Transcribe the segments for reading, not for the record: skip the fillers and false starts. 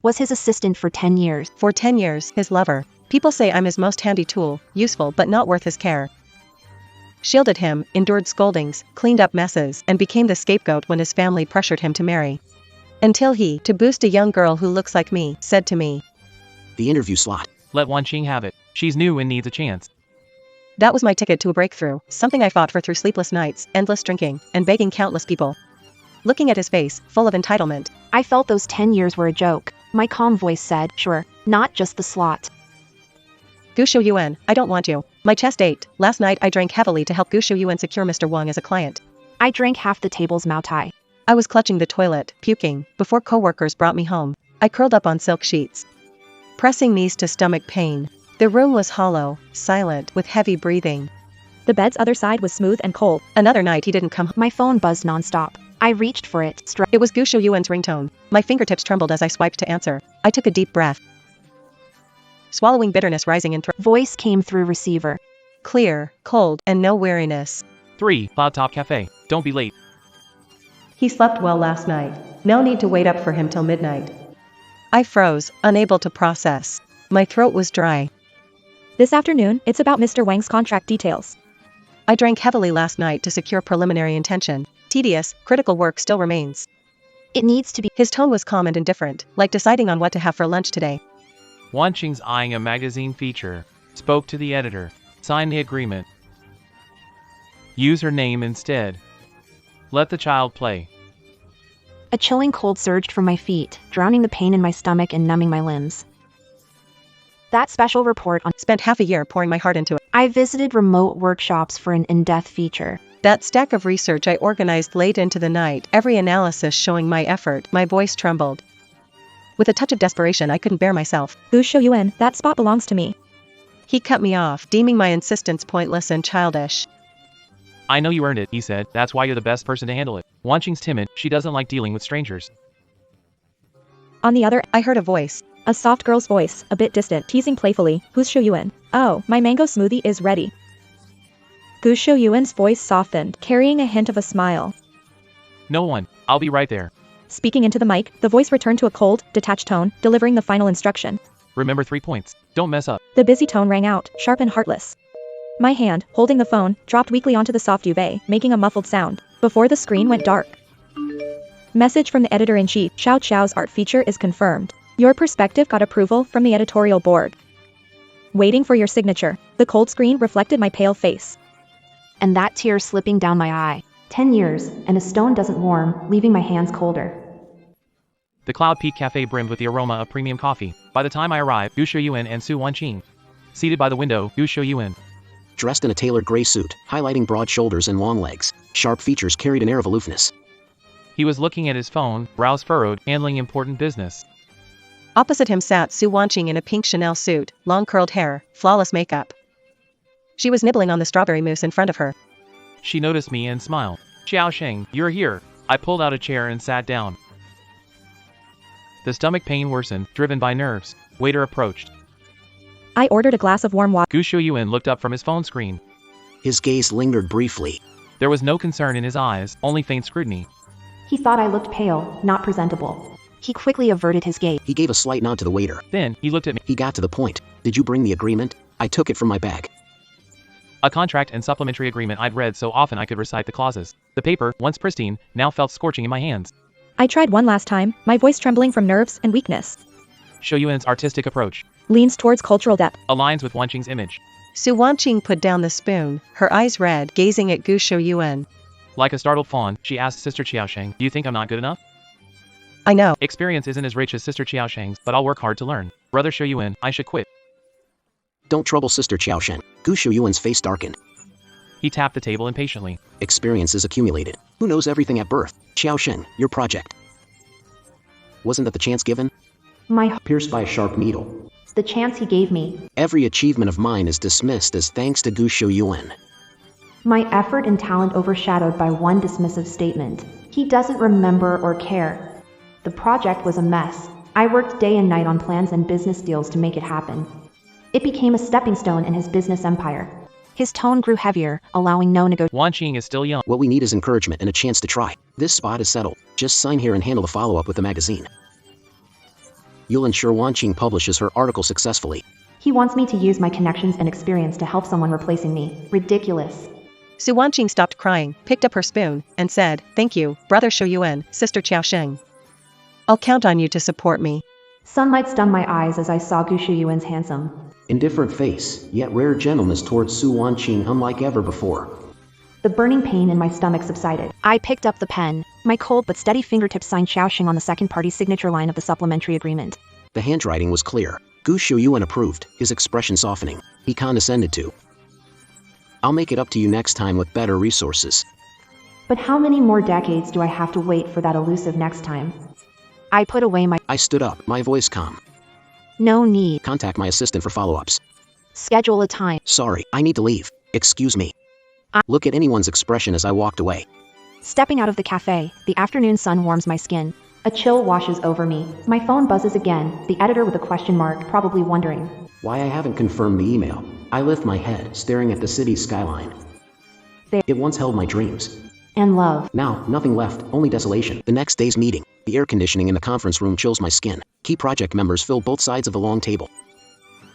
Was his assistant for 10 years. For 10 years, his lover. People say I'm his most handy tool, useful but not worth his care. Shielded him, endured scoldings, cleaned up messes, and became the scapegoat when his family pressured him to marry. Until he, to boost a young girl who looks like me, said to me, "The interview slot. Let Wanqing have it. She's new and needs a chance." That was my ticket to a breakthrough, something I fought for through sleepless nights, endless drinking, and begging countless people. Looking at his face, full of entitlement. I felt those 10 years were a joke. My calm voice said, sure, not just the slot. Gu Shuyuan, I don't want you. My chest ached. Last night I drank heavily to help Gu Shuyuan secure Mr. Wang as a client. I drank half the table's Mao Tai. I was clutching the toilet, puking, before coworkers brought me home. I curled up on silk sheets, pressing knees to stomach pain. The room was hollow, silent, with heavy breathing. The bed's other side was smooth and cold. Another night he didn't come. My phone buzzed nonstop. I reached for it. It was Gu Shuyuan's ringtone. My fingertips trembled as I swiped to answer. I took a deep breath, swallowing bitterness rising in throat. Voice came through receiver. Clear, cold, and no weariness. 3. Cloud Top Cafe. Don't be late. He slept well last night. No need to wait up for him till midnight. I froze, unable to process. My throat was dry. This afternoon, it's about Mr. Wang's contract details. I drank heavily last night to secure preliminary intention. Tedious, critical work still remains. It needs to be. His tone was calm and indifferent, like deciding on what to have for lunch today. Wanqing's eyeing a magazine feature. Spoke to the editor. Signed the agreement. Use her name instead. Let the child play. A chilling cold surged from my feet, drowning the pain in my stomach and numbing my limbs. That special report on. Spent half a year pouring my heart into it. I visited remote workshops for an in-depth feature. That stack of research I organized late into the night, every analysis showing my effort. My voice trembled. With a touch of desperation I couldn't bear myself. Gu Shuyuan, that spot belongs to me. He cut me off, deeming my insistence pointless and childish. I know you earned it, he said. That's why you're the best person to handle it. Wanqing's timid. She doesn't like dealing with strangers. On the other, I heard a voice. A soft girl's voice, a bit distant, teasing playfully. Who's Shuyuan? Oh, my mango smoothie is ready. Gu Shuyuan's voice softened, carrying a hint of a smile. No one. I'll be right there. Speaking into the mic, the voice returned to a cold, detached tone, delivering the final instruction. Remember 3 points. Don't mess up. The busy tone rang out, sharp and heartless. My hand, holding the phone, dropped weakly onto the soft duvet, making a muffled sound, before the screen went dark. Message from the editor-in-chief. Xiao Xiao's art feature is confirmed. Your perspective got approval from the editorial board. Waiting for your signature. The cold screen reflected my pale face. And that tear slipping down my eye. 10 years, and a stone doesn't warm, leaving my hands colder. The Cloud Peak Cafe brimmed with the aroma of premium coffee. By the time I arrived, Gu Shuyuan and Su Wanqing. Seated by the window, Gu Shuyuan. Dressed in a tailored gray suit, highlighting broad shoulders and long legs. Sharp features carried an air of aloofness. He was looking at his phone, brows furrowed, handling important business. Opposite him sat Su Wanqing in a pink Chanel suit, long curled hair, flawless makeup. She was nibbling on the strawberry mousse in front of her. She noticed me and smiled. Xiaosheng, you're here. I pulled out a chair and sat down. The stomach pain worsened, driven by nerves. Waiter approached. I ordered a glass of warm water. Gu Shuyuan looked up from his phone screen. His gaze lingered briefly. There was no concern in his eyes, only faint scrutiny. He thought I looked pale, not presentable. He quickly averted his gaze. He gave a slight nod to the waiter. Then, he looked at me. He got to the point. Did you bring the agreement? I took it from my bag. A contract and supplementary agreement I'd read so often I could recite the clauses. The paper, once pristine, now felt scorching in my hands. I tried one last time, my voice trembling from nerves and weakness. Shuyuan's artistic approach Leans towards cultural depth. aligns with Wanqing's image. Su Wanqing put down the spoon, her eyes red, gazing at Gu Shuyuan. Like a startled fawn, she asked Sister Xiaosheng, do you think I'm not good enough? I know. Experience isn't as rich as Sister Xiaosheng's, but I'll work hard to learn. Brother Shuyuan, I should quit. Don't trouble Sister Xiaosheng. Gu Shuyuan's face darkened. He tapped the table impatiently. Experience is accumulated. Who knows everything at birth? Xiaosheng, your project. Wasn't that the chance given? Pierced by a sharp needle. The chance he gave me. Every achievement of mine is dismissed as thanks to Gu Shuyuan. My effort and talent overshadowed by one dismissive statement. He doesn't remember or care. The project was a mess. I worked day and night on plans and business deals to make it happen. It became a stepping stone in his business empire. His tone grew heavier, allowing no negotiation. Wanqing is still young. What we need is encouragement and a chance to try. This spot is settled. Just sign here and handle the follow-up with the magazine. You'll ensure Wanqing publishes her article successfully. He wants me to use my connections and experience to help someone replacing me. Ridiculous. Su Wanqing stopped crying, picked up her spoon, and said, "Thank you, brother Shu Yuan, sister Xiaosheng. I'll count on you to support me." Sunlight stunned my eyes as I saw Gu Shuyuan's handsome, indifferent face, yet rare gentleness towards Su Wanqing unlike ever before. The burning pain in my stomach subsided. I picked up the pen. My cold but steady fingertips signed Xiaosheng on the second party signature line of the supplementary agreement. The handwriting was clear. Gu Shuyuan approved, his expression softening. He condescended to. "I'll make it up to you next time with better resources." But how many more decades do I have to wait for that elusive next time? I put away my... I stood up, my voice calm. No need. Contact my assistant for follow-ups. Schedule a time. Sorry, I need to leave. Excuse me. Look at anyone's expression as I walked away. Stepping out of the cafe, the afternoon sun warms my skin. A chill washes over me. My phone buzzes again, the editor with a question mark, probably wondering why I haven't confirmed the email. I lift my head, staring at the city's skyline. It once held my dreams. And love. Now, nothing left, only desolation. The next day's meeting. The air conditioning in the conference room chills my skin. Key project members fill both sides of the long table.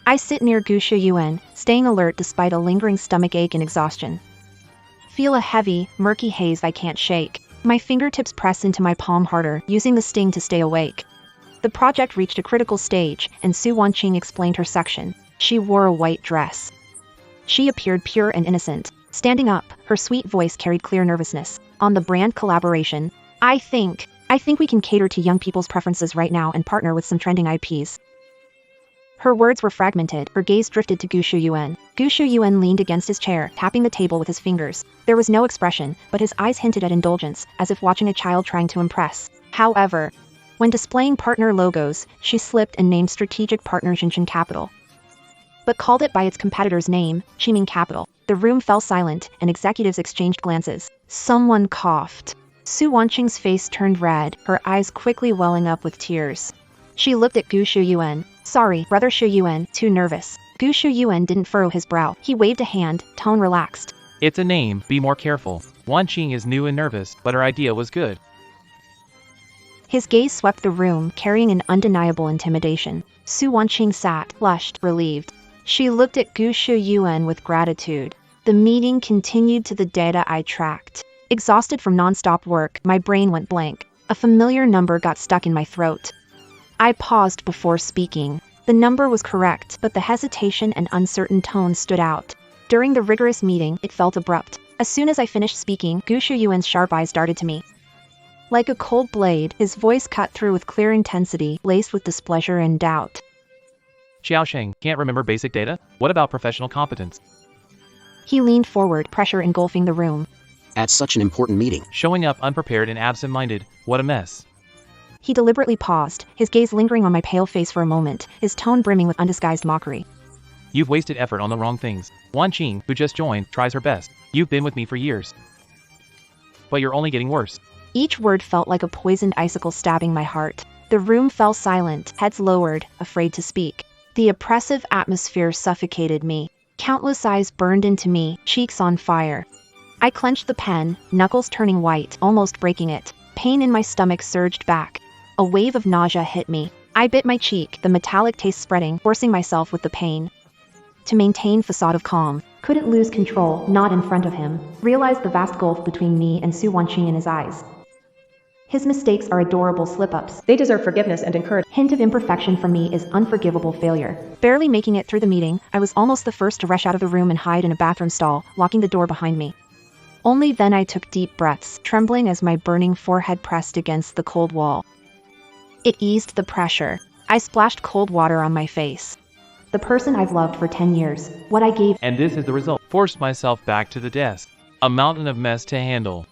I sit near Gu Shuyuan, staying alert despite a lingering stomachache and exhaustion. Feel a heavy, murky haze I can't shake. My fingertips press into my palm harder, using the sting to stay awake. The project reached a critical stage, and Su Wanqing explained her section. She wore a white dress. She appeared pure and innocent. Standing up, her sweet voice carried clear nervousness. On the brand collaboration, I think we can cater to young people's preferences right now and partner with some trending IPs. Her words were fragmented, her gaze drifted to Gu Shuyuan. Gu Shuyuan leaned against his chair, tapping the table with his fingers. There was no expression, but his eyes hinted at indulgence, as if watching a child trying to impress. However, when displaying partner logos, she slipped and named strategic partner Jinshin Capital, but called it by its competitor's name, Chiming Capital. The room fell silent, and executives exchanged glances. Someone coughed. Su Wanqing's face turned red, her eyes quickly welling up with tears. She looked at Gu Shuyuan. Sorry, brother Shuyuan, too nervous. Gu Shuyuan didn't furrow his brow. He waved a hand, tone relaxed. It's a name, be more careful. Wanqing is new and nervous, but her idea was good. His gaze swept the room, carrying an undeniable intimidation. Su Wanqing sat, flushed, relieved. She looked at Gu Shuyuan with gratitude. The meeting continued to the data I tracked. Exhausted from non-stop work, my brain went blank. A familiar number got stuck in my throat. I paused before speaking. The number was correct, but the hesitation and uncertain tone stood out. During the rigorous meeting, it felt abrupt. As soon as I finished speaking, Gu Shuyuan's sharp eyes darted to me. Like a cold blade, his voice cut through with clear intensity, laced with displeasure and doubt. Xiaosheng, can't remember basic data? What about professional competence? He leaned forward, pressure engulfing the room. At such an important meeting. Showing up unprepared and absent-minded, what a mess. He deliberately paused, his gaze lingering on my pale face for a moment, his tone brimming with undisguised mockery. You've wasted effort on the wrong things. Wanqing, who just joined, tries her best. You've been with me for years. But you're only getting worse. Each word felt like a poisoned icicle stabbing my heart. The room fell silent, heads lowered, afraid to speak. The oppressive atmosphere suffocated me. Countless eyes burned into me, cheeks on fire. I clenched the pen, knuckles turning white, almost breaking it. Pain in my stomach surged back. A wave of nausea hit me. I bit my cheek, the metallic taste spreading, forcing myself with the pain to maintain facade of calm. Couldn't lose control, not in front of him. Realized the vast gulf between me and Su Wanqing in his eyes. His mistakes are adorable slip-ups. They deserve forgiveness and encouragement. Hint of imperfection from me is unforgivable failure. Barely making it through the meeting, I was almost the first to rush out of the room and hide in a bathroom stall, locking the door behind me. Only then I took deep breaths, trembling as my burning forehead pressed against the cold wall. It eased the pressure. I splashed cold water on my face. The person I've loved for 10 years, what I gave, and this is the result. Forced myself back to the desk. A mountain of mess to handle.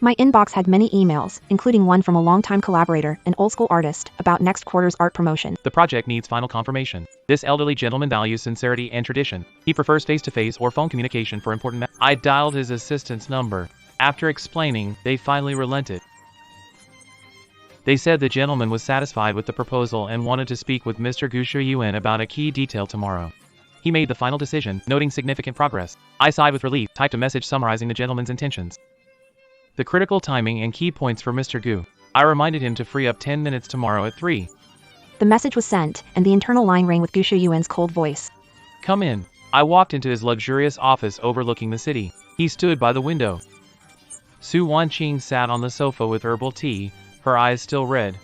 My inbox had many emails, including one from a longtime collaborator, an old-school artist, about next quarter's art promotion. The project needs final confirmation. This elderly gentleman values sincerity and tradition. He prefers face-to-face or phone communication for important matters. I dialed his assistant's number. After explaining, they finally relented. They said the gentleman was satisfied with the proposal and wanted to speak with Mr. Gu Shuyuan about a key detail tomorrow. He made the final decision, noting significant progress. I sighed with relief, typed a message summarizing the gentleman's intentions. The critical timing and key points for Mr. Gu. I reminded him to free up 10 minutes tomorrow at 3. The message was sent, and the internal line rang with Gu Shuyuan's cold voice. Come in. I walked into his luxurious office overlooking the city. He stood by the window. Su Wanqing sat on the sofa with herbal tea, her eyes still red.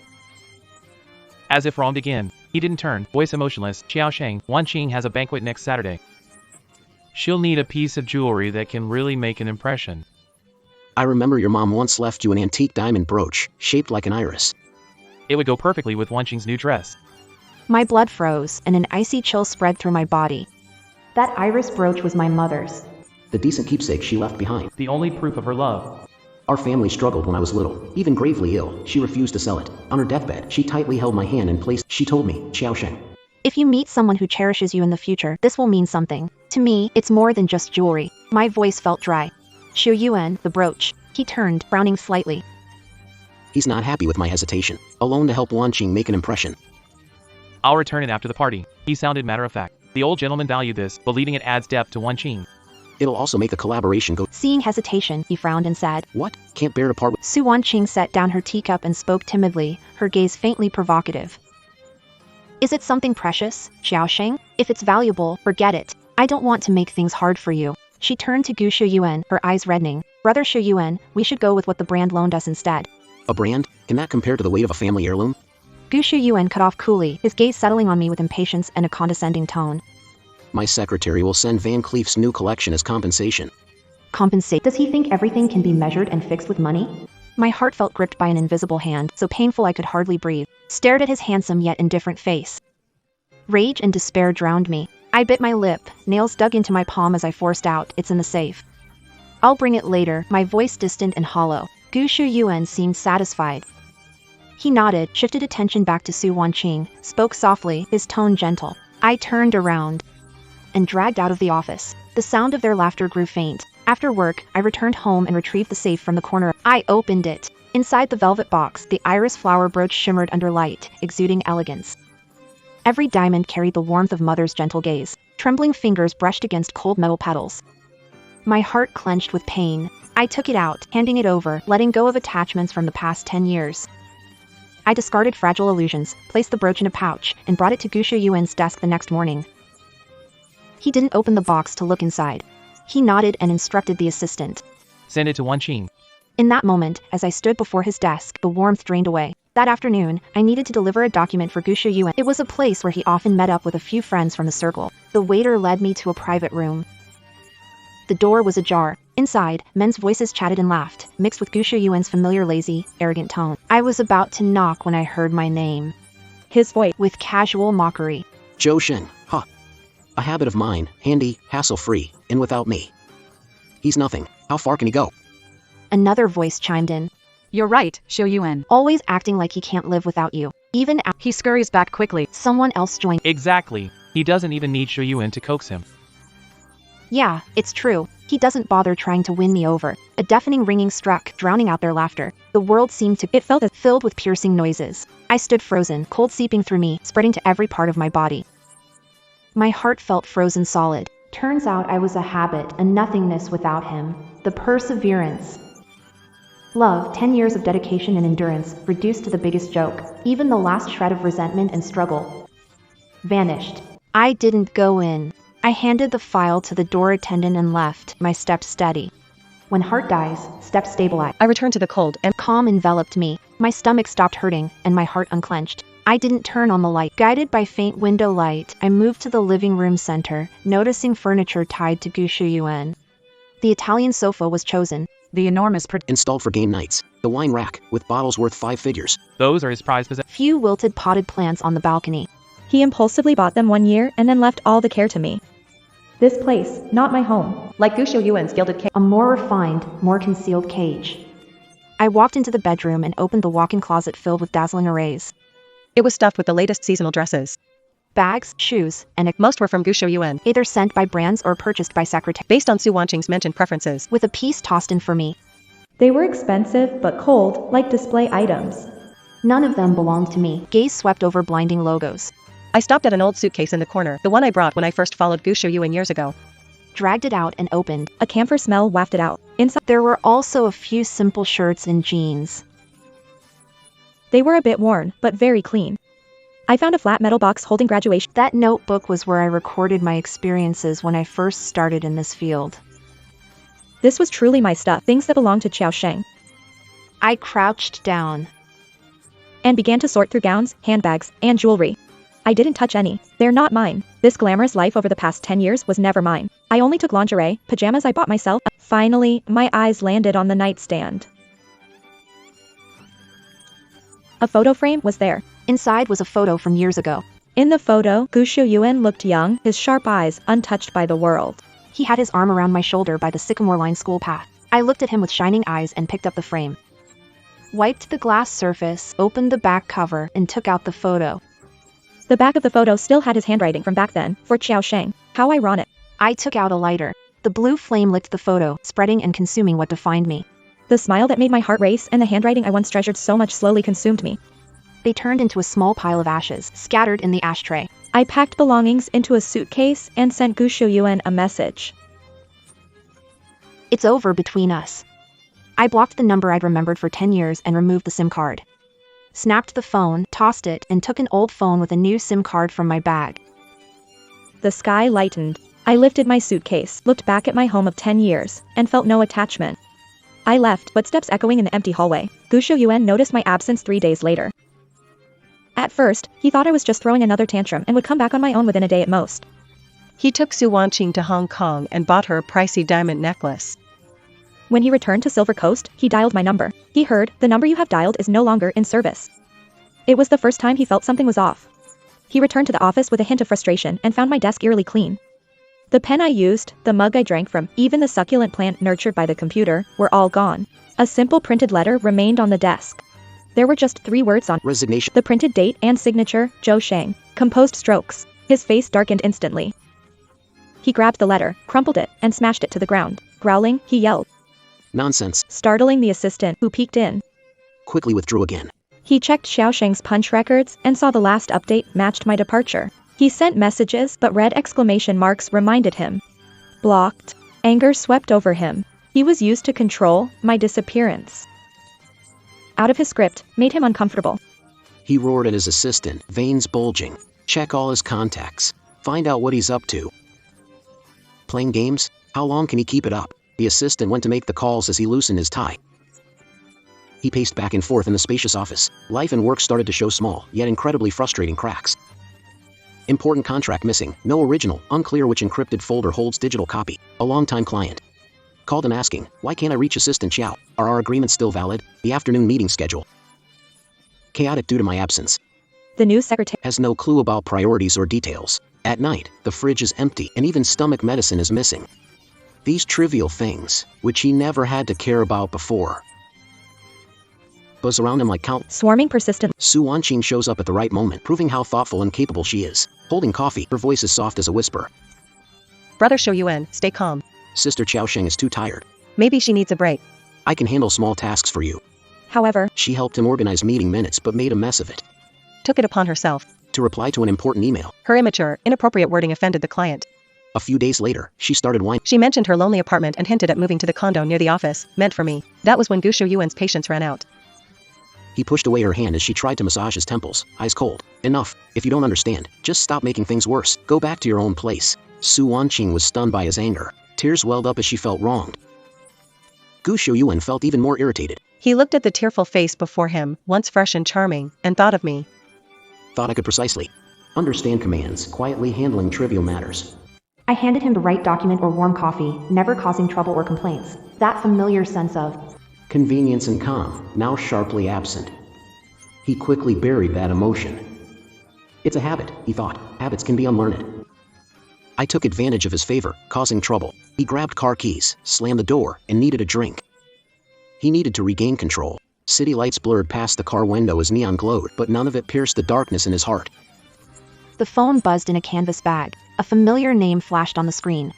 As if wronged again, he didn't turn, voice emotionless. Xiaosheng, Wanqing has a banquet next Saturday. She'll need a piece of jewelry that can really make an impression. I remember your mom once left you an antique diamond brooch, shaped like an iris. It would go perfectly with Wanqing's new dress. My blood froze, and an icy chill spread through my body. That iris brooch was my mother's. The decent keepsake she left behind. The only proof of her love. Our family struggled when I was little, even gravely ill. She refused to sell it. On her deathbed, she tightly held my hand and placed. She told me, Xiaosheng. If you meet someone who cherishes you in the future, this will mean something. To me, it's more than just jewelry. My voice felt dry. Xu Yuan, the brooch. He turned, frowning slightly. He's not happy with my hesitation. Alone to help Wanqing make an impression. I'll return it after the party. He sounded matter-of-fact. The old gentleman valued this, believing it adds depth to Wanqing. It'll also make the collaboration go. Seeing hesitation, he frowned and said, What? Can't bear to part with. Su Wanqing set down her teacup and spoke timidly, her gaze faintly provocative. Is it something precious, Xiaosheng? If it's valuable, forget it. I don't want to make things hard for you. She turned to Gu Shuyuan, her eyes reddening. Brother Shuyuan, we should go with what the brand loaned us instead. A brand? Can that compare to the weight of a family heirloom? Gu Shuyuan cut off coolly, his gaze settling on me with impatience and a condescending tone. My secretary will send Van Cleef's new collection as compensation. Compensate? Does he think everything can be measured and fixed with money? My heart felt gripped by an invisible hand, so painful I could hardly breathe. Stared at his handsome yet indifferent face. Rage and despair drowned me. I bit my lip, nails dug into my palm as I forced out, it's in the safe. I'll bring it later, my voice distant and hollow. Gu Shuyuan seemed satisfied. He nodded, shifted attention back to Su Wanqing, spoke softly, his tone gentle. I turned around and dragged out of the office. The sound of their laughter grew faint. After work, I returned home and retrieved the safe from the corner. I opened it. Inside the velvet box, the iris flower brooch shimmered under light, exuding elegance. Every diamond carried the warmth of mother's gentle gaze. Trembling fingers brushed against cold metal petals. My heart clenched with pain. I took it out, handing it over, letting go of attachments from the past 10 years. I discarded fragile illusions, placed the brooch in a pouch, and brought it to Gu Shuyuan's desk the next morning. He didn't open the box to look inside. He nodded and instructed the assistant. Send it to Wanqing. In that moment, as I stood before his desk, the warmth drained away. That afternoon, I needed to deliver a document for Gu Shuyuan. It was a place where he often met up with a few friends from the circle. The waiter led me to a private room. The door was ajar. Inside, men's voices chatted and laughed, mixed with Gu Shuyuan's familiar lazy, arrogant tone. I was about to knock when I heard my name. His voice, with casual mockery. Zhou Shen, huh. A habit of mine, handy, hassle-free, and without me. He's nothing. How far can he go? Another voice chimed in. You're right, Xu Yuan. Always acting like he can't live without you. Even he scurries back quickly. Someone else joined. Exactly. He doesn't even need Xu Yuan to coax him. Yeah, it's true. He doesn't bother trying to win me over. A deafening ringing struck, drowning out their laughter. The world seemed to... It felt filled with piercing noises. I stood frozen, cold seeping through me, spreading to every part of my body. My heart felt frozen solid. Turns out I was a habit, a nothingness without him. The perseverance. Love, 10 years of dedication and endurance, reduced to the biggest joke. Even the last shred of resentment and struggle vanished. I didn't go in. I handed the file to the door attendant and left, my steps steady. When heart dies, steps stabilize. I returned to the cold and calm enveloped me. My stomach stopped hurting, and my heart unclenched. I didn't turn on the light. Guided by faint window light, I moved to the living room center, noticing furniture tied to Gu Shuyuan. The Italian sofa was chosen. The enormous installed for game nights. The wine rack, with bottles worth 5 figures. Those are his prized possessions. Few wilted potted plants on the balcony. He impulsively bought them 1 year and then left all the care to me. This place, not my home. like Gu Shuyuan's gilded cage. A more refined, more concealed cage. I walked into the bedroom and opened the walk-in closet filled with dazzling arrays. It was stuffed with the latest seasonal dresses. Bags, shoes, and most were from Gu Shuyuan, either sent by brands or purchased by secretary. based on Su Wanqing's mentioned preferences. With a piece tossed in for me. They were expensive but cold, like display items. None of them belonged to me. Gaze swept over blinding logos. I stopped at an old suitcase in the corner, the one I brought when I first followed Gu Shuyuan years ago. Dragged it out and opened. A camphor smell wafted out. Inside, There were also a few simple shirts and jeans. they were a bit worn, but very clean. I found a flat metal box holding graduation. That notebook was where I recorded my experiences when I first started in this field. This was truly my stuff, things that belonged to Xiao Sheng. I crouched down and began to sort through gowns, handbags, and jewelry. I didn't touch any. They're not mine. This glamorous life over the past 10 years was never mine. I only took lingerie, pajamas I bought myself. Finally, my eyes landed on the nightstand. A photo frame was there. Inside was a photo from years ago. In the photo, Gu Shuyuan looked young, his sharp eyes untouched by the world. He had his arm around my shoulder by the sycamore line school path. I looked at him with shining eyes and picked up the frame. Wiped the glass surface, opened the back cover, and took out the photo. The back of the photo still had his handwriting from back then, for Xiao Sheng. How ironic. I took out a lighter. The blue flame lit the photo, spreading and consuming what defined me. The smile that made my heart race and the handwriting I once treasured so much slowly consumed me. They turned into a small pile of ashes, scattered in the ashtray. I packed belongings into a suitcase and sent Gu Shuyuan a message. It's over between us. I blocked the number I'd remembered for 10 years and removed the SIM card. Snapped the phone, tossed it, and took an old phone with a new SIM card from my bag. The sky lightened. I lifted my suitcase, looked back at my home of 10 years, and felt no attachment. I left, footsteps echoing in the empty hallway. Gu Shuyuan noticed my absence 3 days later. At first, he thought I was just throwing another tantrum and would come back on my own within a day at most. He took Su Wanqing to Hong Kong and bought her a pricey diamond necklace. When he returned to Silver Coast, he dialed my number. He heard, "The number you have dialed is no longer in service." It was the first time he felt something was off. He returned to the office with a hint of frustration and found my desk eerily clean. The pen I used, the mug I drank from, even the succulent plant nurtured by the computer, were all gone. A simple printed letter remained on the desk. There were just 3 words on resignation. The printed date and signature, Zhou Sheng. Composed strokes. His face darkened instantly. He grabbed the letter, crumpled it, and smashed it to the ground. Growling, he yelled. Nonsense. Startling the assistant, who peeked in. Quickly withdrew again. He checked Xiao Sheng's punch records and saw the last update matched my departure. He sent messages, but red exclamation marks reminded him. Blocked. Anger swept over him. He was used to control my disappearance. Out of his script, made him uncomfortable. He roared at his assistant, veins bulging. Check all his contacts. Find out what he's up to. Playing games? How long can he keep it up? The assistant went to make the calls as he loosened his tie. He paced back and forth in the spacious office. Life and work started to show small, yet incredibly frustrating cracks. Important contract missing, no original, unclear which encrypted folder holds digital copy. A long-time client. Called him asking, why can't I reach Assistant Xiao? Are our agreements still valid? The afternoon meeting schedule. Chaotic due to my absence. The new secretary has no clue about priorities or details. At night, the fridge is empty and even stomach medicine is missing. These trivial things, which he never had to care about before, buzz around him like swarming persistently. Su Wanqing shows up at the right moment, proving how thoughtful and capable she is. Holding coffee, her voice is soft as a whisper. Brother Shuyuan, stay calm. Sister Xiao Sheng is too tired. Maybe she needs a break. I can handle small tasks for you. However, she helped him organize meeting minutes but made a mess of it. Took it upon herself to reply to an important email. Her immature, inappropriate wording offended the client. A few days later, she started whining. She mentioned her lonely apartment and hinted at moving to the condo near the office, meant for me. That was when Gu Shuyuan's patience ran out. He pushed away her hand as she tried to massage his temples, eyes cold. Enough. If you don't understand, just stop making things worse. Go back to your own place. Su Wanqing was stunned by his anger. Tears welled up as she felt wronged. Gu Shuyuan felt even more irritated. He looked at the tearful face before him, once fresh and charming, and thought of me. Thought I could precisely understand commands, quietly handling trivial matters. I handed him the right document or warm coffee, never causing trouble or complaints. That familiar sense of convenience and calm, now sharply absent. He quickly buried that emotion. It's a habit, he thought. Habits can be unlearned. I took advantage of his favor, causing trouble. He grabbed car keys, slammed the door, and needed a drink. He needed to regain control. City lights blurred past the car window as neon glowed, but none of it pierced the darkness in his heart. The phone buzzed in a canvas bag. A familiar name flashed on the screen.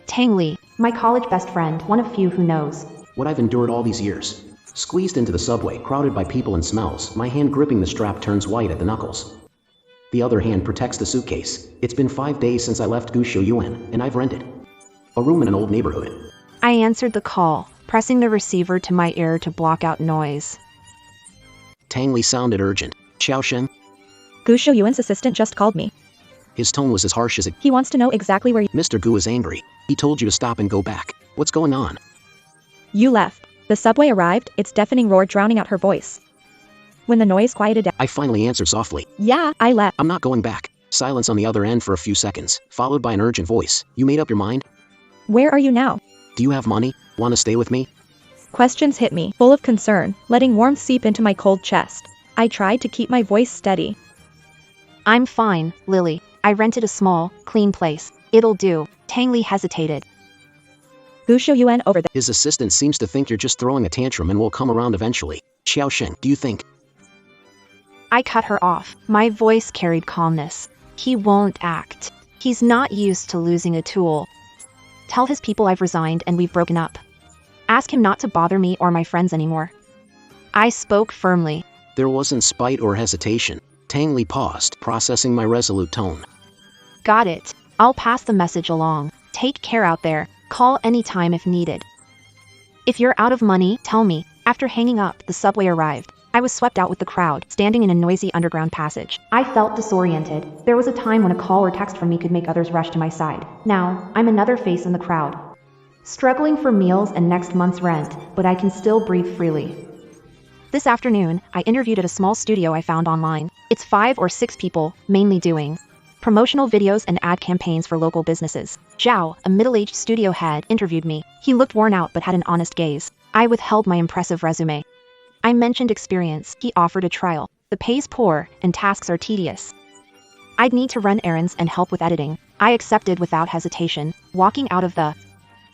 Tang Li, my college best friend, one of few who knows what I've endured all these years. Squeezed into the subway, crowded by people and smells, my hand gripping the strap turns white at the knuckles. The other hand protects the suitcase. It's been 5 days since I left Gu Shuyuan, and I've rented a room in an old neighborhood. I answered the call, pressing the receiver to my ear to block out noise. Tang Li sounded urgent. Xiao Sheng? Gu Shouyuan's assistant just called me. His tone was as harsh as it. He wants to know exactly where Mr. Gu is angry. He told you to stop and go back. What's going on? you left. The subway arrived, its deafening roar drowning out her voice. When the noise quieted down, I finally answered softly. yeah, I left. I'm not going back. Silence on the other end for a few seconds, followed by an urgent voice. You made up your mind? Where are you now? Do you have money? Want to stay with me? Questions hit me, full of concern, letting warmth seep into my cold chest. I tried to keep my voice steady. I'm fine, Lily. I rented a small, clean place. It'll do. Tang Li hesitated. Gu Shouyuan over there. His assistant seems to think you're just throwing a tantrum and will come around eventually. Xiao Sheng, do you think? I cut her off. My voice carried calmness. He won't act. He's not used to losing a tool. Tell his people I've resigned and we've broken up. Ask him not to bother me or my friends anymore. I spoke firmly. There wasn't spite or hesitation. Tang Li paused, processing my resolute tone. Got it. I'll pass the message along. Take care out there. Call anytime if needed. If you're out of money, tell me. After hanging up, the subway arrived. I was swept out with the crowd, standing in a noisy underground passage. I felt disoriented. There was a time when a call or text from me could make others rush to my side. Now, I'm another face in the crowd. Struggling for meals and next month's rent, but I can still breathe freely. This afternoon, I interviewed at a small studio I found online. It's 5 or 6 people, mainly doing promotional videos and ad campaigns for local businesses. Zhao, a middle-aged studio head, interviewed me. He looked worn out but had an honest gaze. I withheld my impressive resume. I mentioned experience. He offered a trial. The pay's poor, and tasks are tedious. I'd need to run errands and help with editing. I accepted without hesitation, walking out of the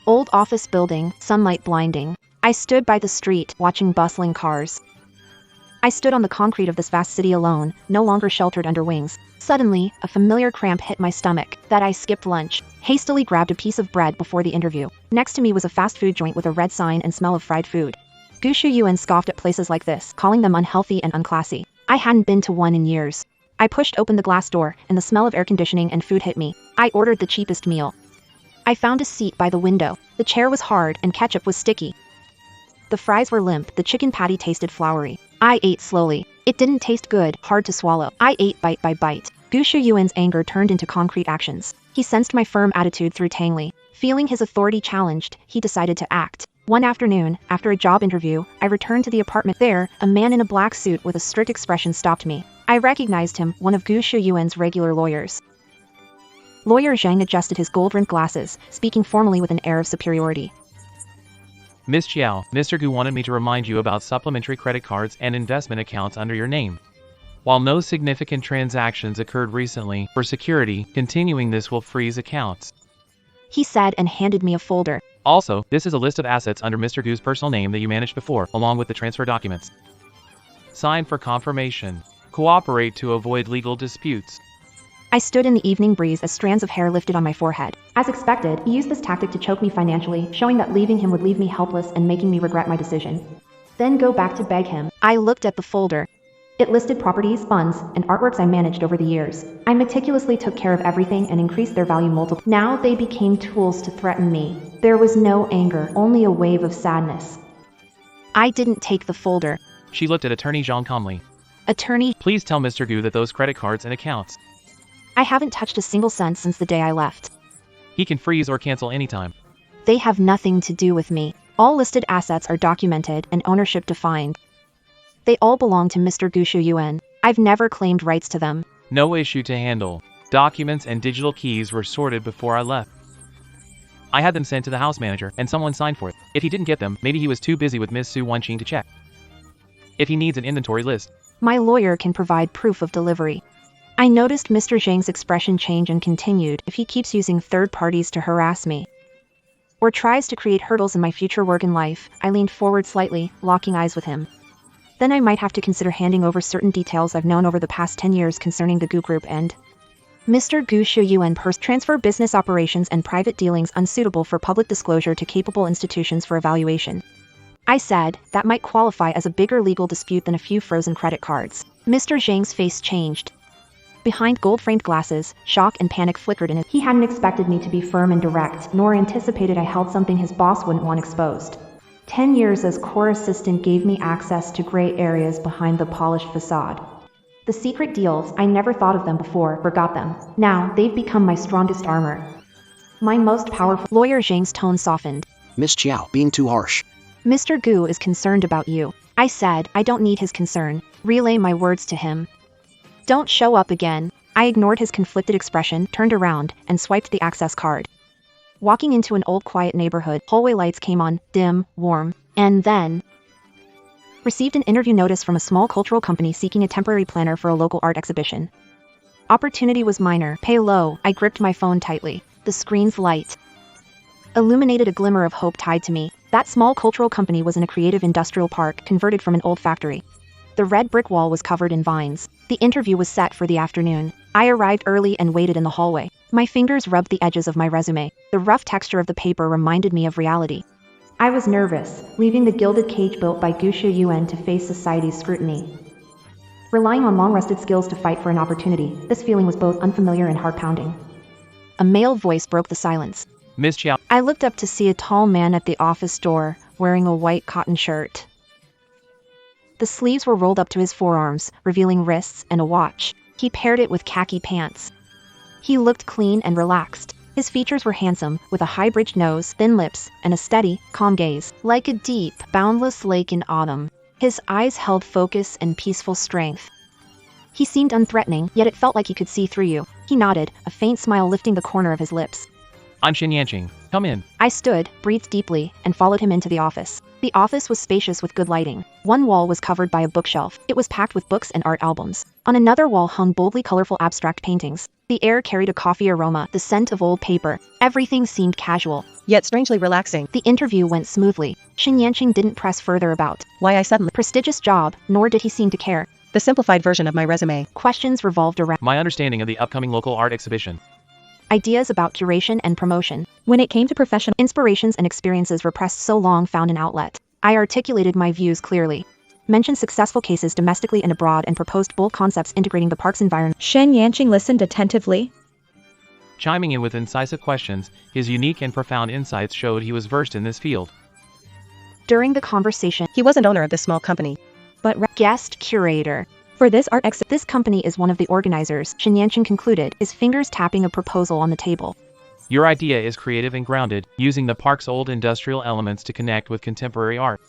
old office building, sunlight blinding. I stood by the street, watching bustling cars. I stood on the concrete of this vast city alone, no longer sheltered under wings. Suddenly, a familiar cramp hit my stomach. That I skipped lunch, hastily grabbed a piece of bread before the interview. Next to me was a fast food joint with a red sign and smell of fried food. Gu Shouyuan scoffed at places like this, calling them unhealthy and unclassy. I hadn't been to one in years. I pushed open the glass door, and the smell of air conditioning and food hit me. I ordered the cheapest meal. I found a seat by the window. The chair was hard and ketchup was sticky. The fries were limp, the chicken patty tasted floury. I ate slowly. It didn't taste good, hard to swallow. I ate bite by bite. Gu Shouyuan's anger turned into concrete actions. He sensed my firm attitude through Tang Li. Feeling his authority challenged, he decided to act. One afternoon, after a job interview, I returned to the apartment. There, a man in a black suit with a strict expression stopped me. I recognized him, one of Gu Shouyuan's regular lawyers. Lawyer Zhang adjusted his gold-rimmed glasses, speaking formally with an air of superiority. Miss Chiao, Mr. Gu wanted me to remind you about supplementary credit cards and investment accounts under your name. While no significant transactions occurred recently, for security, continuing this will freeze accounts. He said and handed me a folder. Also, this is a list of assets under Mr. Gu's personal name that you managed before, along with the transfer documents. Sign for confirmation. Cooperate to avoid legal disputes. I stood in the evening breeze as strands of hair lifted on my forehead. As expected, he used this tactic to choke me financially, showing that leaving him would leave me helpless and making me regret my decision. Then go back to beg him. I looked at the folder. It listed properties, funds, and artworks I managed over the years. I meticulously took care of everything and increased their value multiply. Now they became tools to threaten me. There was no anger, only a wave of sadness. I didn't take the folder. She looked at attorney Zhang calmly. Attorney, Please tell Mr. Gu that those credit cards and accounts. I haven't touched a single cent since the day I left. He can freeze or cancel anytime. They have nothing to do with me. All listed assets are documented and ownership defined. They all belong to Mr. Gu Shouyuan. I've never claimed rights to them. No issue to handle. Documents and digital keys were sorted before I left. I had them sent to the house manager, and someone signed for it. If he didn't get them, maybe he was too busy with Ms. Su Wanqing to check. If he needs an inventory list. My lawyer can provide proof of delivery. I noticed Mr. Zhang's expression change and continued. If he keeps using third parties to harass me, or tries to create hurdles in my future work and life, I leaned forward slightly, locking eyes with him. Then I might have to consider handing over certain details I've known over the past 10 years concerning the Gu Group and Mr. Gu Shouyuan transfer business operations and private dealings unsuitable for public disclosure to capable institutions for evaluation. I said, that might qualify as a bigger legal dispute than a few frozen credit cards. Mr. Zhang's face changed. Behind gold-framed glasses, shock and panic flickered in it. He hadn't expected me to be firm and direct, nor anticipated I held something his boss wouldn't want exposed. 10 years as core assistant gave me access to gray areas behind the polished facade. The secret deals, I never thought of them before, forgot them. Now, they've become my strongest armor. My most powerful. Lawyer Zhang's tone softened. Miss Chiao, being too harsh. Mr. Gu is concerned about you. I said, I don't need his concern. Relay my words to him. Don't show up again. I ignored his conflicted expression, turned around, and swiped the access card. Walking into an old quiet neighborhood, hallway lights came on, dim, warm, and then received an interview notice from a small cultural company seeking a temporary planner for a local art exhibition. Opportunity was minor, pay low. I gripped my phone tightly. The screen's light illuminated a glimmer of hope tied to me. That small cultural company was in a creative industrial park, converted from an old factory. The red brick wall was covered in vines. The interview was set for the afternoon. I arrived early and waited in the hallway. My fingers rubbed the edges of my resume. The rough texture of the paper reminded me of reality. I was nervous, leaving the gilded cage built by Gu Shiyuan to face society's scrutiny. Relying on long-rusted skills to fight for an opportunity, this feeling was both unfamiliar and heart-pounding. A male voice broke the silence. Miss Chiao. I looked up to see a tall man at the office door, wearing a white cotton shirt. The sleeves were rolled up to his forearms, revealing wrists and a watch. He paired it with khaki pants. He looked clean and relaxed. His features were handsome, with a high-bridged nose, thin lips, and a steady, calm gaze, like a deep, boundless lake in autumn. His eyes held focus and peaceful strength. He seemed unthreatening, yet it felt like he could see through you. He nodded, a faint smile lifting the corner of his lips. I'm Xin Yanqing. Come in. I stood, breathed deeply, and followed him into the office. The office was spacious with good lighting. One wall was covered by a bookshelf. It was packed with books and art albums. On another wall hung boldly colorful abstract paintings. The air carried a coffee aroma, the scent of old paper. Everything seemed casual, Yet strangely relaxing. The interview went smoothly. Xin Yanqing didn't press further about Why I suddenly. prestigious job, nor did he seem to care. The simplified version of my resume. Questions revolved around My understanding of the upcoming local art exhibition. ideas about curation and promotion. When it came to professional Inspirations and experiences repressed so long found an outlet. I articulated my views clearly. Mentioned successful cases domestically and abroad and proposed bold concepts integrating the park's environment. Xin Yanqing listened attentively. Chiming in with incisive questions, his unique and profound insights showed he was versed in this field. During the conversation, He wasn't owner of this small company. But guest curator. for this art exhibit, This company is one of the organizers, Xin Yanqing concluded, his fingers tapping a proposal on the table. Your idea is creative and grounded, using the park's old industrial elements to connect with contemporary art.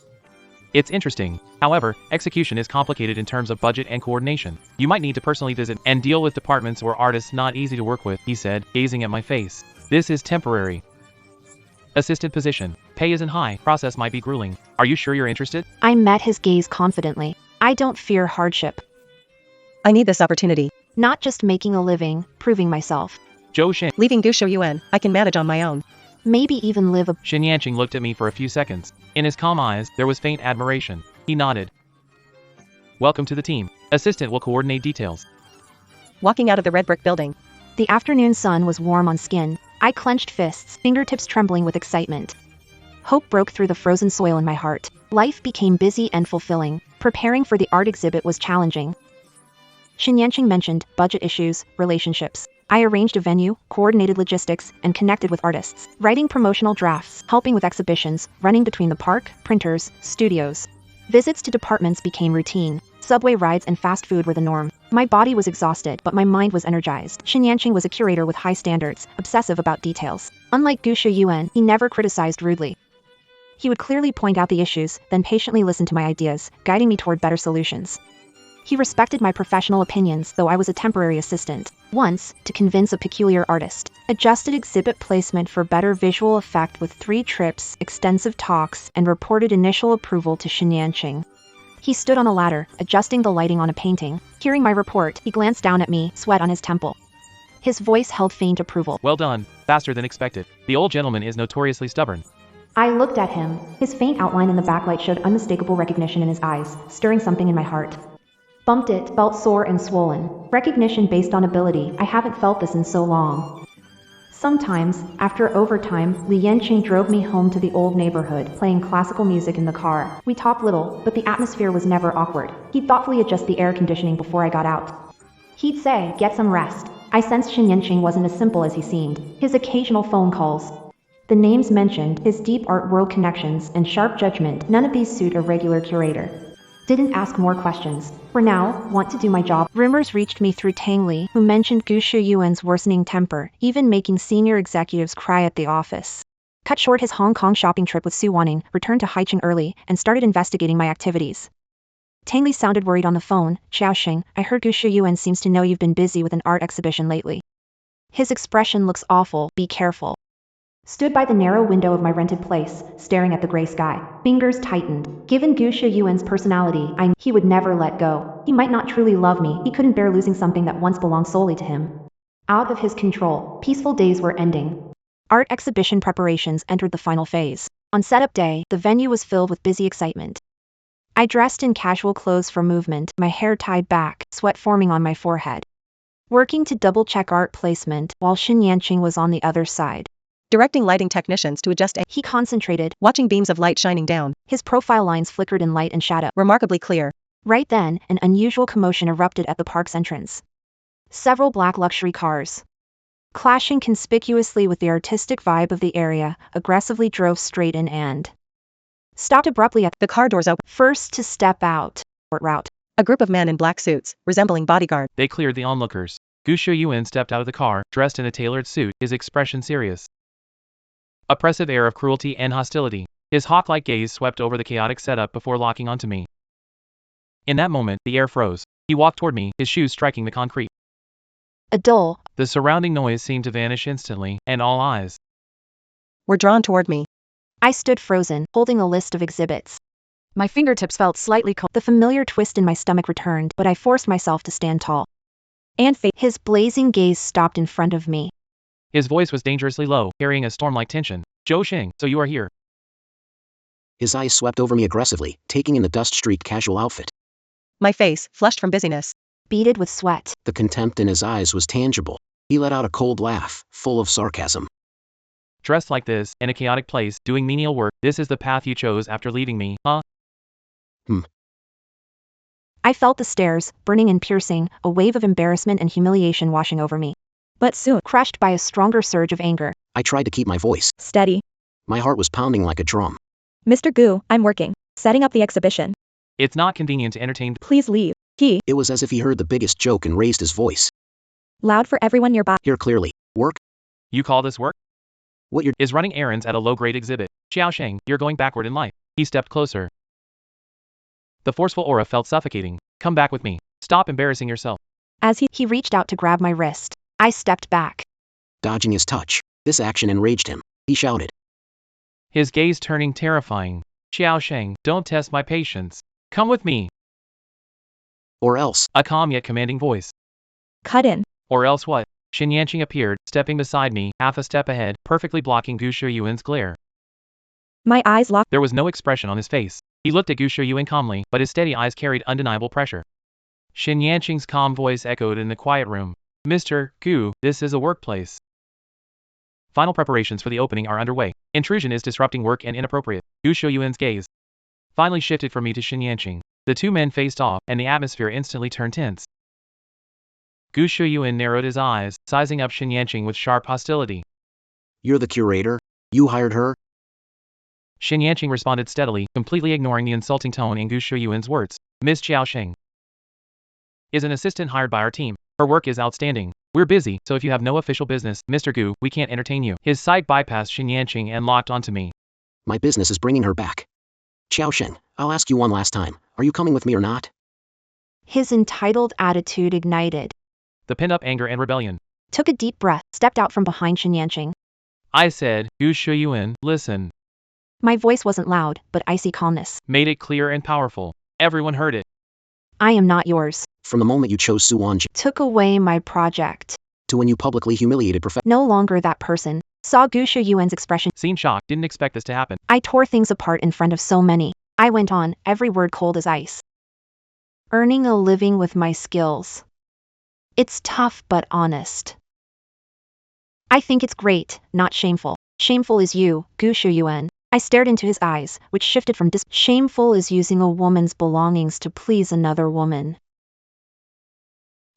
It's interesting. However, execution is complicated in terms of budget and coordination. You might need to personally visit and deal with departments or artists not easy to work with, he said, gazing at my face. This is temporary. Assistant position. Pay isn't high. Process might be grueling. Are you sure you're interested? I met his gaze confidently. I don't fear hardship. I need this opportunity. Not just making a living, proving myself. Zhou Xin. Leaving Gusho Yuan, I can manage on my own. Maybe even live a Xin Yanqing looked at me for a few seconds. In his calm eyes, there was faint admiration. He nodded. Welcome to the team. Assistant will coordinate details. Walking out of the red brick building. The afternoon sun was warm on skin. I clenched fists, fingertips trembling with excitement. Hope broke through the frozen soil in my heart. Life became busy and fulfilling. Preparing for the art exhibit was challenging. Xin Yanqing mentioned budget issues, relationships. I arranged a venue, coordinated logistics, and connected with artists. Writing promotional drafts, helping with exhibitions, running between the park, printers, studios. Visits to departments became routine. Subway rides and fast food were the norm. My body was exhausted, but my mind was energized. Xin Yanqing was a curator with high standards, obsessive about details. Unlike Gu Shiyuan, he never criticized rudely. He would clearly point out the issues, then patiently listen to my ideas, guiding me toward better solutions. He respected my professional opinions, though I was a temporary assistant. Once, to convince a peculiar artist. Adjusted exhibit placement for better visual effect with 3 trips, extensive talks, and reported initial approval to Xin Yanqing. He stood on a ladder, adjusting the lighting on a painting. Hearing my report, he glanced down at me, sweat on his temple. His voice held faint approval. Well done. Faster than expected. The old gentleman is notoriously stubborn. I looked at him. His faint outline in the backlight showed unmistakable recognition in his eyes, stirring something in my heart. Bumped it, felt sore and swollen. Recognition based on ability, I haven't felt this in so long. Sometimes, after overtime, Li Yanqing drove me home to the old neighborhood, playing classical music in the car. We talked little, but the atmosphere was never awkward. He'd thoughtfully adjust the air conditioning before I got out. He'd say, "Get some rest." I sensed Xin Yanqing wasn't as simple as he seemed. His occasional phone calls, the names mentioned, his deep art world connections, and sharp judgment, none of these suit a regular curator. Didn't ask more questions. For now, want to do my job. Rumors reached me through Tang Li, who mentioned Gu Shuyuan's worsening temper, even making senior executives cry at the office. Cut short his Hong Kong shopping trip with Su Wanning, returned to Haicheng early, and started investigating my activities. Tang Li sounded worried on the phone. Xiaoxing, I heard Gu Shuyuan seems to know you've been busy with an art exhibition lately. His expression looks awful, be careful. Stood by the narrow window of my rented place, staring at the gray sky. Fingers tightened. Given Gu Shuyuan's personality, I knew he would never let go. He might not truly love me, he couldn't bear losing something that once belonged solely to him. Out of his control, peaceful days were ending. Art exhibition preparations entered the final phase. On setup day, the venue was filled with busy excitement. I dressed in casual clothes for movement, my hair tied back, sweat forming on my forehead. Working to double-check art placement, while Xin Yanqing was on the other side. Directing lighting technicians to adjust He concentrated, watching beams of light shining down. his profile lines flickered in light and shadow. Remarkably clear. Right then, an unusual commotion erupted at the park's entrance. Several black luxury cars, clashing conspicuously with the artistic vibe of the area, aggressively drove straight in and stopped abruptly at The car doors open. first to step out. Route. A group of men in black suits, resembling bodyguards. They cleared the onlookers. Gu Shuyuan stepped out of the car, dressed in a tailored suit, his expression serious. Oppressive air of cruelty and hostility. His hawk-like gaze swept over the chaotic setup before locking onto me. In that moment, the air froze. He walked toward me, his shoes striking the concrete. A dull, The surrounding noise seemed to vanish instantly, and all eyes Were drawn toward me. I stood frozen, holding a list of exhibits. My fingertips felt slightly cold. The familiar twist in my stomach returned, but I forced myself to stand tall. And his blazing gaze stopped in front of me. His voice was dangerously low, carrying a storm-like tension. Zhou Xing, so you are here. His eyes swept over me aggressively, taking in the dust-streaked casual outfit. My face, flushed from busyness. Beaded with sweat. The contempt in his eyes was tangible. He let out a cold laugh, full of sarcasm. Dressed like this, in a chaotic place, doing menial work, this is the path you chose after leaving me, huh? I felt the stares, burning and piercing, a wave of embarrassment and humiliation washing over me. But soon, crushed by a stronger surge of anger. I tried to keep my voice. Steady. My heart was pounding like a drum. Mr. Gu, I'm working. Setting up the exhibition. It's not convenient to entertain. Please leave. He, It was as if he heard the biggest joke and raised his voice. loud for everyone nearby. Hear clearly. Work? You call this work? What you're— Is running errands at a low-grade exhibit. Xiaoxing, you're going backward in life. He stepped closer. The forceful aura felt suffocating. Come back with me. Stop embarrassing yourself. As He reached out to grab my wrist. I stepped back. dodging his touch. This action enraged him. He shouted. His gaze turning terrifying. Xiaoxing, don't test my patience. Come with me. Or else. A calm yet commanding voice. cut in. Or else what? Xin Yanqing appeared, stepping beside me, half a step ahead, perfectly blocking Gu Shuyuan's glare. My eyes locked. There was no expression on his face. He looked at Gu Shuyuan calmly, but his steady eyes carried undeniable pressure. Xin Yanqing's calm voice echoed in the quiet room. Mr. Gu, this is a workplace. Final preparations for the opening are underway. Intrusion is disrupting work and inappropriate. Gu Shuyuan's gaze finally shifted from me to Xin Yanqing. The two men faced off, and the atmosphere instantly turned tense. Gu Shuyuan narrowed his eyes, sizing up Xin Yanqing with sharp hostility. You're the curator? You hired her? Xin Yanqing responded steadily, completely ignoring the insulting tone in Gu Shuyuan's words. Miss Xiaoxing is an assistant hired by our team. Her work is outstanding. We're busy, so if you have no official business, Mr. Gu, we can't entertain you. His sight bypassed Xin Yanqing and locked onto me. My business is bringing her back. Xiaoxing, I'll ask you one last time. Are you coming with me or not? His entitled attitude ignited. The pent-up anger and rebellion. Took a deep breath, stepped out from behind Xin Yanqing. I said, Gu Shuyuan, listen. My voice wasn't loud, but icy calmness. Made it clear and powerful. Everyone heard it. I am not yours. From the moment you chose Su Wanji Took away my project. to when you publicly humiliated No longer that person. Saw Gu Shuyuan's expression. Seemed shocked, didn't expect this to happen. I tore things apart in front of so many. I went on, every word cold as ice. Earning a living with my skills. It's tough but honest. I think it's great, not shameful. Shameful is you, Gu Shuyuan. I stared into his eyes, which shifted from shameful is using a woman's belongings to please another woman.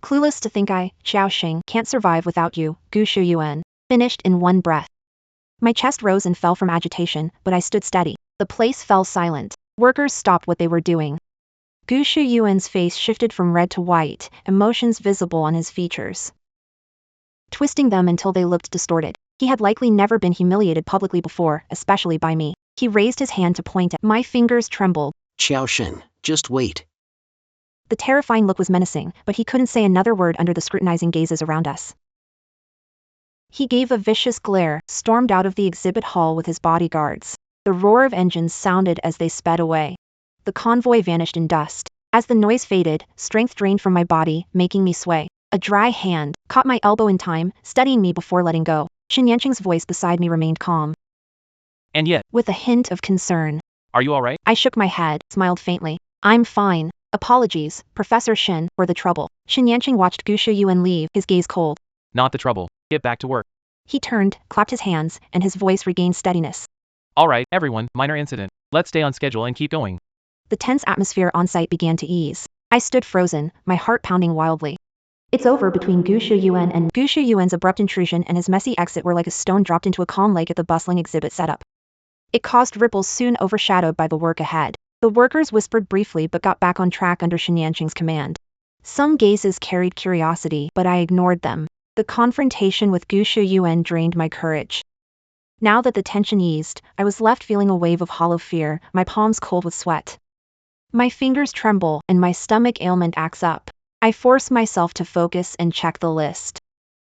Clueless to think I, Xiaoxing, can't survive without you, Gu Shuyuan. Finished in one breath. My chest rose and fell from agitation, but I stood steady. The place fell silent. Workers stopped what they were doing. Gu Shuyuan's face shifted from red to white, emotions visible on his features, twisting them until they looked distorted. He had likely never been humiliated publicly before, especially by me. He raised his hand to point at my fingers trembled. Xiaoshen, just wait. The terrifying look was menacing, but he couldn't say another word under the scrutinizing gazes around us. He gave a vicious glare, stormed out of the exhibit hall with his bodyguards. The roar of engines sounded as they sped away. The convoy vanished in dust. As the noise faded, strength drained from my body, making me sway. A dry hand caught my elbow in time, steadying me before letting go. Xin Yanqing's voice beside me remained calm, And yet, with a hint of concern. are you alright? I shook my head, smiled faintly. I'm fine. Apologies, Professor Shin, for the trouble. Xin Yanqing watched Gu Shuyuan leave, his gaze cold. Not the trouble. Get back to work. He turned, clapped his hands, and his voice regained steadiness. Alright, everyone, minor incident. Let's stay on schedule and keep going. The tense atmosphere on site began to ease. I stood frozen, my heart pounding wildly. It's over between Gu Shuyuan and Gu Shuyuan's abrupt intrusion and his messy exit were like a stone dropped into a calm lake at the bustling exhibit setup. It caused ripples soon overshadowed by the work ahead. The workers whispered briefly but got back on track under Xin Yanqing's command. Some gazes carried curiosity, but I ignored them. The confrontation with Gu Shuyuan drained my courage. Now that the tension eased, I was left feeling a wave of hollow fear, my palms cold with sweat. My fingers tremble, and my stomach ailment acts up. I force myself to focus and check the list.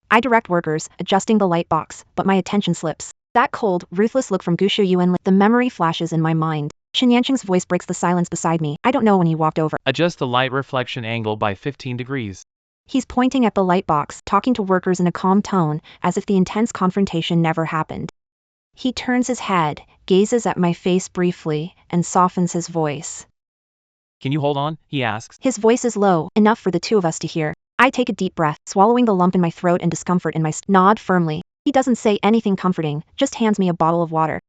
I direct workers, adjusting the light box, but my attention slips. That cold, ruthless look from Gu Shuyuan, the memory flashes in my mind. Xin Yanqing's voice breaks the silence beside me. I don't know when he walked over. Adjust the light reflection angle by 15 degrees. He's pointing at the light box, talking to workers in a calm tone, as if the intense confrontation never happened. He turns his head, gazes at my face briefly, and softens his voice. Can you hold on? He asks. His voice is low, enough for the two of us to hear. I take a deep breath, swallowing the lump in my throat and discomfort in my nod firmly. He doesn't say anything comforting, just hands me a bottle of water.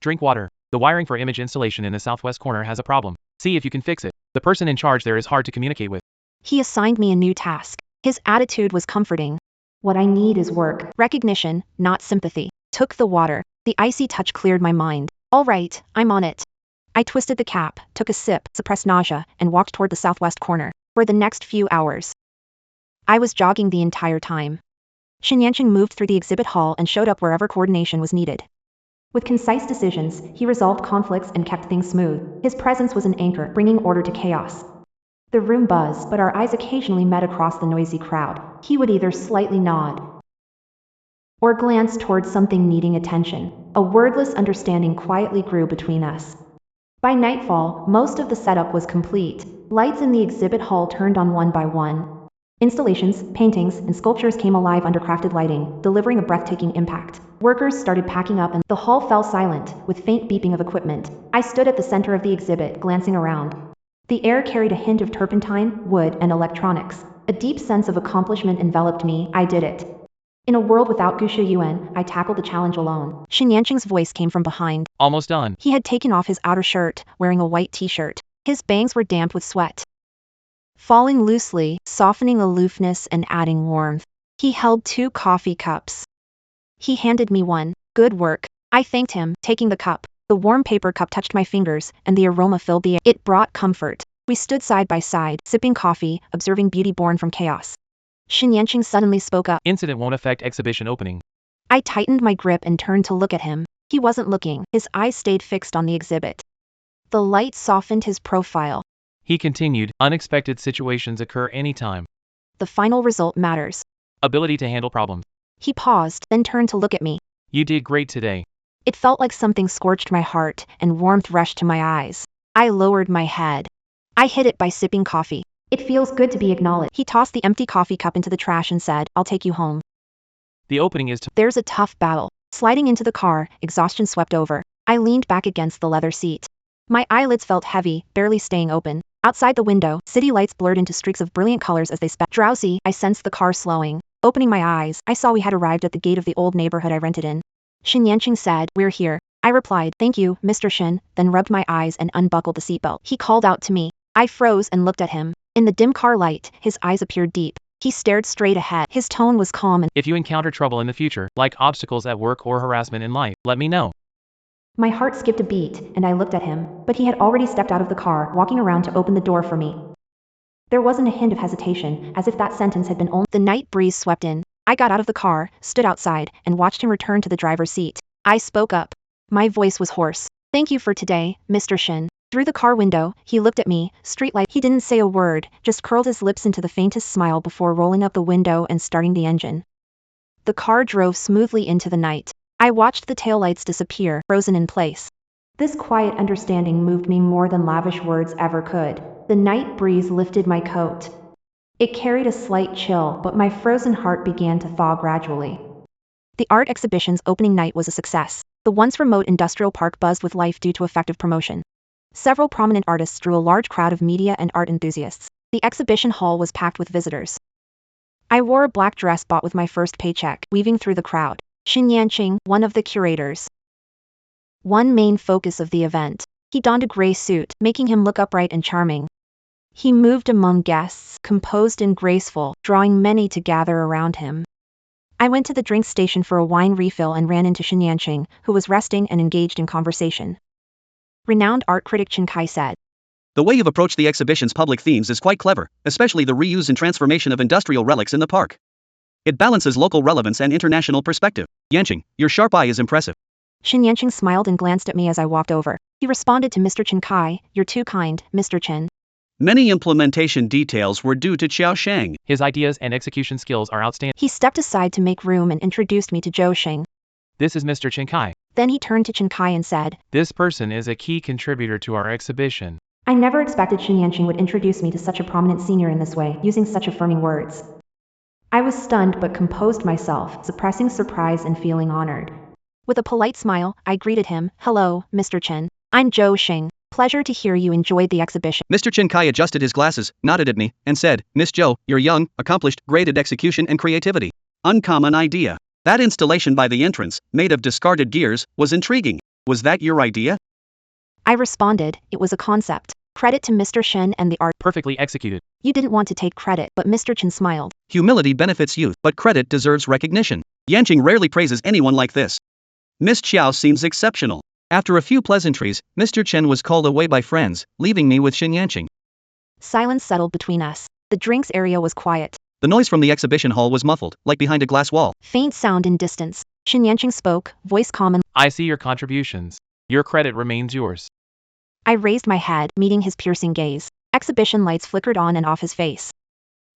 Drink water. The wiring for image installation in the southwest corner has a problem. See if you can fix it. The person in charge there is hard to communicate with. He assigned me a new task. His attitude was comforting. What I need is work. Recognition, not sympathy. Took the water. The icy touch cleared my mind. All right, I'm on it. I twisted the cap, took a sip, suppressed nausea, and walked toward the southwest corner. For the next few hours, I was jogging the entire time. Xin Yanqing moved through the exhibit hall and showed up wherever coordination was needed. With concise decisions, he resolved conflicts and kept things smooth. His presence was an anchor, bringing order to chaos. The room buzzed, but our eyes occasionally met across the noisy crowd. He would either slightly nod or glance towards something needing attention. A wordless understanding quietly grew between us. By nightfall, most of the setup was complete. Lights in the exhibit hall turned on one by one. Installations, paintings, and sculptures came alive under crafted lighting, delivering a breathtaking impact. Workers started packing up and the hall fell silent, with faint beeping of equipment. I stood at the center of the exhibit, glancing around. The air carried a hint of turpentine, wood, and electronics. A deep sense of accomplishment enveloped me. I did it. In a world without Gu Shuyuan, I tackled the challenge alone. Xin Yanqing's voice came from behind. Almost done. He had taken off his outer shirt, wearing a white t-shirt. His bangs were damp with sweat, falling loosely, softening aloofness and adding warmth. He held 2 coffee cups. He handed me one. Good work. I thanked him, taking the cup. The warm paper cup touched my fingers, and the aroma filled the air. It brought comfort. We stood side by side, sipping coffee, observing beauty born from chaos. Xin Yanqing suddenly spoke up. Incident won't affect exhibition opening. I tightened my grip and turned to look at him. He wasn't looking. His eyes stayed fixed on the exhibit. The light softened his profile. He continued, unexpected situations occur anytime. The final result matters. Ability to handle problems. He paused, then turned to look at me. You did great today. It felt like something scorched my heart, and warmth rushed to my eyes. I lowered my head. I hid it by sipping coffee. It feels good to be acknowledged. He tossed the empty coffee cup into the trash and said, I'll take you home. The opening is There's a tough battle. Sliding into the car, exhaustion swept over. I leaned back against the leather seat. My eyelids felt heavy, barely staying open. Outside the window, city lights blurred into streaks of brilliant colors as they sped. Drowsy, I sensed the car slowing. Opening my eyes, I saw we had arrived at the gate of the old neighborhood I rented in. Xin Yanqing said, We're here. I replied, Thank you, Mr. Shin, then rubbed my eyes and unbuckled the seatbelt. He called out to me. I froze and looked at him. In the dim car light, his eyes appeared deep. He stared straight ahead. His tone was calm and, If you encounter trouble in the future, like obstacles at work or harassment in life, let me know. My heart skipped a beat, and I looked at him, but he had already stepped out of the car, walking around to open the door for me. There wasn't a hint of hesitation, as if that sentence had been only— The night breeze swept in. I got out of the car, stood outside, and watched him return to the driver's seat. I spoke up. My voice was hoarse. Thank you for today, Mr. Shin. Through the car window, he looked at me, streetlight. He didn't say a word, just curled his lips into the faintest smile before rolling up the window and starting the engine. The car drove smoothly into the night. I watched the taillights disappear, frozen in place. This quiet understanding moved me more than lavish words ever could. The night breeze lifted my coat. It carried a slight chill, but my frozen heart began to thaw gradually. The art exhibition's opening night was a success. The once remote industrial park buzzed with life due to effective promotion. Several prominent artists drew a large crowd of media and art enthusiasts. The exhibition hall was packed with visitors. I wore a black dress bought with my first paycheck, weaving through the crowd. Shin Yanqing, one of the curators. One main focus of the event. He donned a gray suit, making him look upright and charming. He moved among guests, composed and graceful, drawing many to gather around him. I went to the drink station for a wine refill and ran into Shin Yanqing, who was resting and engaged in conversation. Renowned art critic Chen Kai said, "The way you've approached the exhibition's public themes is quite clever, especially the reuse and transformation of industrial relics in the park. It balances local relevance and international perspective. Yanqing, your sharp eye is impressive." Shin Yanqing smiled and glanced at me as I walked over. He responded to Mr. Chen Kai, "You're too kind, Mr. Chen." Many implementation details were due to Xiao Shang. His ideas and execution skills are outstanding. He stepped aside to make room and introduced me to Zhou Xing. This is Mr. Chen Kai. Then he turned to Chen Kai and said, This person is a key contributor to our exhibition. I never expected Shin Yanqing would introduce me to such a prominent senior in this way, using such affirming words. I was stunned but composed myself, suppressing surprise and feeling honored. With a polite smile, I greeted him, "Hello, Mr. Chen. I'm Zhou Xing. Pleasure to hear you enjoyed the exhibition." Mr. Chen Kai adjusted his glasses, nodded at me, and said, "Miss Zhou, you're young, accomplished, great at execution and creativity. Uncommon idea. That installation by the entrance, made of discarded gears, was intriguing. Was that your idea?" I responded, "It was a concept. Credit to Mr. Shen and the art." Perfectly executed. You didn't want to take credit, but Mr. Chen smiled. Humility benefits youth, but credit deserves recognition. Yanqing rarely praises anyone like this. Miss Qiao seems exceptional. After a few pleasantries, Mr. Chen was called away by friends, leaving me with Shin Yanqing. Silence settled between us. The drinks area was quiet. The noise from the exhibition hall was muffled, like behind a glass wall. Faint sound in distance. Shin Yanqing spoke, voice calm and— I see your contributions. Your credit remains yours. I raised my head, meeting his piercing gaze. Exhibition lights flickered on and off his face.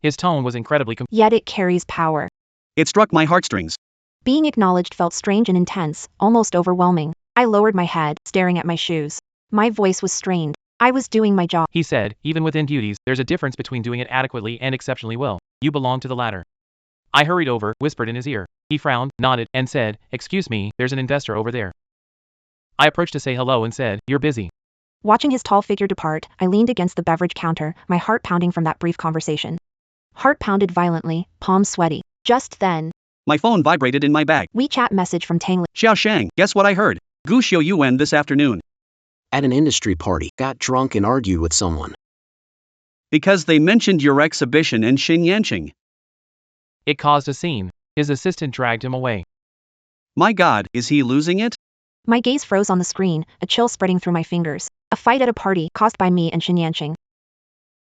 His tone was incredibly Yet it carries power. It struck my heartstrings. Being acknowledged felt strange and intense, almost overwhelming. I lowered my head, staring at my shoes. My voice was strained. I was doing my job. He said, even within duties, there's a difference between doing it adequately and exceptionally well. You belong to the latter. I hurried over, whispered in his ear. He frowned, nodded, and said, Excuse me, there's an investor over there. I approached to say hello and said, You're busy. Watching his tall figure depart, I leaned against the beverage counter, my heart pounding from that brief conversation. Heart pounded violently, palms sweaty. Just then, my phone vibrated in my bag. WeChat message from Tang Li. Xiao Shang, guess what I heard? Gu Xiu Yuan this afternoon. At an industry party, got drunk and argued with someone. Because they mentioned your exhibition and Shin Yanqing. It caused a scene. His assistant dragged him away. My God, is he losing it? My gaze froze on the screen, a chill spreading through my fingers. A fight at a party, caused by me and Shin Yanqing.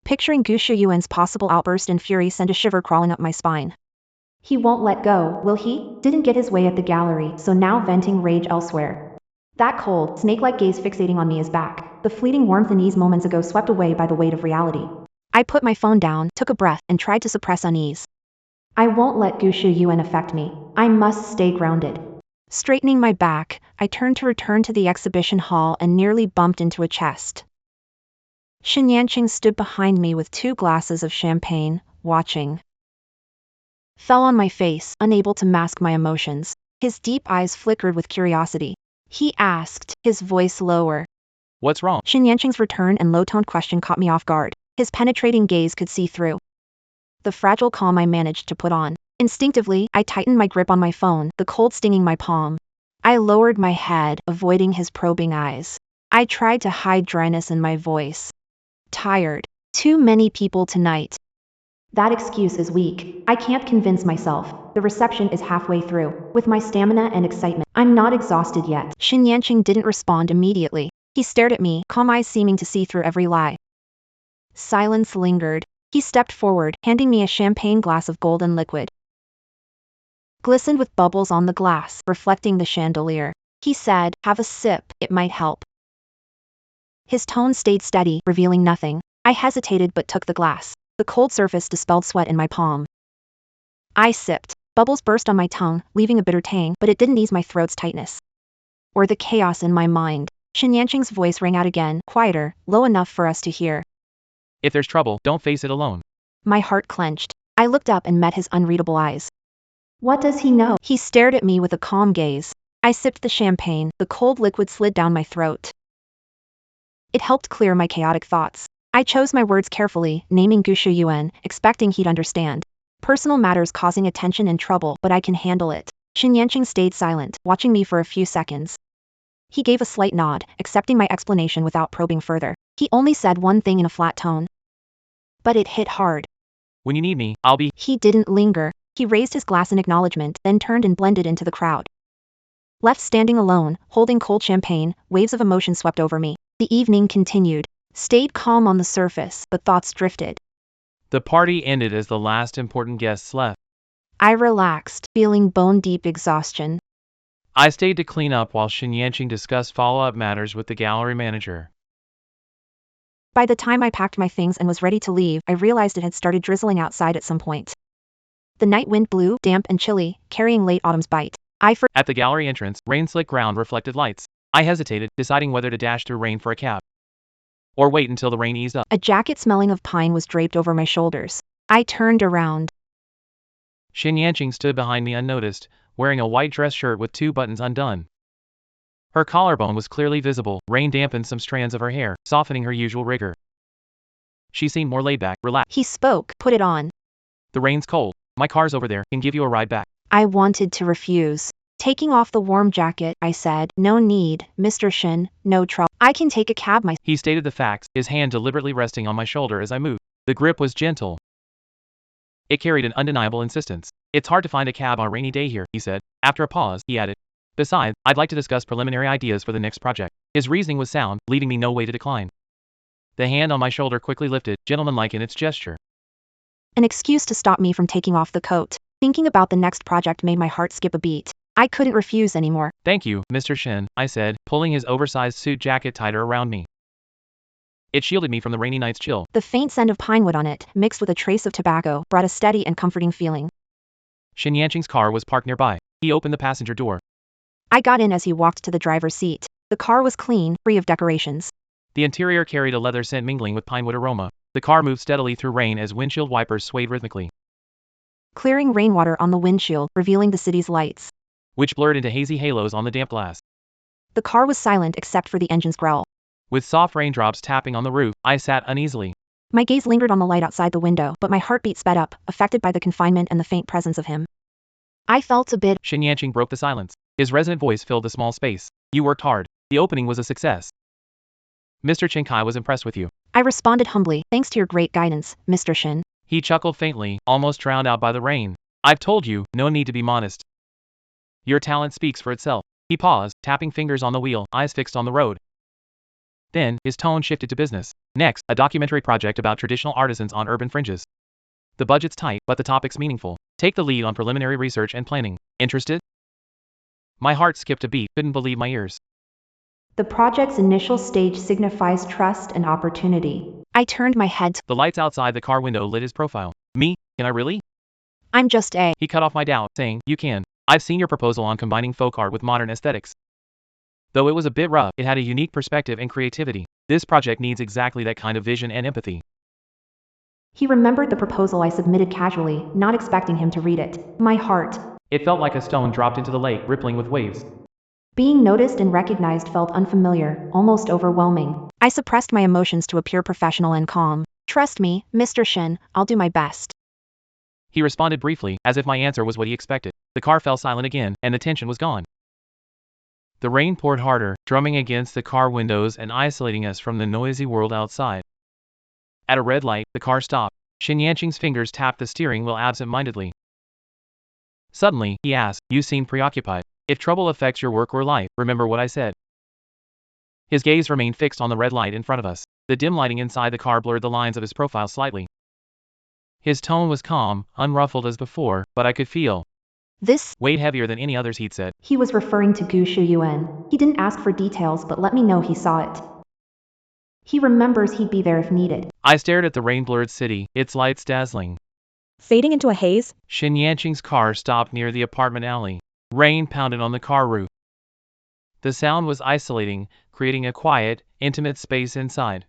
Picturing Gu Xiu Yuan's possible outburst in fury sent a shiver crawling up my spine. He won't let go, will he? Didn't get his way at the gallery, so now venting rage elsewhere. That cold, snake-like gaze fixating on me is back. The fleeting warmth and ease moments ago swept away by the weight of reality. I put my phone down, took a breath, and tried to suppress unease. I won't let Gu Xiu Yuan affect me. I must stay grounded. Straightening my back, I turned to return to the exhibition hall and nearly bumped into a chest. Shin Yanqing stood behind me with 2 glasses of champagne, watching. Fell on my face, unable to mask my emotions. His deep eyes flickered with curiosity. He asked, his voice lower. What's wrong? Shin Yanqing's return and low-toned question caught me off guard. His penetrating gaze could see through the fragile calm I managed to put on. Instinctively, I tightened my grip on my phone, the cold stinging my palm. I lowered my head, avoiding his probing eyes. I tried to hide dryness in my voice. Tired. Too many people tonight. That excuse is weak. I can't convince myself. The reception is halfway through. With my stamina and excitement, I'm not exhausted yet. Shin Yanqing didn't respond immediately. He stared at me, calm eyes seeming to see through every lie. Silence lingered. He stepped forward, handing me a champagne glass of golden liquid. Glistened with bubbles on the glass, reflecting the chandelier. He said, "Have a sip, it might help." His tone stayed steady, revealing nothing. I hesitated but took the glass. The cold surface dispelled sweat in my palm. I sipped. Bubbles burst on my tongue, leaving a bitter tang, but it didn't ease my throat's tightness or the chaos in my mind. Shin Yanqing's voice rang out again, quieter, low enough for us to hear. If there's trouble, don't face it alone. My heart clenched. I looked up and met his unreadable eyes. What does he know? He stared at me with a calm gaze. I sipped the champagne, the cold liquid slid down my throat. It helped clear my chaotic thoughts. I chose my words carefully, naming Gu Shuyuan, expecting he'd understand. Personal matters causing attention and trouble, but I can handle it. Shin Yanqing stayed silent, watching me for a few seconds. He gave a slight nod, accepting my explanation without probing further. He only said one thing in a flat tone. But it hit hard. When you need me, I'll be. He didn't linger. He raised his glass in acknowledgement, then turned and blended into the crowd. Left standing alone, holding cold champagne, waves of emotion swept over me. The evening continued. Stayed calm on the surface, but thoughts drifted. The party ended as the last important guests left. I relaxed, feeling bone-deep exhaustion. I stayed to clean up while Shin Yanqing discussed follow-up matters with the gallery manager. By the time I packed my things and was ready to leave, I realized it had started drizzling outside at some point. The night wind blew, damp and chilly, carrying late autumn's bite. At the gallery entrance, rain-slick ground reflected lights. I hesitated, deciding whether to dash through rain for a cab or wait until the rain eased up. A jacket smelling of pine was draped over my shoulders. I turned around. Shin Yanqing stood behind me unnoticed, wearing a white dress shirt with 2 buttons undone. Her collarbone was clearly visible. Rain dampened some strands of her hair, softening her usual rigor. She seemed more laid back, relaxed. He spoke. Put it on. The rain's cold. My car's over there, can give you a ride back. I wanted to refuse. Taking off the warm jacket, I said, "No need, Mr. Shin, no trouble. I can take a cab myself." He stated the facts, his hand deliberately resting on my shoulder as I moved. The grip was gentle. It carried an undeniable insistence. "It's hard to find a cab on a rainy day here," he said. After a pause, he added, "Besides, I'd like to discuss preliminary ideas for the next project." His reasoning was sound, leaving me no way to decline. The hand on my shoulder quickly lifted, gentlemanlike in its gesture. An excuse to stop me from taking off the coat. Thinking about the next project made my heart skip a beat. I couldn't refuse anymore. "Thank you, Mr. Shin," I said, pulling his oversized suit jacket tighter around me. It shielded me from the rainy night's chill. The faint scent of pine wood on it, mixed with a trace of tobacco, brought a steady and comforting feeling. Shin Yanqing's car was parked nearby. He opened the passenger door. I got in as he walked to the driver's seat. The car was clean, free of decorations. The interior carried a leather scent mingling with pinewood aroma. The car moved steadily through rain as windshield wipers swayed rhythmically, clearing rainwater on the windshield, revealing the city's lights, which blurred into hazy halos on the damp glass. The car was silent except for the engine's growl. With soft raindrops tapping on the roof, I sat uneasily. My gaze lingered on the light outside the window, but my heartbeat sped up, affected by the confinement and the faint presence of him. I felt a bit. Shin Yanqing broke the silence. His resonant voice filled the small space. "You worked hard. The opening was a success. Mr. Chinkai was impressed with you." I responded humbly, "Thanks to your great guidance, Mr. Shin." He chuckled faintly, almost drowned out by the rain. "I've told you, no need to be modest. Your talent speaks for itself." He paused, tapping fingers on the wheel, eyes fixed on the road. Then, his tone shifted to business. "Next, a documentary project about traditional artisans on urban fringes. The budget's tight, but the topic's meaningful. Take the lead on preliminary research and planning. Interested?" My heart skipped a beat, couldn't believe my ears. The project's initial stage signifies trust and opportunity. I turned my head. The lights outside the car window lit his profile. "Me? Can I really?" "I'm just a..." He cut off my doubt, saying, "You can. I've seen your proposal on combining folk art with modern aesthetics. Though it was a bit rough, it had a unique perspective and creativity. This project needs exactly that kind of vision and empathy." He remembered the proposal I submitted casually, not expecting him to read it. My heart. It felt like a stone dropped into the lake, rippling with waves. Being noticed and recognized felt unfamiliar, almost overwhelming. I suppressed my emotions to appear professional and calm. "Trust me, Mr. Shin, I'll do my best." He responded briefly, as if my answer was what he expected. The car fell silent again, and the tension was gone. The rain poured harder, drumming against the car windows and isolating us from the noisy world outside. At a red light, the car stopped. Xin Yanqing's fingers tapped the steering wheel absent-mindedly. Suddenly, he asked, "You seem preoccupied. If trouble affects your work or life, remember what I said." His gaze remained fixed on the red light in front of us. The dim lighting inside the car blurred the lines of his profile slightly. His tone was calm, unruffled as before, but I could feel This weight heavier than any others he'd said. He was referring to Gu Shuyuan. He didn't ask for details but let me know he saw it. He remembers he'd be there if needed. I stared at the rain-blurred city, its lights dazzling. Fading into a haze, Xin Yanqing's car stopped near the apartment alley. Rain pounded on the car roof. The sound was isolating, creating a quiet, intimate space inside.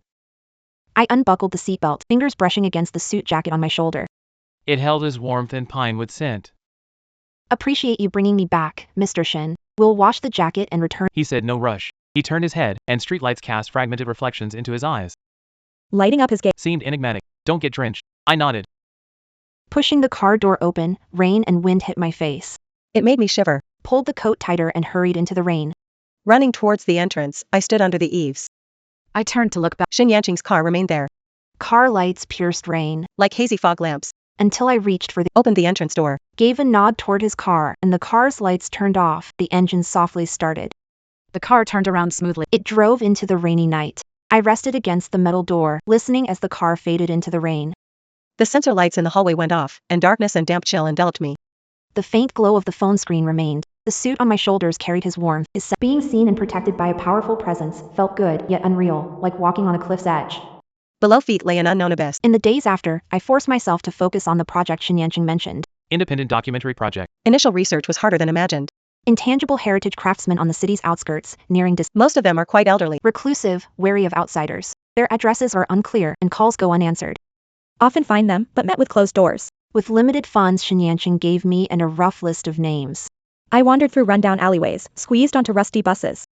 I unbuckled the seatbelt, fingers brushing against the suit jacket on my shoulder. It held his warmth and pinewood scent. Appreciate you bringing me back, Mr. Shin. We'll wash the jacket and return. He said, no rush. He turned his head, and streetlights cast fragmented reflections into his eyes. lighting up his gaze. Seemed enigmatic. Don't get drenched. I nodded. Pushing the car door open, rain and wind hit my face. It made me shiver. Pulled the coat tighter and hurried into the rain. Running towards the entrance, I stood under the eaves. I turned to look back. Xin Yanqing's car remained there, Car lights pierced rain, like hazy fog lamps. until I reached for the Opened the entrance door. gave a nod toward his car, and the car's lights turned off. The engine softly started. The car turned around smoothly. It drove into the rainy night. I rested against the metal door, listening as the car faded into the rain. The sensor lights in the hallway went off, and darkness and damp chill enveloped me. The faint glow of the phone screen remained. The suit on my shoulders carried his warmth. Being seen and protected by a powerful presence felt good yet unreal, like walking on a cliff's edge. Below feet lay an unknown abyss. In the days after, I forced myself to focus on the project Xin Yanqing mentioned. Independent documentary project. Initial research was harder than imagined. Intangible heritage craftsmen on the city's outskirts, nearing Most of them are quite elderly. reclusive, wary of outsiders. Their addresses are unclear, and calls go unanswered. Often find them, but met with closed doors. With limited funds, Xin Yanqing gave me a rough list of names. I wandered through rundown alleyways, squeezed onto rusty buses.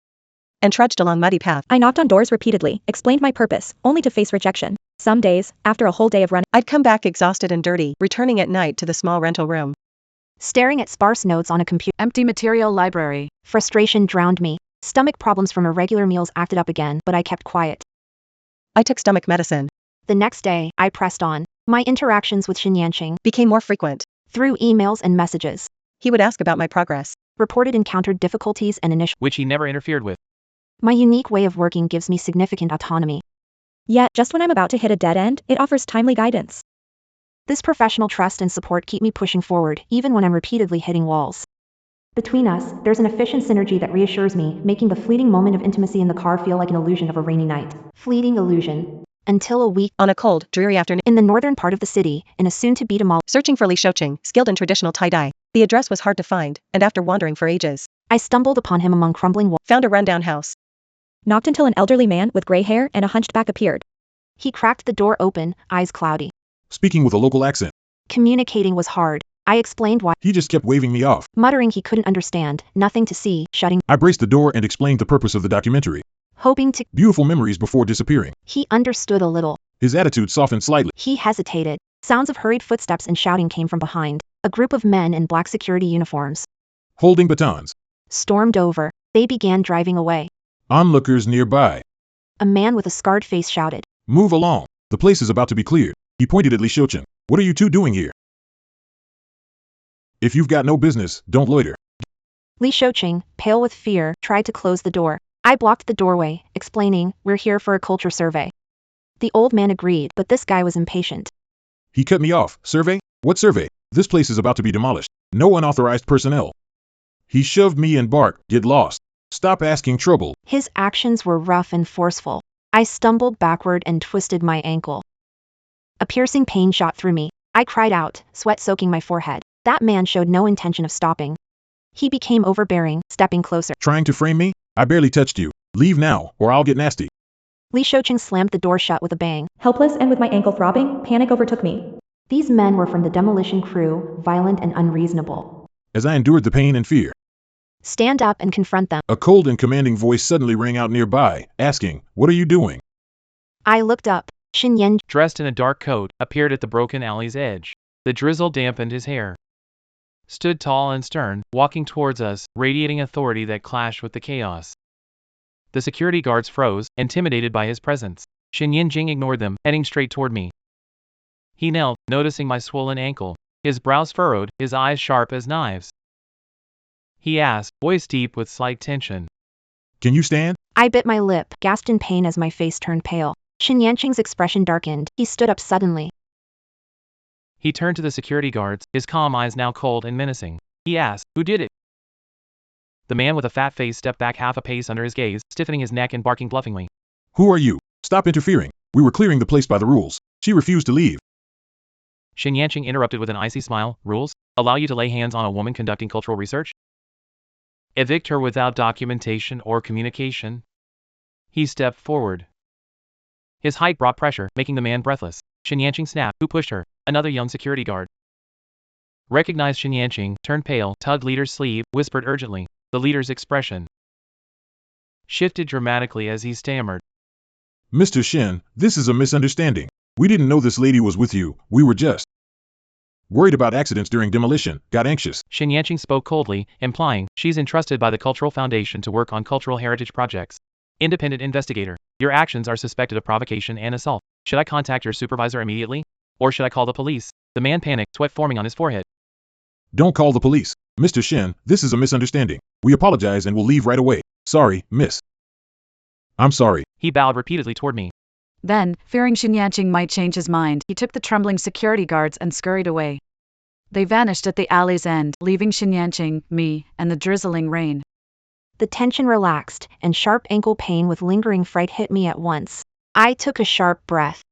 And trudged along muddy paths. I knocked on doors repeatedly, explained my purpose, only to face rejection. Some days, after a whole day of running, I'd come back exhausted and dirty, returning at night to the small rental room. Staring at sparse notes on a computer, Empty material library. frustration drowned me. Stomach problems from irregular meals acted up again, but I kept quiet. I took stomach medicine. The next day, I pressed on. My interactions with Xin Yanqing, Became more frequent. through emails and messages, He would ask about my progress. reported encountered difficulties and initial. Which he never interfered with. My unique way of working gives me significant autonomy. yet, just when I'm about to hit a dead end, it offers timely guidance. This professional trust and support keep me pushing forward, even when I'm repeatedly hitting walls. Between us, there's an efficient synergy that reassures me, making the fleeting moment of intimacy in the car feel like an illusion of a rainy night. Fleeting illusion. Until a week, On a cold, dreary afternoon, in the northern part of the city, in a soon-to-be demolished, searching for Li Shouqing, skilled in traditional tie-dye. The address was hard to find, and after wandering for ages, I stumbled upon him among crumbling walls. found a rundown house. Knocked until an elderly man with gray hair and a hunched back appeared. He cracked the door open, eyes cloudy. Speaking with a local accent. Communicating was hard. I explained why, He just kept waving me off. muttering he couldn't understand, nothing to see, shutting, I braced the door and explained the purpose of the documentary. hoping to. Beautiful memories before disappearing. He understood a little. His attitude softened slightly. He hesitated. Sounds of hurried footsteps and shouting came from behind. A group of men in black security uniforms Holding batons. stormed over. They began driving away. Onlookers nearby. A man with a scarred face shouted. Move along. The place is about to be cleared. He pointed at Li Shouqing. What are you two doing here? If you've got no business, don't loiter. Li Shouqing, pale with fear, tried to close the door. I blocked the doorway, explaining, we're here for a culture survey. The old man agreed, but this guy was impatient. He cut me off. Survey? What survey? This place is about to be demolished. No unauthorized personnel. He shoved me and barked, get lost. Stop asking trouble. His actions were rough and forceful. I stumbled backward and twisted my ankle. A piercing pain shot through me. I cried out, sweat soaking my forehead. That man showed no intention of stopping. He became overbearing, stepping closer. Trying to frame me? I barely touched you. Leave now, or I'll get nasty. Li Shouqing slammed the door shut with a bang. Helpless and with my ankle throbbing, panic overtook me. These men were from the demolition crew, violent and unreasonable. As I endured the pain and fear, Stand up and confront them. a cold and commanding voice suddenly rang out nearby, asking, what are you doing? I looked up. Xin Yan, Dressed in a dark coat, appeared at the broken alley's edge. The drizzle dampened his hair. Stood tall and stern, walking towards us, radiating authority that clashed with the chaos. The security guards froze, intimidated by his presence. Xin Yanqing ignored them, heading straight toward me. He knelt, noticing my swollen ankle. His brows furrowed, his eyes sharp as knives. He asked, voice deep with slight tension. Can you stand? I bit my lip, gasped in pain as my face turned pale. Xin Yanqing's expression darkened. He stood up suddenly. He turned to the security guards, his calm eyes now cold and menacing. He asked, who did it? The man with a fat face stepped back half a pace under his gaze, stiffening his neck and barking bluffingly. Who are you? Stop interfering. We were clearing the place by the rules. She refused to leave. Xin Yanqing interrupted with an icy smile. Rules? Allow you to lay hands on a woman conducting cultural research? Evict her without documentation or communication? He stepped forward. His height brought pressure, making the man breathless. Xin Yanqing snapped. Who pushed her? Another young security guard. Recognized Xin Yanqing, turned pale, tugged leader's sleeve, whispered urgently. The leader's expression shifted dramatically as he stammered. Mr. Shen, this is a misunderstanding. We didn't know this lady was with you. We were just worried about accidents during demolition. Got anxious. Xin Yanqing spoke coldly, implying, she's entrusted by the Cultural Foundation to work on cultural heritage projects. Independent investigator. Your actions are suspected of provocation and assault. Should I contact your supervisor immediately? Or should I call the police? The man panicked, sweat forming on his forehead. Don't call the police. Mr. Shen, this is a misunderstanding. We apologize and will leave right away. Sorry, miss. I'm sorry. He bowed repeatedly toward me. Then, fearing Xin Yanqing might change his mind, he took the trembling security guards and scurried away. They vanished at the alley's end, leaving Xin Yanqing, me, and the drizzling rain. The tension relaxed, and sharp ankle pain with lingering fright hit me at once. I took a sharp breath.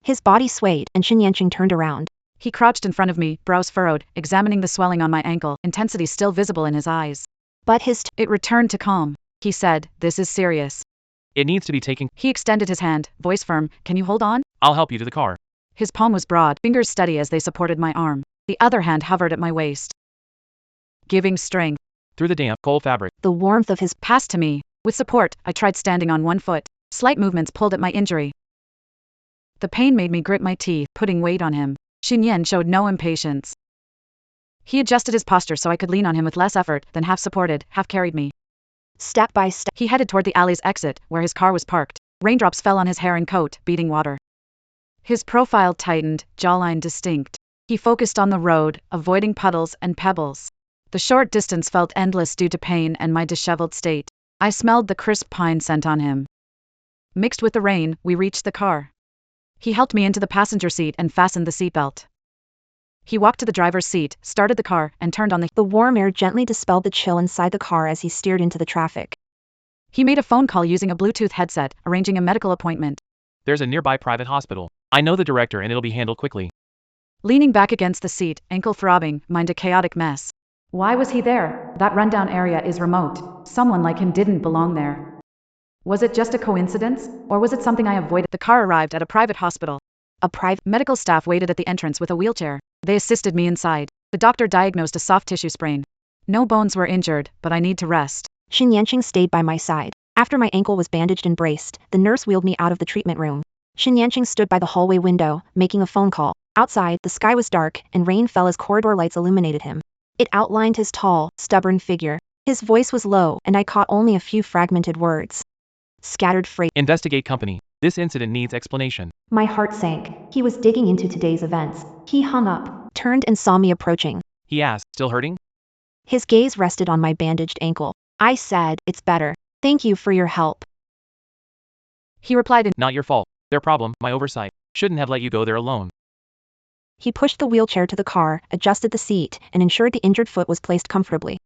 His body swayed, and Xin Yanqing turned around. He crouched in front of me, brows furrowed, examining the swelling on my ankle, intensity still visible in his eyes. But his It returned to calm. He said, this is serious. It needs to be taken. He extended his hand, voice firm, can you hold on? I'll help you to the car. His palm was broad, fingers steady as they supported my arm. The other hand hovered at my waist, giving strength. Through the damp, cold fabric. the warmth of his Passed to me. With support, I tried standing on one foot. Slight movements pulled at my injury. The pain made me grit my teeth, putting weight on him. Xin Yan showed no impatience. He adjusted his posture so I could lean on him with less effort, then half supported, half carried me. step by step. He headed toward the alley's exit, where his car was parked. Raindrops fell on his hair and coat, beating water. His profile tightened, jawline distinct. He focused on the road, avoiding puddles and pebbles. The short distance felt endless due to pain and my disheveled state. I smelled the crisp pine scent on him. Mixed with the rain, we reached the car. He helped me into the passenger seat and fastened the seatbelt. He walked to the driver's seat, started the car, and turned on The warm air gently dispelled the chill inside the car as he steered into the traffic. He made a phone call using a Bluetooth headset, arranging a medical appointment. There's a nearby private hospital. I know the director and it'll be handled quickly. Leaning back against the seat, ankle throbbing, mind a chaotic mess. Why was he there? That rundown area is remote. Someone like him didn't belong there. Was it just a coincidence? Or was it something I avoided? The car arrived at a private hospital. A private Medical staff waited at the entrance with a wheelchair. They assisted me inside. The doctor diagnosed a soft tissue sprain. No bones were injured, but I need to rest. Xin Yanqing stayed by my side. After my ankle was bandaged and braced, the nurse wheeled me out of the treatment room. Xin Yanqing stood by the hallway window, making a phone call. Outside, the sky was dark, and rain fell as corridor lights illuminated him. It outlined his tall, stubborn figure. His voice was low, and I caught only a few fragmented words. Scattered phrases. Investigate company. This incident needs explanation. My heart sank. He was digging into today's events. He hung up, turned and saw me approaching. He asked, still hurting? His gaze rested on my bandaged ankle. I said, it's better. Thank you for your help. He replied in, Not your fault. Their problem, my oversight. Shouldn't have let you go there alone. He pushed the wheelchair to the car, adjusted the seat, and ensured the injured foot was placed comfortably.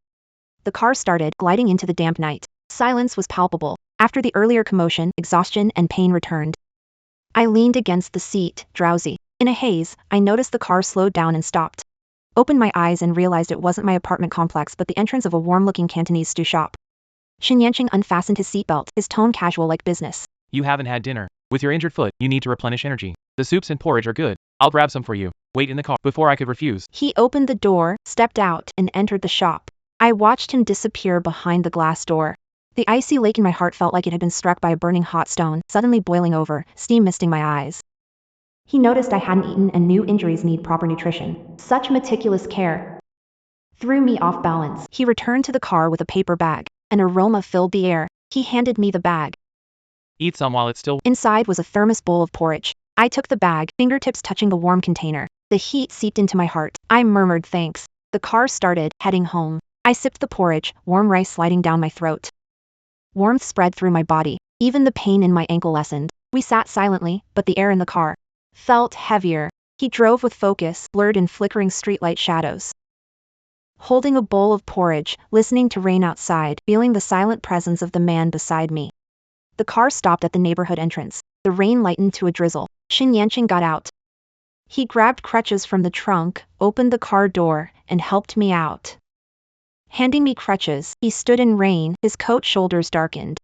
The car started, gliding into the damp night. Silence was palpable. After the earlier commotion, exhaustion and pain returned. I leaned against the seat, drowsy. In a haze, I noticed the car slowed down and stopped. Opened my eyes and realized it wasn't my apartment complex but the entrance of a warm-looking Cantonese stew shop. Xin Yanqing unfastened his seatbelt, his tone casual like business. You haven't had dinner. With your injured foot, you need to replenish energy. The soups and porridge are good. I'll grab some for you. Wait in the car. Before I could refuse. He opened the door, stepped out, and entered the shop. I watched him disappear behind the glass door. The icy lake in my heart felt like it had been struck by a burning hot stone, suddenly boiling over, steam misting my eyes. He noticed I hadn't eaten and knew injuries need proper nutrition. Such meticulous care threw me off balance. He returned to the car with a paper bag. An aroma filled the air. He handed me the bag. Eat some while it's still. Inside was a thermos bowl of porridge. I took the bag, fingertips touching the warm container. The heat seeped into my heart. I murmured thanks. The car started, heading home. I sipped the porridge, warm rice sliding down my throat. Warmth spread through my body. Even the pain in my ankle lessened. We sat silently, but the air in the car felt heavier. He drove with focus, blurred in flickering streetlight shadows. Holding a bowl of porridge, listening to rain outside, feeling the silent presence of the man beside me. The car stopped at the neighborhood entrance. The rain lightened to a drizzle. Shin Yanqing got out. He grabbed crutches from the trunk, opened the car door, and helped me out. Handing me crutches, he stood in rain, his coat shoulders darkened.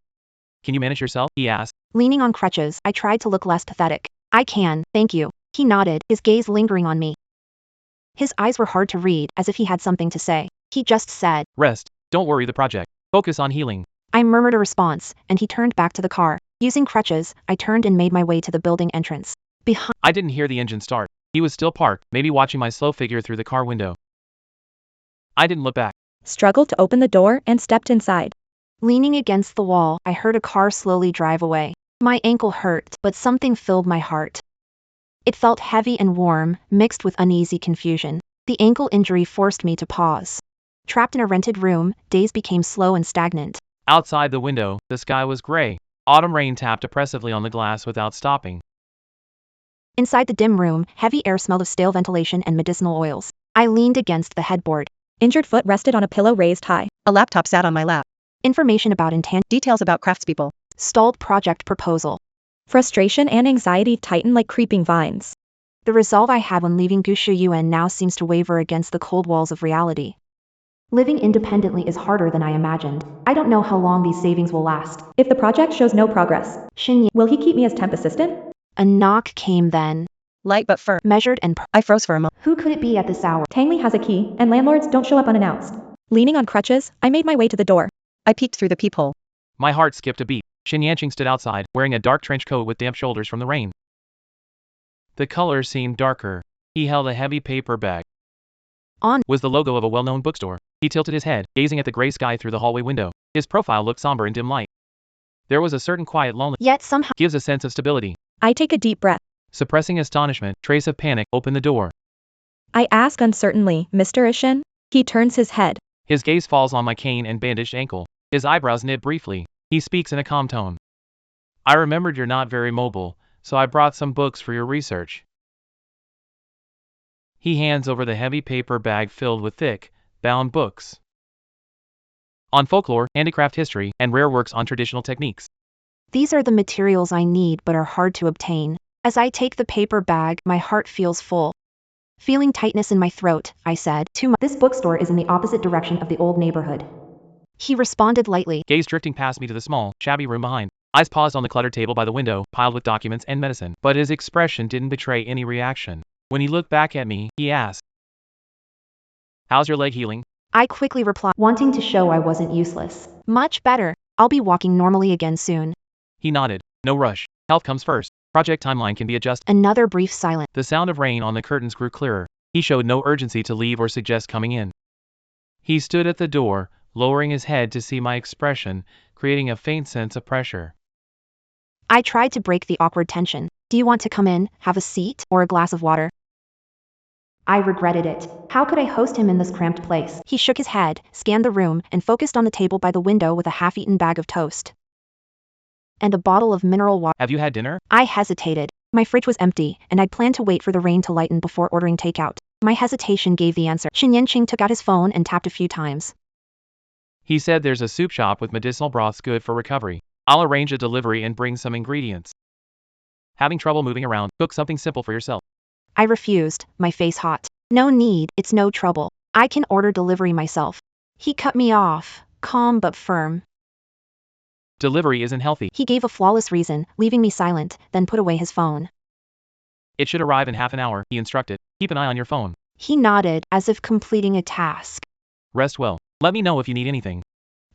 Can you manage yourself? He asked. Leaning on crutches, I tried to look less pathetic. I can, thank you. He nodded, his gaze lingering on me. His eyes were hard to read, as if he had something to say. He just said, Rest. Don't worry the project. Focus on healing. I murmured a response, and he turned back to the car. Using crutches, I turned and made my way to the building entrance. Behind I didn't hear the engine start. He was still parked, maybe watching my slow figure through the car window. I didn't look back. Struggled to open the door and stepped inside. Leaning against the wall, I heard a car slowly drive away. My ankle hurt, but something filled my heart. It felt heavy and warm, mixed with uneasy confusion. The ankle injury forced me to pause. Trapped in a rented room, days became slow and stagnant. Outside the window, the sky was gray. Autumn rain tapped oppressively on the glass without stopping. Inside the dim room, heavy air smelled of stale ventilation and medicinal oils. I leaned against the headboard. Injured foot rested on a pillow raised high. A laptop sat on my lap. Information about intangible Details about craftspeople. stalled project proposal. Frustration and anxiety tightened like creeping vines. The resolve I had when leaving Gushu Yuan now seems to waver against the cold walls of reality. Living independently is harder than I imagined. I don't know how long these savings will last. If the project shows no progress, Shin will he keep me as temp assistant? A knock came then. Light but firm. Measured and I froze for a moment. Who could it be at this hour? Tangley has a key, and landlords don't show up unannounced. Leaning on crutches, I made my way to the door. I peeked through the peephole. My heart skipped a beat. Shin Yanqing stood outside, wearing a dark trench coat with damp shoulders from the rain. The color seemed darker. He held a heavy paper bag. On was the logo of a well-known bookstore. He tilted his head, gazing at the gray sky through the hallway window. His profile looked somber in dim light. There was a certain quiet loneliness. Yet somehow Gives a sense of stability. I take a deep breath. Suppressing astonishment, trace of panic, opened the door. I ask uncertainly, Mr. Ishin? He turns his head. His gaze falls on my cane and bandaged ankle. His eyebrows knit briefly. He speaks in a calm tone. I remembered you're not very mobile, so I brought some books for your research. He hands over the heavy paper bag filled with thick, bound books. On folklore, handicraft history, and rare works on traditional techniques. these are the materials I need but are hard to obtain. As I take the paper bag, my heart feels full. Feeling tightness in my throat, I said, This bookstore is in the opposite direction of the old neighborhood. He responded lightly, Gaze drifting past me to the small, shabby room behind. Eyes paused on the cluttered table by the window, piled with documents and medicine, but his expression didn't betray any reaction. When he looked back at me, he asked, How's your leg healing? I quickly replied, wanting to show I wasn't useless. Much better. I'll be walking normally again soon. He nodded. No rush. Health comes first. Project timeline can be adjusted. Another brief silence. The sound of rain on the curtains grew clearer. He showed no urgency to leave or suggest coming in. He stood at the door, lowering his head to see my expression, creating a faint sense of pressure. I tried to break the awkward tension. Do you want to come in, have a seat, or a glass of water? I regretted it. How could I host him in this cramped place? He shook his head, scanned the room, and focused on the table by the window with a half-eaten bag of toast and a bottle of mineral water. Have you had dinner? I hesitated. My fridge was empty, and I'd planned to wait for the rain to lighten before ordering takeout. My hesitation gave the answer. Shin Yanqing took out his phone and tapped a few times. He said there's a soup shop with medicinal broths good for recovery. I'll arrange a delivery and bring some ingredients. Having trouble moving around? Cook something simple for yourself. I refused, my face hot. No need, it's no trouble. I can order delivery myself. He cut me off, calm but firm. Delivery isn't healthy. He gave a flawless reason, leaving me silent, then put away his phone. It should arrive in half an hour, he instructed. Keep an eye on your phone. He nodded, as if completing a task. Rest well. Let me know if you need anything.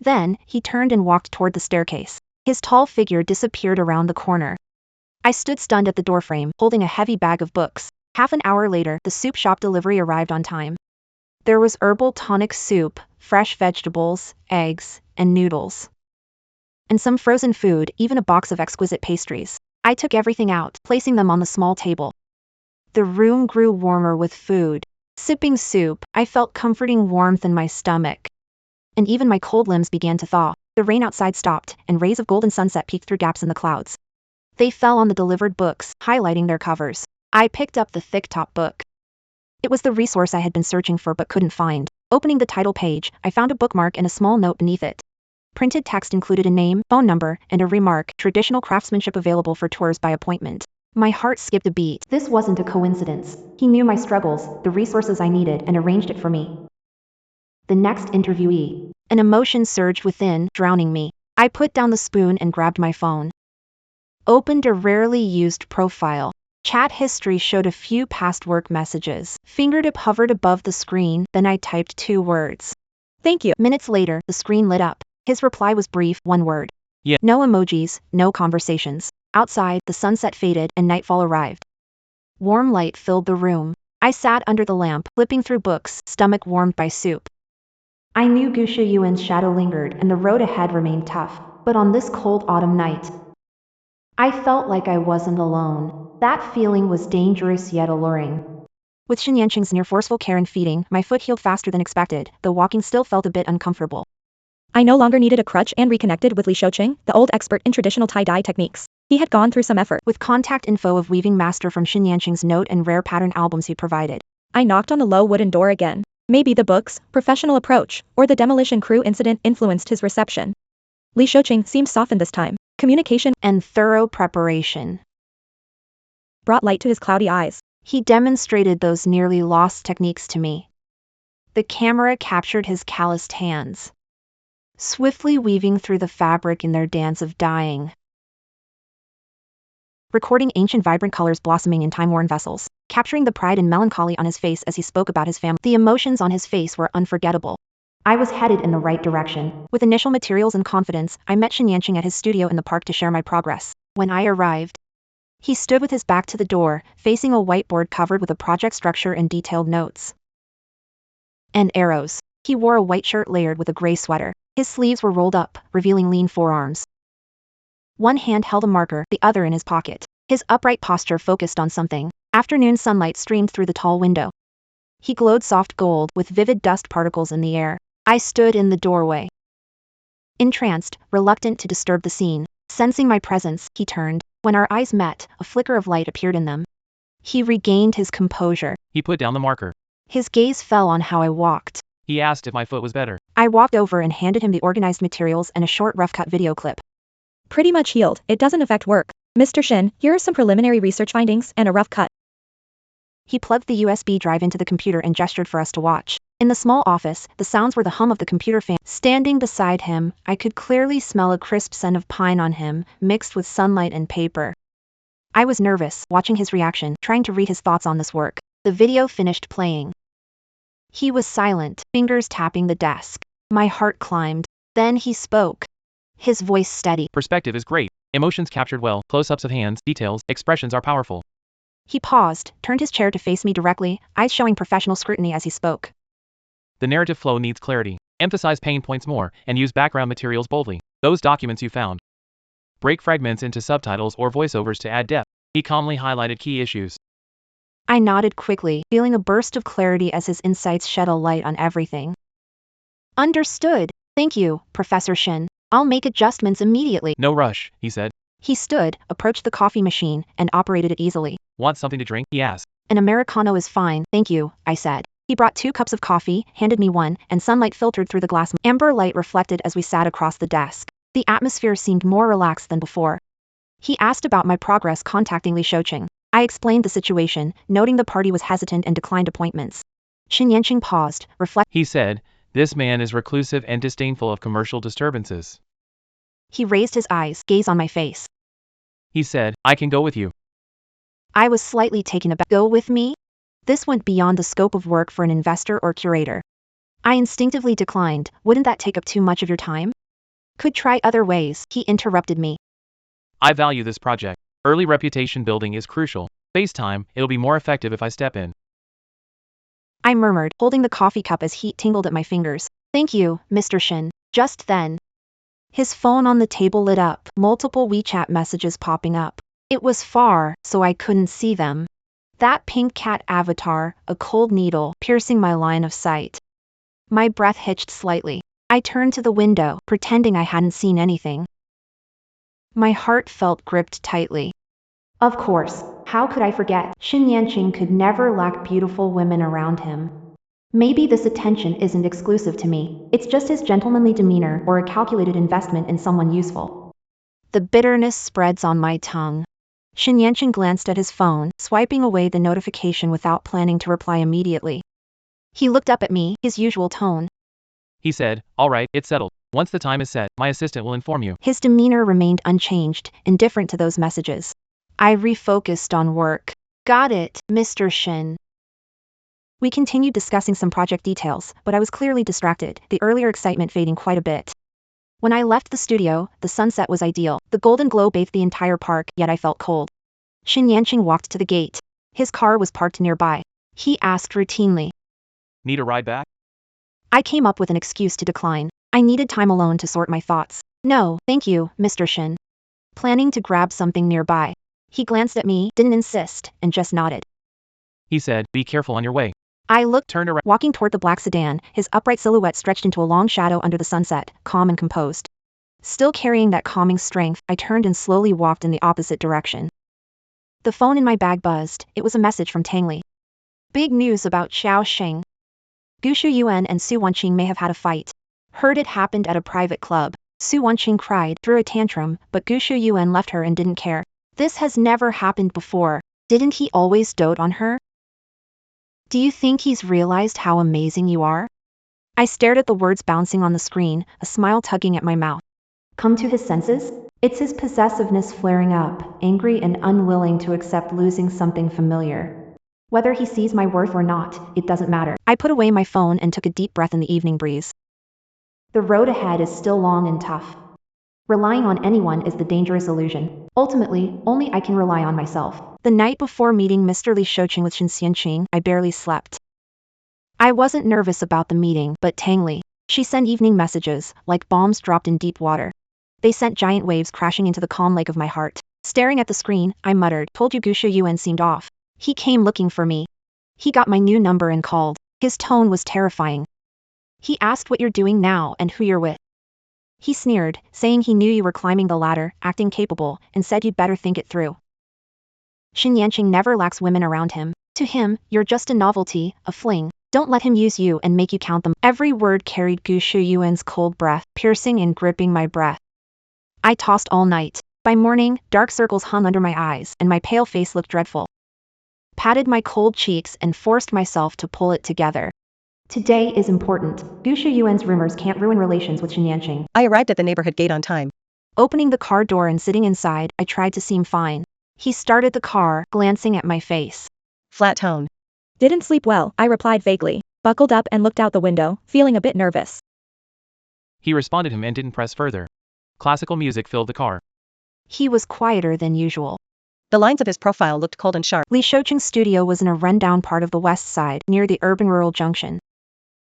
Then, he turned and walked toward the staircase. His tall figure disappeared around the corner. I stood stunned at the doorframe, holding a heavy bag of books. Half an hour later, the soup shop delivery arrived on time. There was herbal tonic soup, fresh vegetables, eggs, and noodles. And some frozen food, even a box of exquisite pastries. I took everything out, placing them on the small table. The room grew warmer with food. Sipping soup, I felt comforting warmth in my stomach. And even my cold limbs began to thaw. The rain outside stopped, and rays of golden sunset peeked through gaps in the clouds. They fell on the delivered books, highlighting their covers. I picked up the thick top book. It was the resource I had been searching for but couldn't find. Opening the title page, I found a bookmark and a small note beneath it. Printed text included a name, phone number, and a remark, traditional craftsmanship available for tours by appointment. My heart skipped a beat. This wasn't a coincidence. He knew my struggles, the resources I needed, and arranged it for me. The next interviewee. An emotion surged within, drowning me. I put down the spoon and grabbed my phone. Opened a rarely used profile. Chat history showed a few past work messages. Fingertip hovered above the screen, then I typed 2 words. Thank you. Minutes later, the screen lit up. His reply was brief, 1 word. Yeah. No emojis, no conversations. Outside, the sunset faded and nightfall arrived. Warm light filled the room. I sat under the lamp, flipping through books, stomach warmed by soup. I knew Gusha Yuan's shadow lingered and the road ahead remained tough, but on this cold autumn night, I felt like I wasn't alone. That feeling was dangerous yet alluring. With Shen Yanqing's near forceful care and feeding, my foot healed faster than expected, though walking still felt a bit uncomfortable. I no longer needed a crutch and reconnected with Li Shouqing, the old expert in traditional tie-dye techniques. He had gone through some effort. With contact info of weaving master from Shen Yanqing's note and rare pattern albums he provided. I knocked on the low wooden door again. Maybe the books, professional approach, or the demolition crew incident influenced his reception. Li Shouqing seemed softened this time. Communication and thorough preparation brought light to his cloudy eyes. He demonstrated those nearly lost techniques to me. The camera captured his calloused hands, swiftly weaving through the fabric in their dance of dyeing. Recording ancient vibrant colors blossoming in time-worn vessels, capturing the pride and melancholy on his face as he spoke about his family. The emotions on his face were unforgettable. I was headed in the right direction. With initial materials and confidence, I met Shen Yanqing at his studio in the park to share my progress. When I arrived, he stood with his back to the door, facing a whiteboard covered with a project structure and detailed notes. And arrows. He wore a white shirt layered with a gray sweater. His sleeves were rolled up, revealing lean forearms. One hand held a marker, the other in his pocket. His upright posture focused on something. Afternoon sunlight streamed through the tall window. He glowed soft gold, with vivid dust particles in the air. I stood in the doorway, entranced, reluctant to disturb the scene. Sensing my presence, he turned. When our eyes met, a flicker of light appeared in them. He regained his composure. He put down the marker. His gaze fell on how I walked. He asked if my foot was better. I walked over and handed him the organized materials and a short rough-cut video clip. Pretty much healed. It doesn't affect work. Mr. Shen, here are some preliminary research findings and a rough cut. He plugged the USB drive into the computer and gestured for us to watch. In the small office, the sounds were the hum of the computer fan. Standing beside him, I could clearly smell a crisp scent of pine on him, mixed with sunlight and paper. I was nervous, watching his reaction, trying to read his thoughts on this work. The video finished playing. He was silent, fingers tapping the desk. My heart climbed. Then he spoke. His voice steady. Perspective is great. Emotions captured well. Close-ups of hands, details, expressions are powerful. He paused, turned his chair to face me directly, eyes showing professional scrutiny as he spoke. The narrative flow needs clarity. Emphasize pain points more, and use background materials boldly. Those documents you found. Break fragments into subtitles or voiceovers to add depth. He calmly highlighted key issues. I nodded quickly, feeling a burst of clarity as his insights shed a light on everything. Understood. Thank you, Professor Shen. I'll make adjustments immediately. No rush, he said. He stood, approached the coffee machine, and operated it easily. Want something to drink? He asked. An Americano is fine, thank you, I said. He brought 2 cups of coffee, handed me one, and sunlight filtered through the glass. Amber light reflected as we sat across the desk. The atmosphere seemed more relaxed than before. He asked about my progress contacting Li Shouqing. I explained the situation, noting the party was hesitant and declined appointments. Shen Yanqing paused, He said, this man is reclusive and disdainful of commercial disturbances. He raised his eyes, gaze on my face. He said, I can go with you. I was slightly taken aback. Go with me? This went beyond the scope of work for an investor or curator. I instinctively declined. Wouldn't that take up too much of your time? Could try other ways, he interrupted me. I value this project. Early reputation building is crucial. FaceTime, it'll be more effective if I step in. I murmured, holding the coffee cup as heat tingled at my fingers. Thank you, Mr. Shen. Just then, his phone on the table lit up, multiple WeChat messages popping up. It was far, so I couldn't see them. That pink cat avatar, a cold needle, piercing my line of sight. My breath hitched slightly. I turned to the window, pretending I hadn't seen anything. My heart felt gripped tightly. Of course, how could I forget? Shin Yanqing could never lack beautiful women around him. Maybe this attention isn't exclusive to me, it's just his gentlemanly demeanor or a calculated investment in someone useful. The bitterness spreads on my tongue. Shin Yanqing glanced at his phone, swiping away the notification without planning to reply immediately. He looked up at me, his usual tone. He said, all right, it's settled. Once the time is set, my assistant will inform you. His demeanor remained unchanged, indifferent to those messages. I refocused on work. Got it, Mr. Shin. We continued discussing some project details, but I was clearly distracted, the earlier excitement fading quite a bit. When I left the studio, the sunset was ideal. The golden glow bathed the entire park, yet I felt cold. Shin Yanqing walked to the gate. His car was parked nearby. He asked routinely. Need a ride back? I came up with an excuse to decline. I needed time alone to sort my thoughts. No, thank you, Mr. Shin. Planning to grab something nearby. He glanced at me, didn't insist, and just nodded. He said, be careful on your way. I looked, Turned around. walking toward the black sedan, his upright silhouette stretched into a long shadow under the sunset, calm and composed. Still carrying that calming strength, I turned and slowly walked in the opposite direction. The phone in my bag buzzed. It was a message from Tangli. Big news about Xiao Sheng. Gu Shuyuan and Su Wanqing may have had a fight. Heard it happened at a private club. Su Wanqing cried, threw a tantrum, but Gu Shuyuan left her and didn't care. This has never happened before. Didn't he always dote on her? Do you think he's realized how amazing you are? I stared at the words bouncing on the screen, a smile tugging at my mouth. Come to his senses? It's his possessiveness flaring up, angry and unwilling to accept losing something familiar. Whether he sees my worth or not, it doesn't matter. I put away my phone and took a deep breath in the evening breeze. The road ahead is still long and tough. Relying on anyone is the dangerous illusion. Ultimately, only I can rely on myself. The night before meeting Mr. Li Shouqing with Shin Xianqing, I barely slept. I wasn't nervous about the meeting, but Tangli. She sent evening messages, like bombs dropped in deep water. They sent giant waves crashing into the calm lake of my heart. Staring at the screen, I muttered, told you Gu Shuyuan seemed off. He came looking for me. He got my new number and called. His tone was terrifying. He asked what you're doing now and who you're with. He sneered, saying he knew you were climbing the ladder, acting capable, and said you'd better think it through. Shin Yanqing never lacks women around him. To him, you're just a novelty, a fling. Don't let him use you and make you count them. Every word carried Gu Shuyuan's cold breath, piercing and gripping my breath. I tossed all night. By morning, dark circles hung under my eyes, and my pale face looked dreadful. Patted my cold cheeks and forced myself to pull it together. Today is important. Gu Shuyuan's rumors can't ruin relations with Shin Yanqing. I arrived at the neighborhood gate on time. Opening the car door and sitting inside, I tried to seem fine. He started the car, glancing at my face. Flat tone. Didn't sleep well, I replied vaguely, buckled up and looked out the window, feeling a bit nervous. He responded him and didn't press further. Classical music filled the car. He was quieter than usual. The lines of his profile looked cold and sharp. Li Shouqing's studio was in a rundown part of the west side, near the urban-rural junction.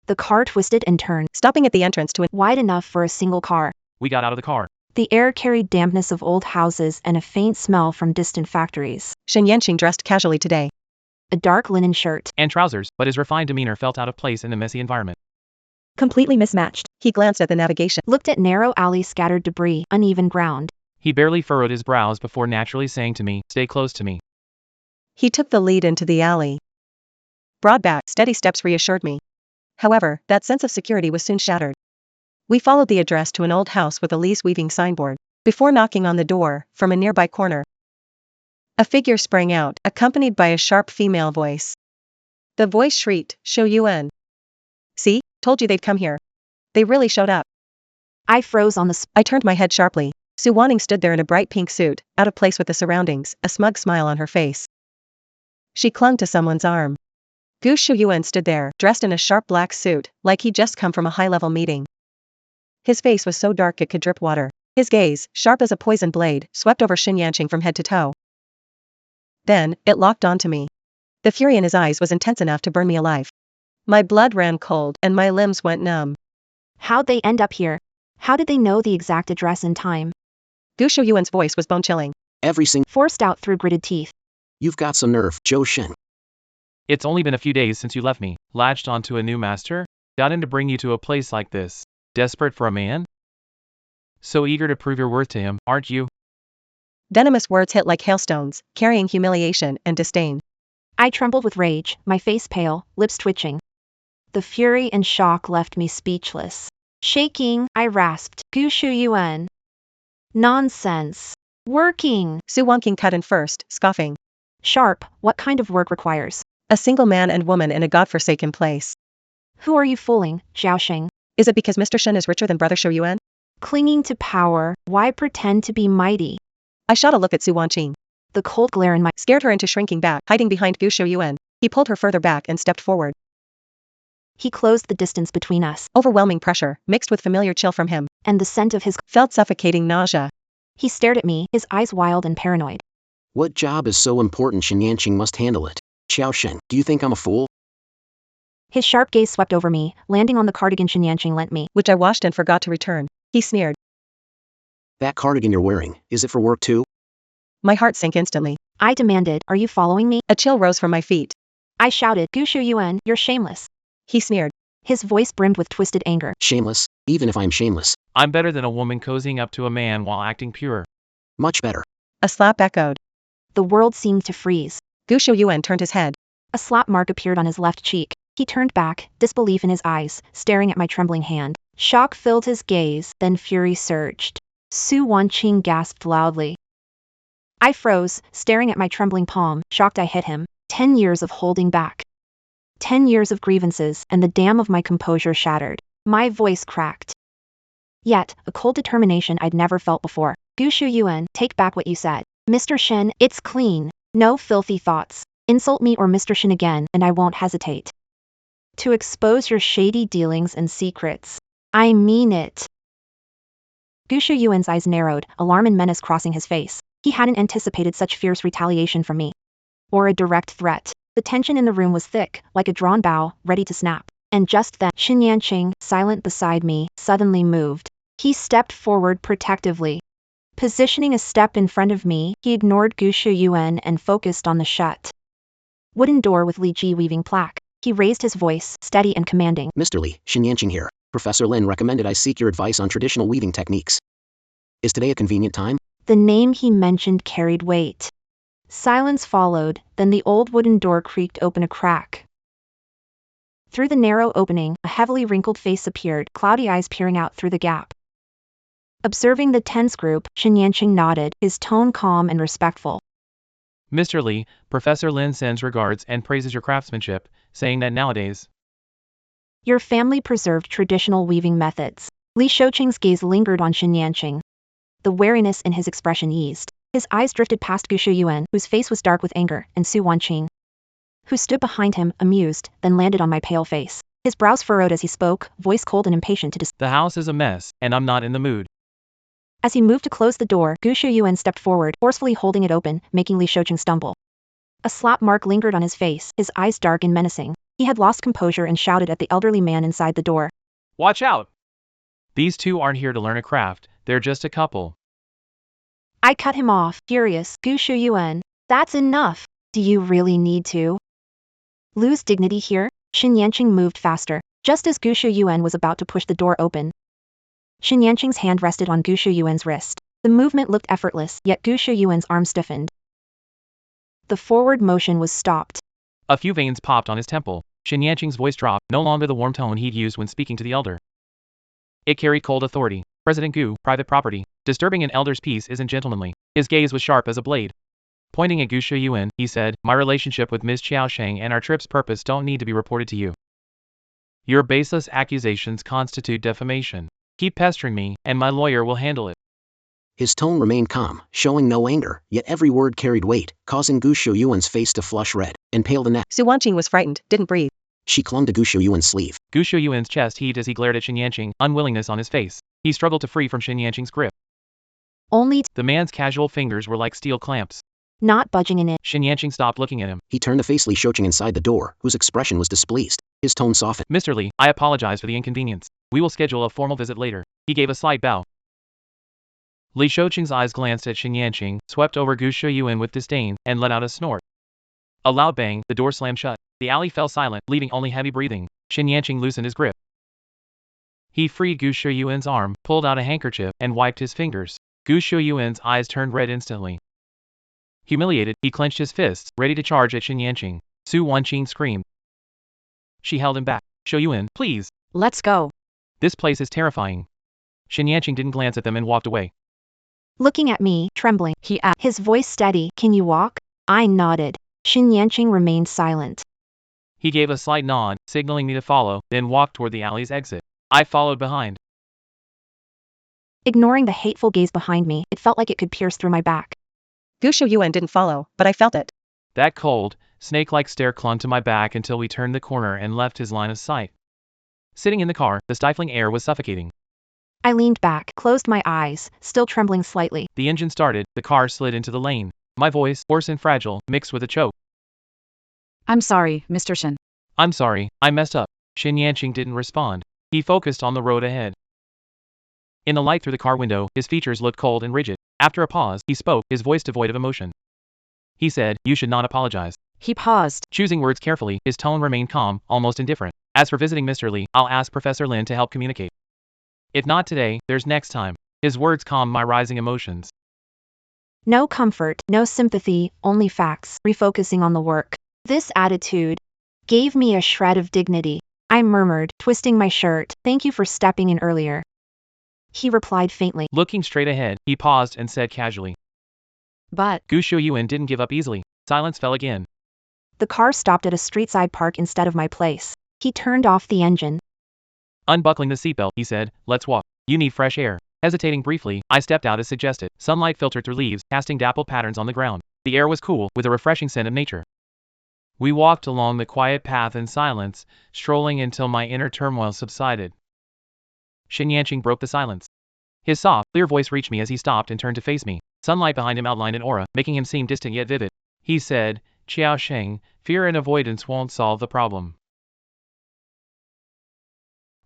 The car twisted and turned, Stopping at the entrance to an wide enough for a single car. We got out of the car. The air carried dampness of old houses and a faint smell from distant factories. Shin Yanqing dressed casually today. A dark linen shirt. And trousers, but his refined demeanor felt out of place in the messy environment. Completely mismatched. He glanced at the navigation. Looked at narrow alley scattered debris, uneven ground. He barely furrowed his brows before naturally saying to me, stay close to me. He took the lead into the alley. Broad back, steady steps reassured me. However, that sense of security was soon shattered. We followed the address to an old house with a lace-weaving signboard. Before knocking on the door, from a nearby corner, a figure sprang out, accompanied by a sharp female voice. The voice shrieked, "Shou Yuan! See? Told you they'd come here. They really showed up." I froze on the spot. I turned my head sharply. Su Wanning stood there in a bright pink suit, out of place with the surroundings, a smug smile on her face. She clung to someone's arm. Gu Shuyuan stood there, dressed in a sharp black suit, like he'd just come from a high-level meeting. His face was so dark it could drip water. His gaze, sharp as a poison blade, swept over Shin Yanqing from head to toe. Then, it locked onto me. The fury in his eyes was intense enough to burn me alive. My blood ran cold, and my limbs went numb. How'd they end up here? How did they know the exact address and time? Gu Shuyuan's voice was bone-chilling. Every single. Forced out through gritted teeth. You've got some nerve, Zhou Shen. It's only been a few days since you left me, latched onto a new master, got in to bring you to a place like this. Desperate for a man? So eager to prove your worth to him, aren't you? Venomous words hit like hailstones, carrying humiliation and disdain. I trembled with rage, my face pale, lips twitching. The fury and shock left me speechless. Shaking, I rasped, Gu Shu Yuan. Nonsense. Working. Su Wanqing cut in first, scoffing. Sharp, what kind of work requires? A single man and woman in a godforsaken place. Who are you fooling, Xiaoxing? Is it because Mr. Shen is richer than Brother Shou Yuan? Clinging to power, why pretend to be mighty? I shot a look at Su Wanqing. The cold glare in my Scared her into shrinking back, hiding behind Gu Shou Yuan. He pulled her further back and stepped forward. He closed the distance between us. Overwhelming pressure, mixed with familiar chill from him. And the scent of his Felt suffocating nausea. He stared at me, his eyes wild and paranoid. What job is so important Shen Yanqing must handle it? Xiaoxing, do you think I'm a fool? His sharp gaze swept over me, landing on the cardigan Shen Yanqing lent me. Which I washed and forgot to return. He sneered. That cardigan you're wearing, is it for work too? My heart sank instantly. I demanded, are you following me? A chill rose from my feet. I shouted, Gu Shu Yuan, you're shameless. He sneered. His voice brimmed with twisted anger. Shameless, even if I'm shameless. I'm better than a woman cozying up to a man while acting pure. Much better. A slap echoed. The world seemed to freeze. Gu Shou Yuan turned his head. A slap mark appeared on his left cheek. He turned back, disbelief in his eyes, staring at my trembling hand. Shock filled his gaze, then fury surged. Su Wanqing gasped loudly. I froze, staring at my trembling palm, shocked I hit him. 10 years of holding back. 10 years of grievances, and the dam of my composure shattered. My voice cracked. Yet, a cold determination I'd never felt before. Gu Shu Yuan, take back what you said. Mr. Shen, it's clean. No filthy thoughts. Insult me or Mr. Shen again, and I won't hesitate to expose your shady dealings and secrets. I mean it. Gu Shu Yuan's eyes narrowed, alarm and menace crossing his face. He hadn't anticipated such fierce retaliation from me. Or a direct threat. The tension in the room was thick, like a drawn bow, ready to snap. And just then, Shen Yanqing, silent beside me, suddenly moved. He stepped forward protectively. Positioning a step in front of me, he ignored Gu Shu Yuan and focused on the shut wooden door with Li Ji weaving plaque. He raised his voice, steady and commanding. Mr. Li, Shen Yanqing here. Professor Lin recommended I seek your advice on traditional weaving techniques. Is today a convenient time? The name he mentioned carried weight. Silence followed, then the old wooden door creaked open a crack. Through the narrow opening, a heavily wrinkled face appeared, cloudy eyes peering out through the gap. Observing the tense group, Shen Yanqing nodded, his tone calm and respectful. Mr. Li, Professor Lin sends regards and praises your craftsmanship, saying that nowadays, your family preserved traditional weaving methods. Li Shouqing's gaze lingered on Shen Yanqing. The wariness in his expression eased. His eyes drifted past Gu Shu Yuan, whose face was dark with anger, and Su Wanqing, who stood behind him, amused, then landed on my pale face. His brows furrowed as he spoke, voice cold and impatient to the house is a mess, and I'm not in the mood. As he moved to close the door, Gu Shu Yuan stepped forward, forcefully holding it open, making Li Shouqing stumble. A slap mark lingered on his face, his eyes dark and menacing. He had lost composure and shouted at the elderly man inside the door. Watch out! These two aren't here to learn a craft, they're just a couple. I cut him off, furious. Gu Shu Yuan, that's enough. Do you really need to lose dignity here? Shen Yanqing moved faster. Just as Gu Shu Yuan was about to push the door open, Shen Yanqing's hand rested on Gu Shu Yuan's wrist. The movement looked effortless, yet Gu Shu Yuan's arm stiffened. The forward motion was stopped. A few veins popped on his temple. Shen Yanqing's voice dropped, no longer the warm tone he'd used when speaking to the elder. It carried cold authority. President Gu, private property. Disturbing an elder's peace isn't gentlemanly. His gaze was sharp as a blade. Pointing at Gu Shu Yuan, he said, my relationship with Ms. Xiaoxing and our trip's purpose don't need to be reported to you. Your baseless accusations constitute defamation. Keep pestering me, and my lawyer will handle it. His tone remained calm, showing no anger, yet every word carried weight, causing Gu Shu Yuan's face to flush red and pale the neck. Su Wanqing was frightened, didn't breathe. She clung to Gu Shu Yuan's sleeve. Gu Shu Yuan's chest heaved as he glared at Shen Yanqing, unwillingness on his face. He struggled to free from Shen Yanqing's grip. The man's casual fingers were like steel clamps. Not budging an inch. Shen Yanqing stopped looking at him. He turned to face Li Shouqing inside the door, whose expression was displeased. His tone softened. Mr. Li, I apologize for the inconvenience. We will schedule a formal visit later. He gave a slight bow. Li Shouqing's eyes glanced at Xin Yanqing, swept over Gu Shuyuan with disdain, and let out a snort. A loud bang, the door slammed shut. The alley fell silent, leaving only heavy breathing. Xin Yanqing loosened his grip. He freed Gu Shuyuan's arm, pulled out a handkerchief, and wiped his fingers. Gu Shuyuan's eyes turned red instantly. Humiliated, he clenched his fists, ready to charge at Xin Yanqing. Su Wanqing screamed. She held him back. Shuyuan, please. Let's go. This place is terrifying. Xin Yanqing didn't glance at them and walked away. Looking at me, trembling, He asked. his voice steady. Can you walk? I nodded. Xin Yanqing remained silent. He gave a slight nod, signaling me to follow, then walked toward the alley's exit. I followed behind. Ignoring the hateful gaze behind me, it felt like it could pierce through my back. Gu Shuyuan didn't follow, but I felt it. That cold, snake-like stare clung to my back until we turned the corner and left his line of sight. Sitting in the car, the stifling air was suffocating. I leaned back, closed my eyes, still trembling slightly. The engine started, the car slid into the lane. My voice, hoarse and fragile, mixed with a choke. I'm sorry, Mr. Shin. I'm sorry, I messed up. Xin Yanqing didn't respond. He focused on the road ahead. In the light through the car window, his features looked cold and rigid. After a pause, he spoke, his voice devoid of emotion. He said, you should not apologize. He paused. Choosing words carefully, his tone remained calm, almost indifferent. As for visiting Mr. Li, I'll ask Professor Lin to help communicate. If not today, there's next time. His words calmed my rising emotions. No comfort, no sympathy, only facts, refocusing on the work. This attitude gave me a shred of dignity. I murmured, twisting my shirt, thank you for stepping in earlier. He replied faintly. Looking straight ahead, he paused and said casually. But Gu Shuyuan didn't give up easily. Silence fell again. The car stopped at a street-side park instead of my place. He turned off the engine. Unbuckling the seatbelt, he said, let's walk. You need fresh air. Hesitating briefly, I stepped out as suggested. Sunlight filtered through leaves, casting dappled patterns on the ground. The air was cool, with a refreshing scent of nature. We walked along the quiet path in silence, strolling until my inner turmoil subsided. Xin Yanqing broke the silence. His soft, clear voice reached me as he stopped and turned to face me. Sunlight behind him outlined an aura, making him seem distant yet vivid. He said, Qiao Sheng, fear and avoidance won't solve the problem.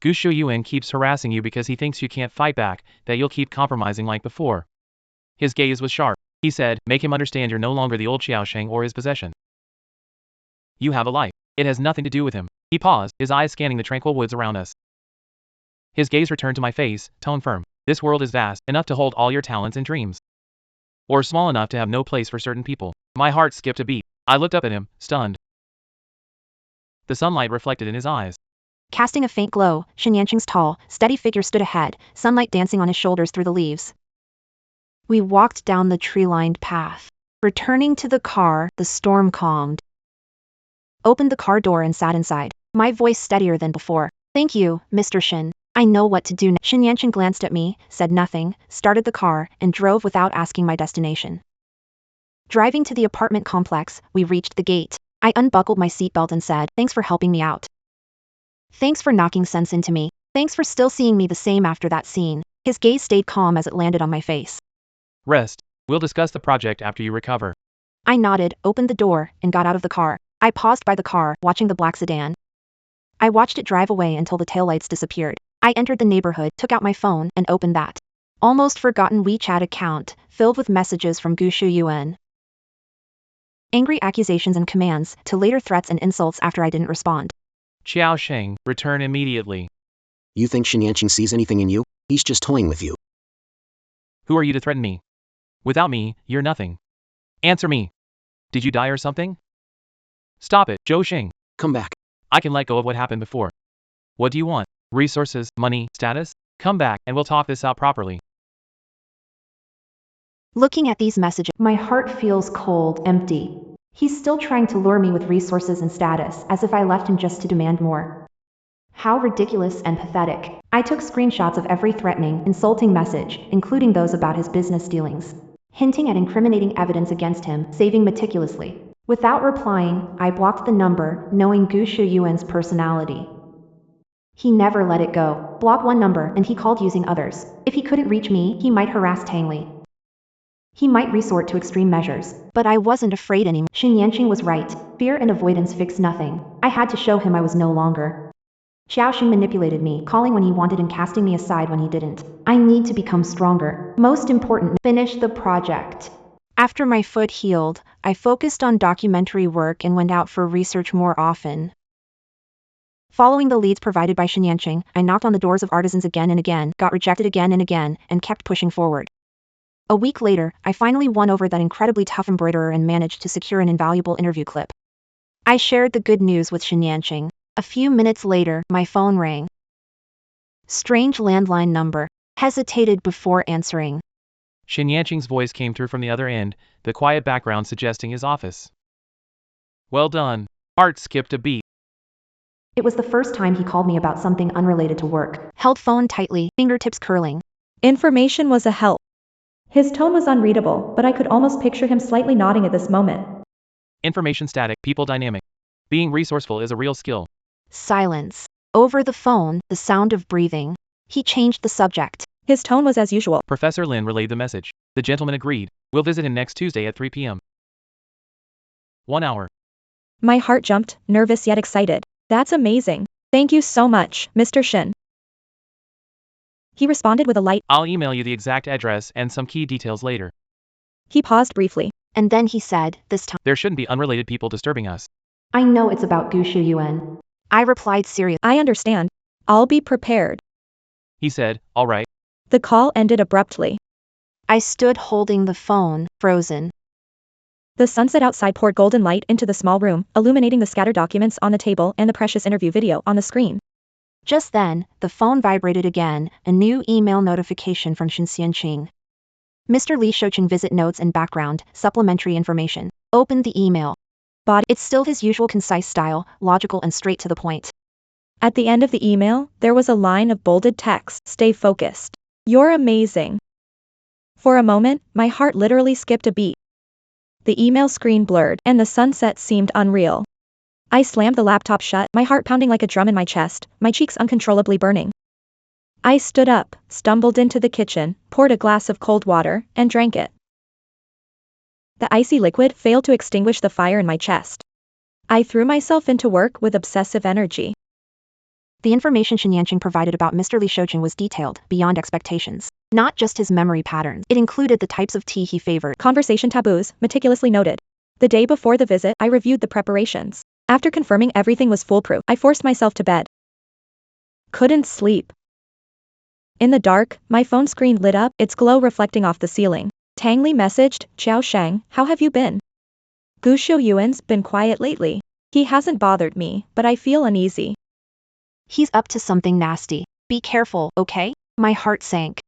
Gu Shuyuan keeps harassing you because he thinks you can't fight back, that you'll keep compromising like before. His gaze was sharp. He said, make him understand you're no longer the old Qiao Sheng or his possession. You have a life. It has nothing to do with him. He paused, his eyes scanning the tranquil woods around us. His gaze returned to my face, tone firm. This world is vast, enough to hold all your talents and dreams. Or small enough to have no place for certain people. My heart skipped a beat. I looked up at him, stunned. The sunlight reflected in his eyes. Casting a faint glow, Xin Yanqing's tall, steady figure stood ahead, sunlight dancing on his shoulders through the leaves. We walked down the tree-lined path. Returning to the car, the storm calmed. Opened the car door and sat inside, my voice steadier than before. Thank you, Mr. Shin. I know what to do now. Xin Yanqing glanced at me, said nothing, started the car, and drove without asking my destination. Driving to the apartment complex, we reached the gate. I unbuckled my seatbelt and said, thanks for helping me out. Thanks for knocking sense into me. Thanks for still seeing me the same after that scene. His gaze stayed calm as it landed on my face. Rest. We'll discuss the project after you recover. I nodded, opened the door, and got out of the car. I paused by the car, watching the black sedan. I watched it drive away until the taillights disappeared. I entered the neighborhood, took out my phone, and opened that almost forgotten WeChat account, filled with messages from Gu Shuyuan. Angry accusations and commands, to later threats and insults after I didn't respond. Qiao Sheng, return immediately. You think Xin Yanqing sees anything in you? He's just toying with you. Who are you to threaten me? Without me, you're nothing. Answer me. Did you die or something? Stop it, Zhou Xing. Come back. I can let go of what happened before. What do you want? Resources, money, status? Come back, and we'll talk this out properly. Looking at these messages, my heart feels cold, empty. He's still trying to lure me with resources and status, as if I left him just to demand more. How ridiculous and pathetic. I took screenshots of every threatening, insulting message, including those about his business dealings, hinting at incriminating evidence against him, saving meticulously. Without replying, I blocked the number, knowing Gu Shuyuan's personality. He never let it go. Block one number, and he called using others. If he couldn't reach me, he might harass Tang Li. He might resort to extreme measures, but I wasn't afraid anymore. Xin Yanqing was right. Fear and avoidance fix nothing. I had to show him I was no longer Xiaoxing manipulated me, calling when he wanted and casting me aside when he didn't. I need to become stronger. Most important, finish the project. After my foot healed, I focused on documentary work and went out for research more often. Following the leads provided by Xinyanqing, I knocked on the doors of artisans again and again, got rejected again and again, and kept pushing forward. A week later, I finally won over that incredibly tough embroiderer and managed to secure an invaluable interview clip. I shared the good news with Xinyanqing. A few minutes later, my phone rang. Strange landline number. Hesitated before answering. Xinyanqing's voice came through from the other end, the quiet background suggesting his office. Well done. Heart skipped a beat. It was the first time he called me about something unrelated to work. Held phone tightly, fingertips curling. Information was a help. His tone was unreadable, but I could almost picture him slightly nodding at this moment. Information static, people dynamic. Being resourceful is a real skill. Silence. Over the phone, the sound of breathing. He changed the subject. His tone was as usual. Professor Lin relayed the message. The gentleman agreed. We'll visit him next Tuesday at 3 p.m. 1 hour. My heart jumped, nervous yet excited. That's amazing. Thank you so much, Mr. Shin. He responded with a light. I'll email you the exact address and some key details later. He paused briefly. And then he said, this time. There shouldn't be unrelated people disturbing us. I know it's about Gushu Yuan. I replied seriously. I understand. I'll be prepared. He said, all right. The call ended abruptly. I stood holding the phone, frozen. The sunset outside poured golden light into the small room, illuminating the scattered documents on the table and the precious interview video on the screen. Just then, the phone vibrated again, a new email notification from Xinyanqing. Mr. Li Shouqing visit notes and background, supplementary information. Opened the email. Body. It's still his usual concise style, logical and straight to the point. At the end of the email, there was a line of bolded text. Stay focused. You're amazing. For a moment, my heart literally skipped a beat. The email screen blurred, and the sunset seemed unreal. I slammed the laptop shut, my heart pounding like a drum in my chest, my cheeks uncontrollably burning. I stood up, stumbled into the kitchen, poured a glass of cold water, and drank it. The icy liquid failed to extinguish the fire in my chest. I threw myself into work with obsessive energy. The information Xinyanqing provided about Mr. Li Shouqing was detailed, beyond expectations. Not just his memory patterns. It included the types of tea he favored. Conversation taboos, meticulously noted. The day before the visit, I reviewed the preparations. After confirming everything was foolproof, I forced myself to bed. Couldn't sleep. In the dark, my phone screen lit up, its glow reflecting off the ceiling. Tang Li messaged, Xiao Shang, how have you been? Gushu Yuan's been quiet lately. He hasn't bothered me, but I feel uneasy. He's up to something nasty. Be careful, okay? My heart sank.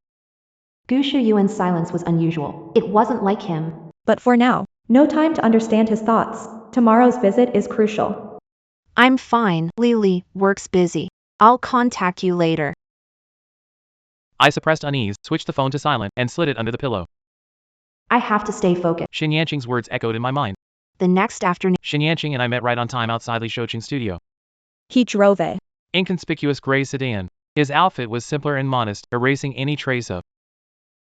Gushu Yuan's silence was unusual. It wasn't like him. But for now, no time to understand his thoughts. Tomorrow's visit is crucial. I'm fine, Li, work's busy. I'll contact you later. I suppressed unease, switched the phone to silent, and slid it under the pillow. I have to stay focused. Xinyanqing's words echoed in my mind. The next afternoon, Xinyanqing and I met right on time outside Li Shouqing's studio. He drove a Inconspicuous gray sedan. His outfit was simpler and modest, erasing any trace of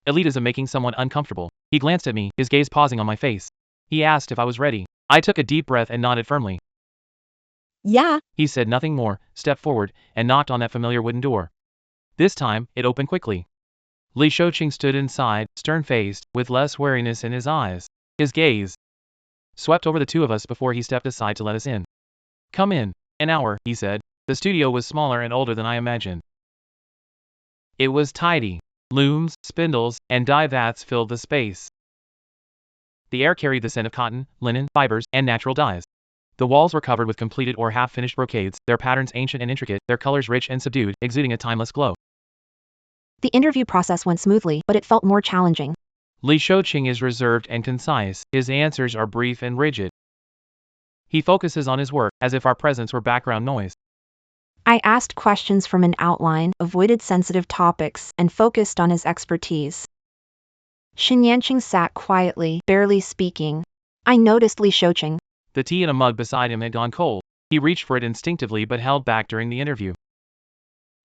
elitism making someone uncomfortable. He glanced at me, his gaze pausing on my face. He asked if I was ready. I took a deep breath and nodded firmly. Yeah. He said nothing more, stepped forward, and knocked on that familiar wooden door. This time, it opened quickly. Li Shouqing stood inside, stern-faced, with less wariness in his eyes. His gaze swept over the two of us before he stepped aside to let us in. Come in. An hour, he said. The studio was smaller and older than I imagined. It was tidy. Looms, spindles, and dye vats filled the space. The air carried the scent of cotton, linen, fibers, and natural dyes. The walls were covered with completed or half-finished brocades, their patterns ancient and intricate, their colors rich and subdued, exuding a timeless glow. The interview process went smoothly, but it felt more challenging. Li Shouqing is reserved and concise. His answers are brief and rigid. He focuses on his work, as if our presence were background noise. I asked questions from an outline, avoided sensitive topics, and focused on his expertise. Xinyanqing sat quietly, barely speaking. I noticed Li Shouqing. The tea in a mug beside him had gone cold. He reached for it instinctively but held back during the interview.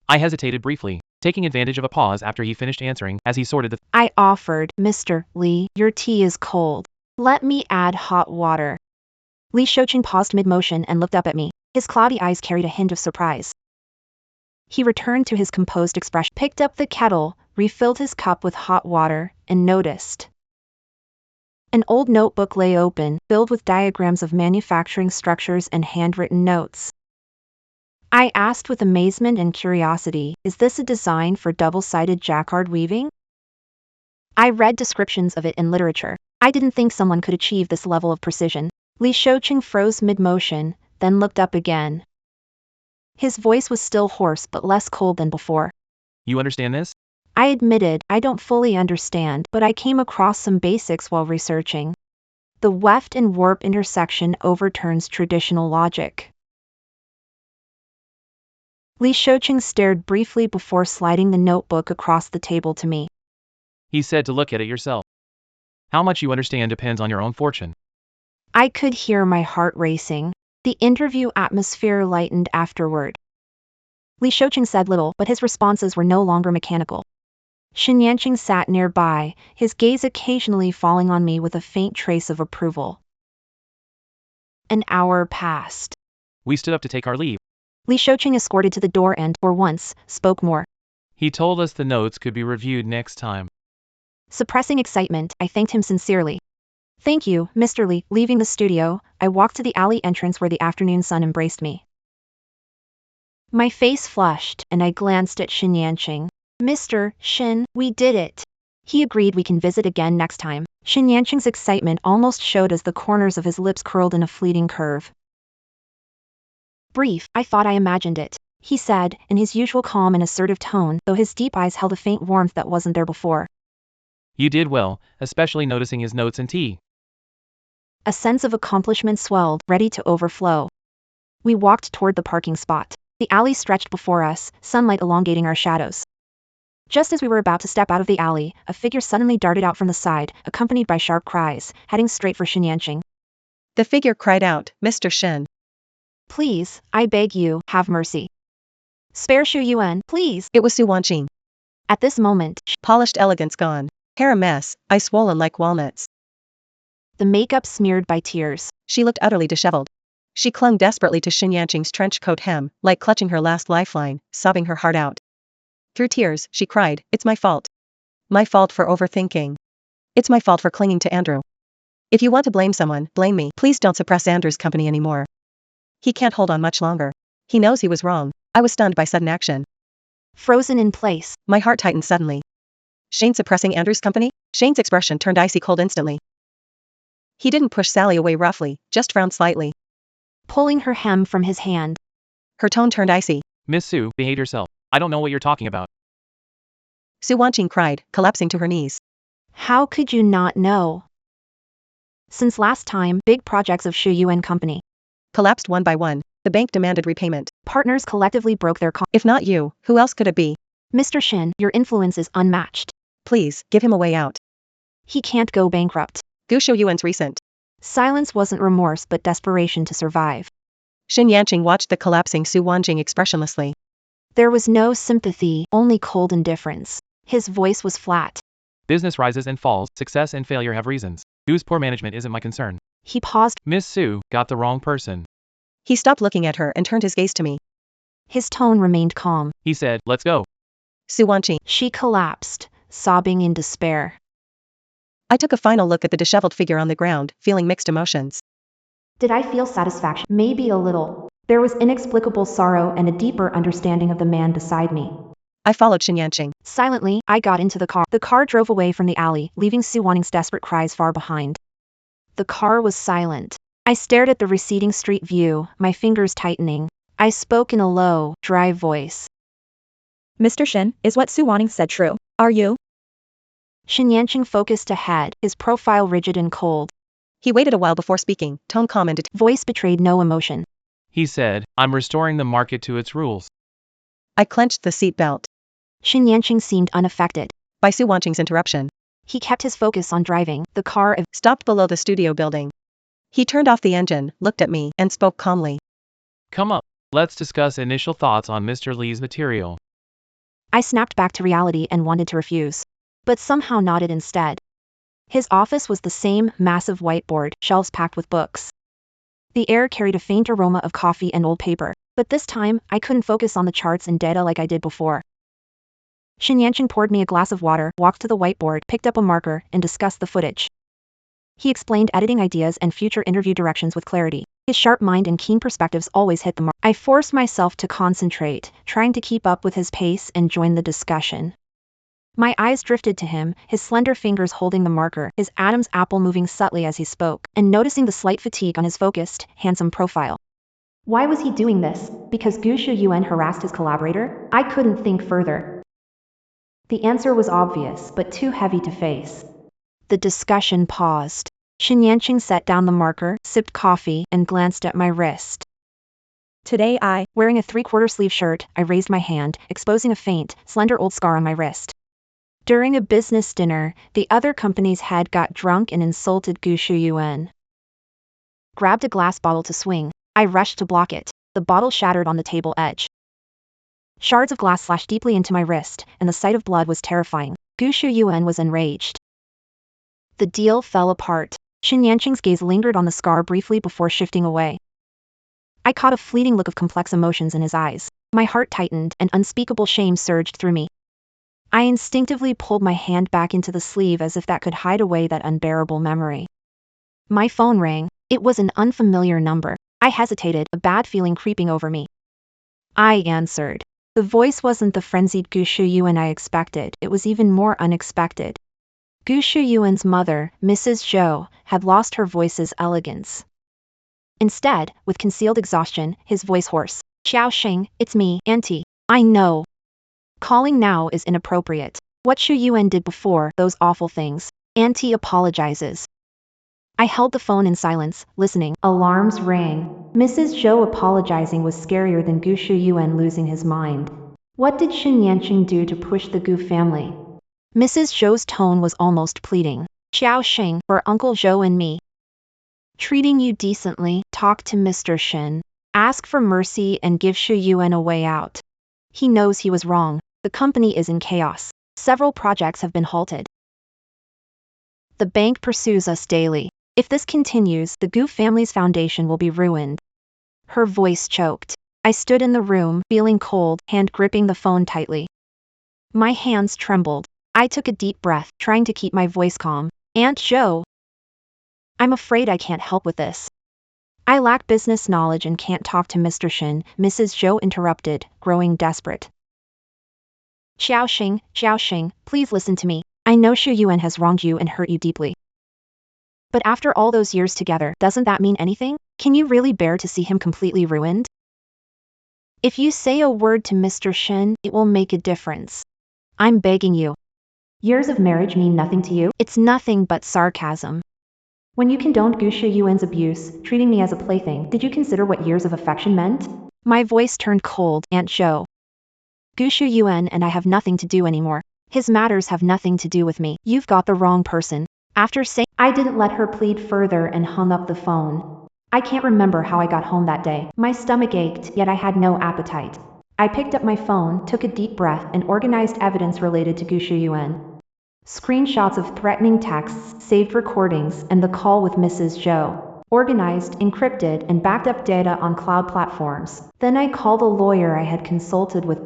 I hesitated briefly, taking advantage of a pause after he finished answering, as he sorted the I offered, Mr. Li, your tea is cold. Let me add hot water. Li Shouqing paused mid-motion and looked up at me. His cloudy eyes carried a hint of surprise. He returned to his composed expression, picked up the kettle, refilled his cup with hot water, and noticed. An old notebook lay open, filled with diagrams of manufacturing structures and handwritten notes. I asked with amazement and curiosity, is this a design for double-sided jacquard weaving? I read descriptions of it in literature. I didn't think someone could achieve this level of precision. Li Shouqing froze mid-motion, then looked up again. His voice was still hoarse but less cold than before. You understand this? I admitted, I don't fully understand, but I came across some basics while researching. The weft and warp intersection overturns traditional logic. Li Shouqing stared briefly before sliding the notebook across the table to me. He said to look at it yourself. How much you understand depends on your own fortune. I could hear my heart racing. The interview atmosphere lightened afterward. Li Shouqing said little, but his responses were no longer mechanical. Xin Yanqing sat nearby, his gaze occasionally falling on me with a faint trace of approval. An hour passed. We stood up to take our leave. Li Shouqing escorted to the door and, for once, spoke more. He told us the notes could be reviewed next time. Suppressing excitement, I thanked him sincerely. Thank you, Mr. Li. Leaving the studio, I walked to the alley entrance where the afternoon sun embraced me. My face flushed, and I glanced at Xin Yanqing. Mr. Xin, we did it. He agreed we can visit again next time. Xin Yanqing's excitement almost showed as the corners of his lips curled in a fleeting curve. Brief, I thought I imagined it, he said, in his usual calm and assertive tone, though his deep eyes held a faint warmth that wasn't there before. You did well, especially noticing his notes and tea. A sense of accomplishment swelled, ready to overflow. We walked toward the parking spot. The alley stretched before us, sunlight elongating our shadows. Just as we were about to step out of the alley, a figure suddenly darted out from the side, accompanied by sharp cries, heading straight for Xin Yanqing. The figure cried out, Mr. Shin. Please, I beg you, have mercy. Spare Xu Yuan, please. It was Su Wanqing. At this moment, Polished elegance gone. Hair a mess, eyes swollen like walnuts. The makeup smeared by tears. She looked utterly disheveled. She clung desperately to Xin Yanqing's trench coat hem, like clutching her last lifeline, sobbing her heart out. Through tears, she cried, it's my fault. My fault for overthinking. It's my fault for clinging to Andrew. If you want to blame someone, blame me. Please don't suppress Andrew's company anymore. He can't hold on much longer. He knows he was wrong. I was stunned by sudden action. Frozen in place. My heart tightened suddenly. Shane suppressing Andrew's company? Shane's expression turned icy cold instantly. He didn't push Sally away roughly, just frowned slightly. Pulling her hem from his hand. Her tone turned icy. Miss Su, behave yourself. I don't know what you're talking about. Su Wanqing cried, collapsing to her knees. How could you not know? Since last time, big projects of Xu Yuan Company Collapsed one by one. The bank demanded repayment. Partners collectively broke their If not you, who else could it be? Mr. Shin, your influence is unmatched. Please, give him a way out. He can't go bankrupt. Gu Shouyuan's recent. Silence wasn't remorse but desperation to survive. Xin Yanqing watched the collapsing Su Wanqing expressionlessly. There was no sympathy, only cold indifference. His voice was flat. Business rises and falls, success and failure have reasons. Gu's poor management isn't my concern. He paused. Miss Su, got the wrong person. He stopped looking at her and turned his gaze to me. His tone remained calm. He said, let's go. Su Wanqing. She collapsed, sobbing in despair. I took a final look at the disheveled figure on the ground, feeling mixed emotions. Did I feel satisfaction? Maybe a little. There was inexplicable sorrow and a deeper understanding of the man beside me. I followed Xin Yanqing. Silently, I got into the car. The car drove away from the alley, leaving Su Wanqing's desperate cries far behind. The car was silent. I stared at the receding street view, my fingers tightening. I spoke in a low, dry voice. Mr. Shin, is what Su Wanqing said true? Are you? Xin Yanqing focused ahead, his profile rigid and cold. He waited a while before speaking, tone calm and voice betrayed no emotion. He said, I'm restoring the market to its rules. I clenched the seat belt. Xin Yanqing seemed unaffected by Su Wanqing's interruption. He kept his focus on driving. The car stopped below the studio building. He turned off the engine, looked at me, and spoke calmly. Come up. Let's discuss initial thoughts on Mr. Li's material. I snapped back to reality and wanted to refuse, but somehow nodded instead. His office was the same massive whiteboard, shelves packed with books. The air carried a faint aroma of coffee and old paper. But this time, I couldn't focus on the charts and data like I did before. Shin Yanqing poured me a glass of water, walked to the whiteboard, picked up a marker, and discussed the footage. He explained editing ideas and future interview directions with clarity. His sharp mind and keen perspectives always hit the mark. I forced myself to concentrate, trying to keep up with his pace and join the discussion. My eyes drifted to him, his slender fingers holding the marker, his Adam's apple moving subtly as he spoke, and noticing the slight fatigue on his focused, handsome profile. Why was he doing this? Because Gu Shuyuan harassed his collaborator? I couldn't think further. The answer was obvious, but too heavy to face. The discussion paused. Shin Yanqing set down the marker, sipped coffee, and glanced at my wrist. Today Wearing a 3/4 sleeve shirt, I raised my hand, exposing a faint, slender old scar on my wrist. During a business dinner, the other company's head got drunk and insulted Gu Shuyuan. Grabbed a glass bottle to swing. I rushed to block it. The bottle shattered on the table edge. Shards of glass slashed deeply into my wrist, and the sight of blood was terrifying. Gu Shuyuan was enraged. The deal fell apart. Shin Yanqing's gaze lingered on the scar briefly before shifting away. I caught a fleeting look of complex emotions in his eyes. My heart tightened, and unspeakable shame surged through me. I instinctively pulled my hand back into the sleeve as if that could hide away that unbearable memory. My phone rang. It was an unfamiliar number. I hesitated, a bad feeling creeping over me. I answered. The voice wasn't the frenzied Gu Shuyuan I expected, it was even more unexpected. Gu Shuyuan's mother, Mrs. Zhou, had lost her voice's elegance. Instead, with concealed exhaustion, his voice hoarse. Xiao Xing, it's me, Auntie. I know. Calling now is inappropriate. What Shuyuan did before, those awful things. Auntie apologizes. I held the phone in silence, listening. Alarms rang. Mrs. Zhou apologizing was scarier than Gu Shuyuan losing his mind. What did Shin Yanqing do to push the Gu family? Mrs. Zhou's tone was almost pleading. Xiao Xing, for Uncle Zhou and me. Treating you decently, talk to Mr. Shin. Ask for mercy and give Shuyuan a way out. He knows he was wrong. The company is in chaos. Several projects have been halted. The bank pursues us daily. If this continues, the Gu family's foundation will be ruined. Her voice choked. I stood in the room, feeling cold, hand gripping the phone tightly. My hands trembled. I took a deep breath, trying to keep my voice calm. Aunt Zhou. I'm afraid I can't help with this. I lack business knowledge and can't talk to Mr. Shin, Mrs. Zhou interrupted, growing desperate. Xiao Xing, please listen to me. I know Shuyuan has wronged you and hurt you deeply. But after all those years together, doesn't that mean anything? Can you really bear to see him completely ruined? If you say a word to Mr. Shin, it will make a difference. I'm begging you. Years of marriage mean nothing to you? It's nothing but sarcasm. When you condoned Gu Shuyuan's abuse, treating me as a plaything, did you consider what years of affection meant? My voice turned cold, Aunt Zhou. Gu Shuyuan and I have nothing to do anymore. His matters have nothing to do with me. You've got the wrong person. After saying, I didn't let her plead further and hung up the phone. I can't remember how I got home that day. My stomach ached, yet I had no appetite. I picked up my phone, took a deep breath, and organized evidence related to Gu Shuyuan. Screenshots of threatening texts, saved recordings, and the call with Mrs. Zhou. Organized, encrypted, and backed up data on cloud platforms. Then I called a lawyer I had consulted with.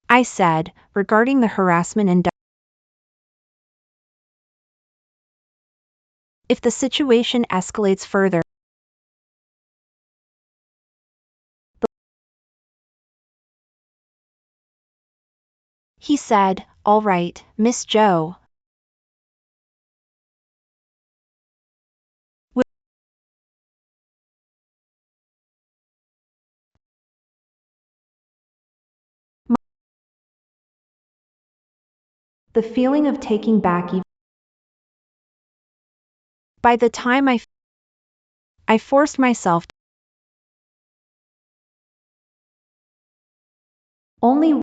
I said, regarding the harassment and if the situation escalates further, he said, all right, Miss Zhou. The feeling of taking back even. By the time I forced myself. Only.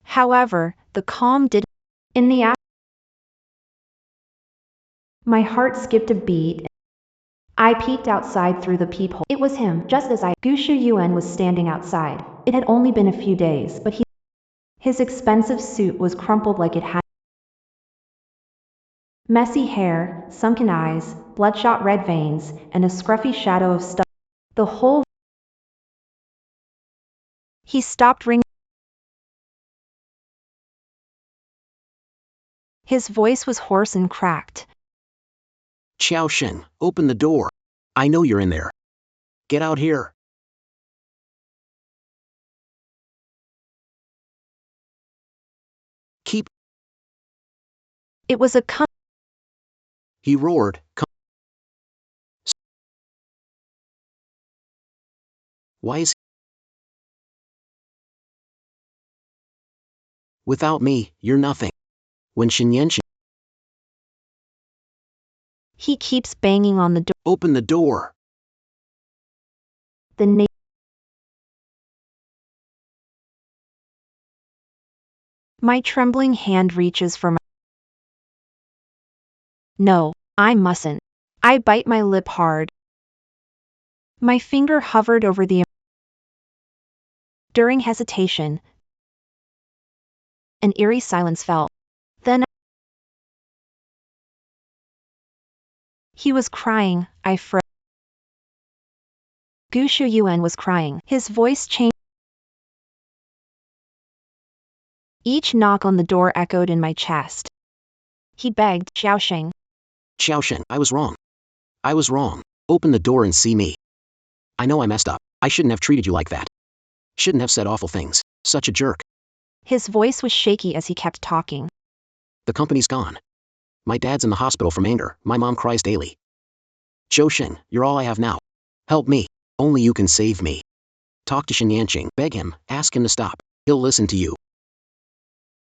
However, the calm did. In the act. My heart skipped a beat. I peeked outside through the peephole. It was him, just as Gu Shuyuan was standing outside. It had only been a few days, but his expensive suit was crumpled like it had. Messy hair, sunken eyes, bloodshot red veins, and a scruffy shadow of stuff. The whole. He stopped ringing. His voice was hoarse and cracked. Xiaoxing, open the door. I know you're in there. Get out here. Keep. It was a He roared. Come. Why is he? Without me, you're nothing. When Xinyanxin. He keeps banging on the door. Open the door. The My trembling hand reaches for my. No, I mustn't. I bite my lip hard. My finger hovered over the. During hesitation, an eerie silence fell. Then he was crying. I froze. Gu Shuyuan was crying. His voice changed. Each knock on the door echoed in my chest. He begged, Xiaoxing. Xiaoxing, I was wrong. I was wrong. Open the door and see me. I know I messed up. I shouldn't have treated you like that. Shouldn't have said awful things. Such a jerk. His voice was shaky as he kept talking. The company's gone. My dad's in the hospital from anger. My mom cries daily. Xiaoxing, you're all I have now. Help me. Only you can save me. Talk to Xinyanxing. Beg him. Ask him to stop. He'll listen to you.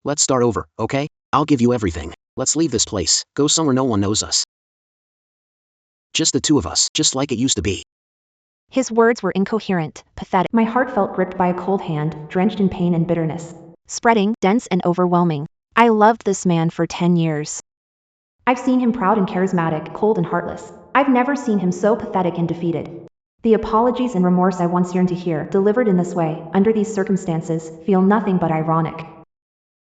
Let's start over, okay? I'll give you everything. Let's leave this place. Go somewhere no one knows us. Just the two of us, just like it used to be. His words were incoherent, pathetic. My heart felt gripped by a cold hand, drenched in pain and bitterness. Spreading, dense and overwhelming. I loved this man for 10 years. I've seen him proud and charismatic, cold and heartless. I've never seen him so pathetic and defeated. The apologies and remorse I once yearned to hear, delivered in this way, under these circumstances, feel nothing but ironic.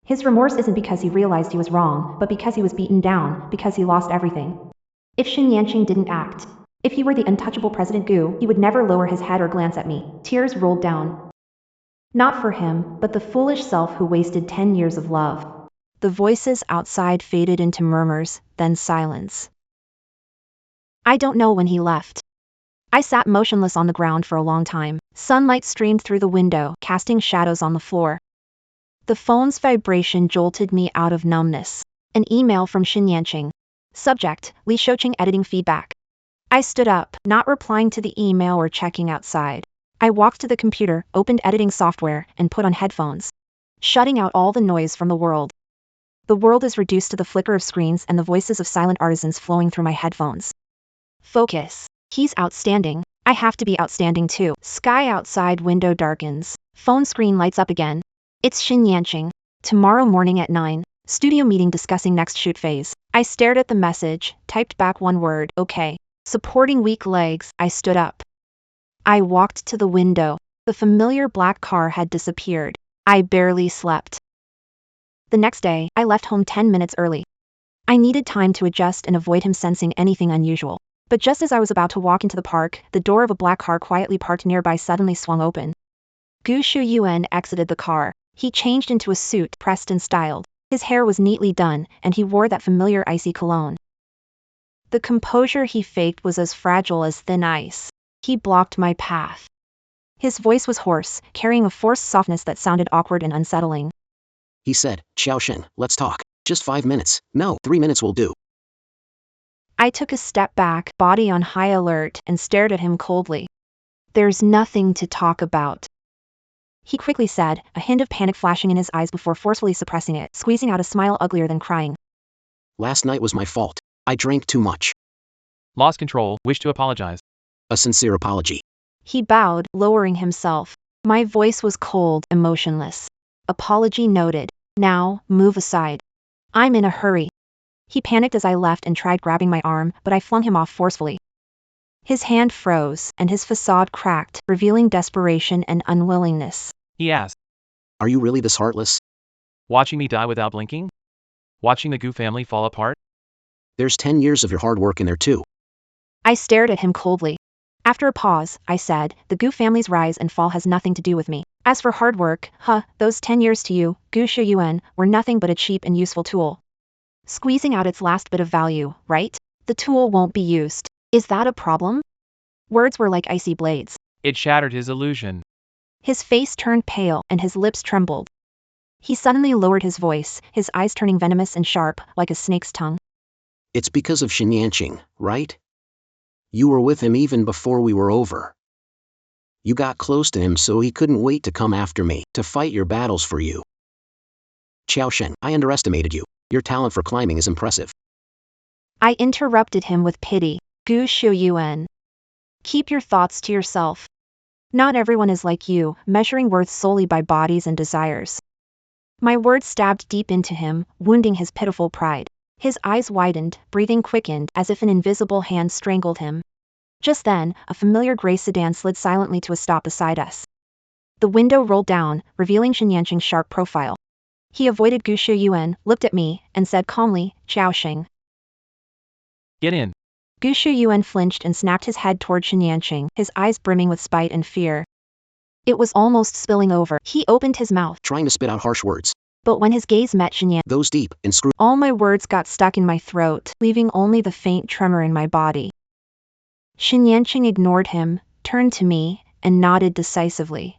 His remorse isn't because he realized he was wrong, but because he was beaten down, because he lost everything. If Xinyanxing didn't act, if he were the untouchable President Gu, he would never lower his head or glance at me. Tears rolled down. Not for him, but the foolish self who wasted 10 years of love. The voices outside faded into murmurs, then silence. I don't know when he left. I sat motionless on the ground for a long time. Sunlight streamed through the window, casting shadows on the floor. The phone's vibration jolted me out of numbness. An email from Xinyanxing. Subject, Li Shouqing editing feedback. I stood up, not replying to the email or checking outside. I walked to the computer, opened editing software, and put on headphones, shutting out all the noise from the world. The world is reduced to the flicker of screens and the voices of silent artisans flowing through my headphones. Focus. He's outstanding. I have to be outstanding too. Sky outside window darkens. Phone screen lights up again. It's Xinyanxing. Tomorrow morning at 9. Studio meeting discussing next shoot phase. I stared at the message, typed back one word, okay. Supporting weak legs, I stood up. I walked to the window. The familiar black car had disappeared. I barely slept. The next day, I left home 10 minutes early. I needed time to adjust and avoid him sensing anything unusual. But just as I was about to walk into the park, the door of a black car quietly parked nearby suddenly swung open. Gu Shuyuan exited the car. He changed into a suit, pressed and styled. His hair was neatly done, and he wore that familiar icy cologne. The composure he faked was as fragile as thin ice. He blocked my path. His voice was hoarse, carrying a forced softness that sounded awkward and unsettling. He said, Xiaoxing, let's talk. Just 5 minutes. No, 3 minutes will do. I took a step back, body on high alert, and stared at him coldly. There's nothing to talk about. He quickly said, a hint of panic flashing in his eyes before forcefully suppressing it, squeezing out a smile uglier than crying. Last night was my fault. I drank too much. Lost control, wish to apologize. A sincere apology. He bowed, lowering himself. My voice was cold, emotionless. Apology noted. Now, move aside. I'm in a hurry. He panicked as I left and tried grabbing my arm, but I flung him off forcefully. His hand froze, and his facade cracked, revealing desperation and unwillingness. He asked. Are you really this heartless? Watching me die without blinking? Watching the Gu family fall apart? There's 10 years of your hard work in there too. I stared at him coldly. After a pause, I said, the Gu family's rise and fall has nothing to do with me. As for hard work, those 10 years to you, Gu Shuyuan, were nothing but a cheap and useful tool. Squeezing out its last bit of value, right? The tool won't be used. Is that a problem? Words were like icy blades. It shattered his illusion. His face turned pale and his lips trembled. He suddenly lowered his voice, his eyes turning venomous and sharp, like a snake's tongue. It's because of Shen Yanqing, right? You were with him even before we were over. You got close to him so he couldn't wait to come after me, to fight your battles for you. Xiao Shen, I underestimated you. Your talent for climbing is impressive. I interrupted him with pity. Gu Shuyuan. Keep your thoughts to yourself. Not everyone is like you, measuring worth solely by bodies and desires. My words stabbed deep into him, wounding his pitiful pride. His eyes widened, breathing quickened, as if an invisible hand strangled him. Just then, a familiar gray sedan slid silently to a stop beside us. The window rolled down, revealing Shen Yanqing's sharp profile. He avoided Gu Shuyuan, looked at me, and said calmly, Xiao Xing. Get in. Gu Shuyuan flinched and snapped his head toward Shen Yanqing, his eyes brimming with spite and fear. It was almost spilling over. He opened his mouth, Trying to spit out harsh words. but when his gaze met Shen Yanqing, Those deep, inscrutable. all my words got stuck in my throat, leaving only the faint tremor in my body. Shen Yanqing ignored him, turned to me, and nodded decisively.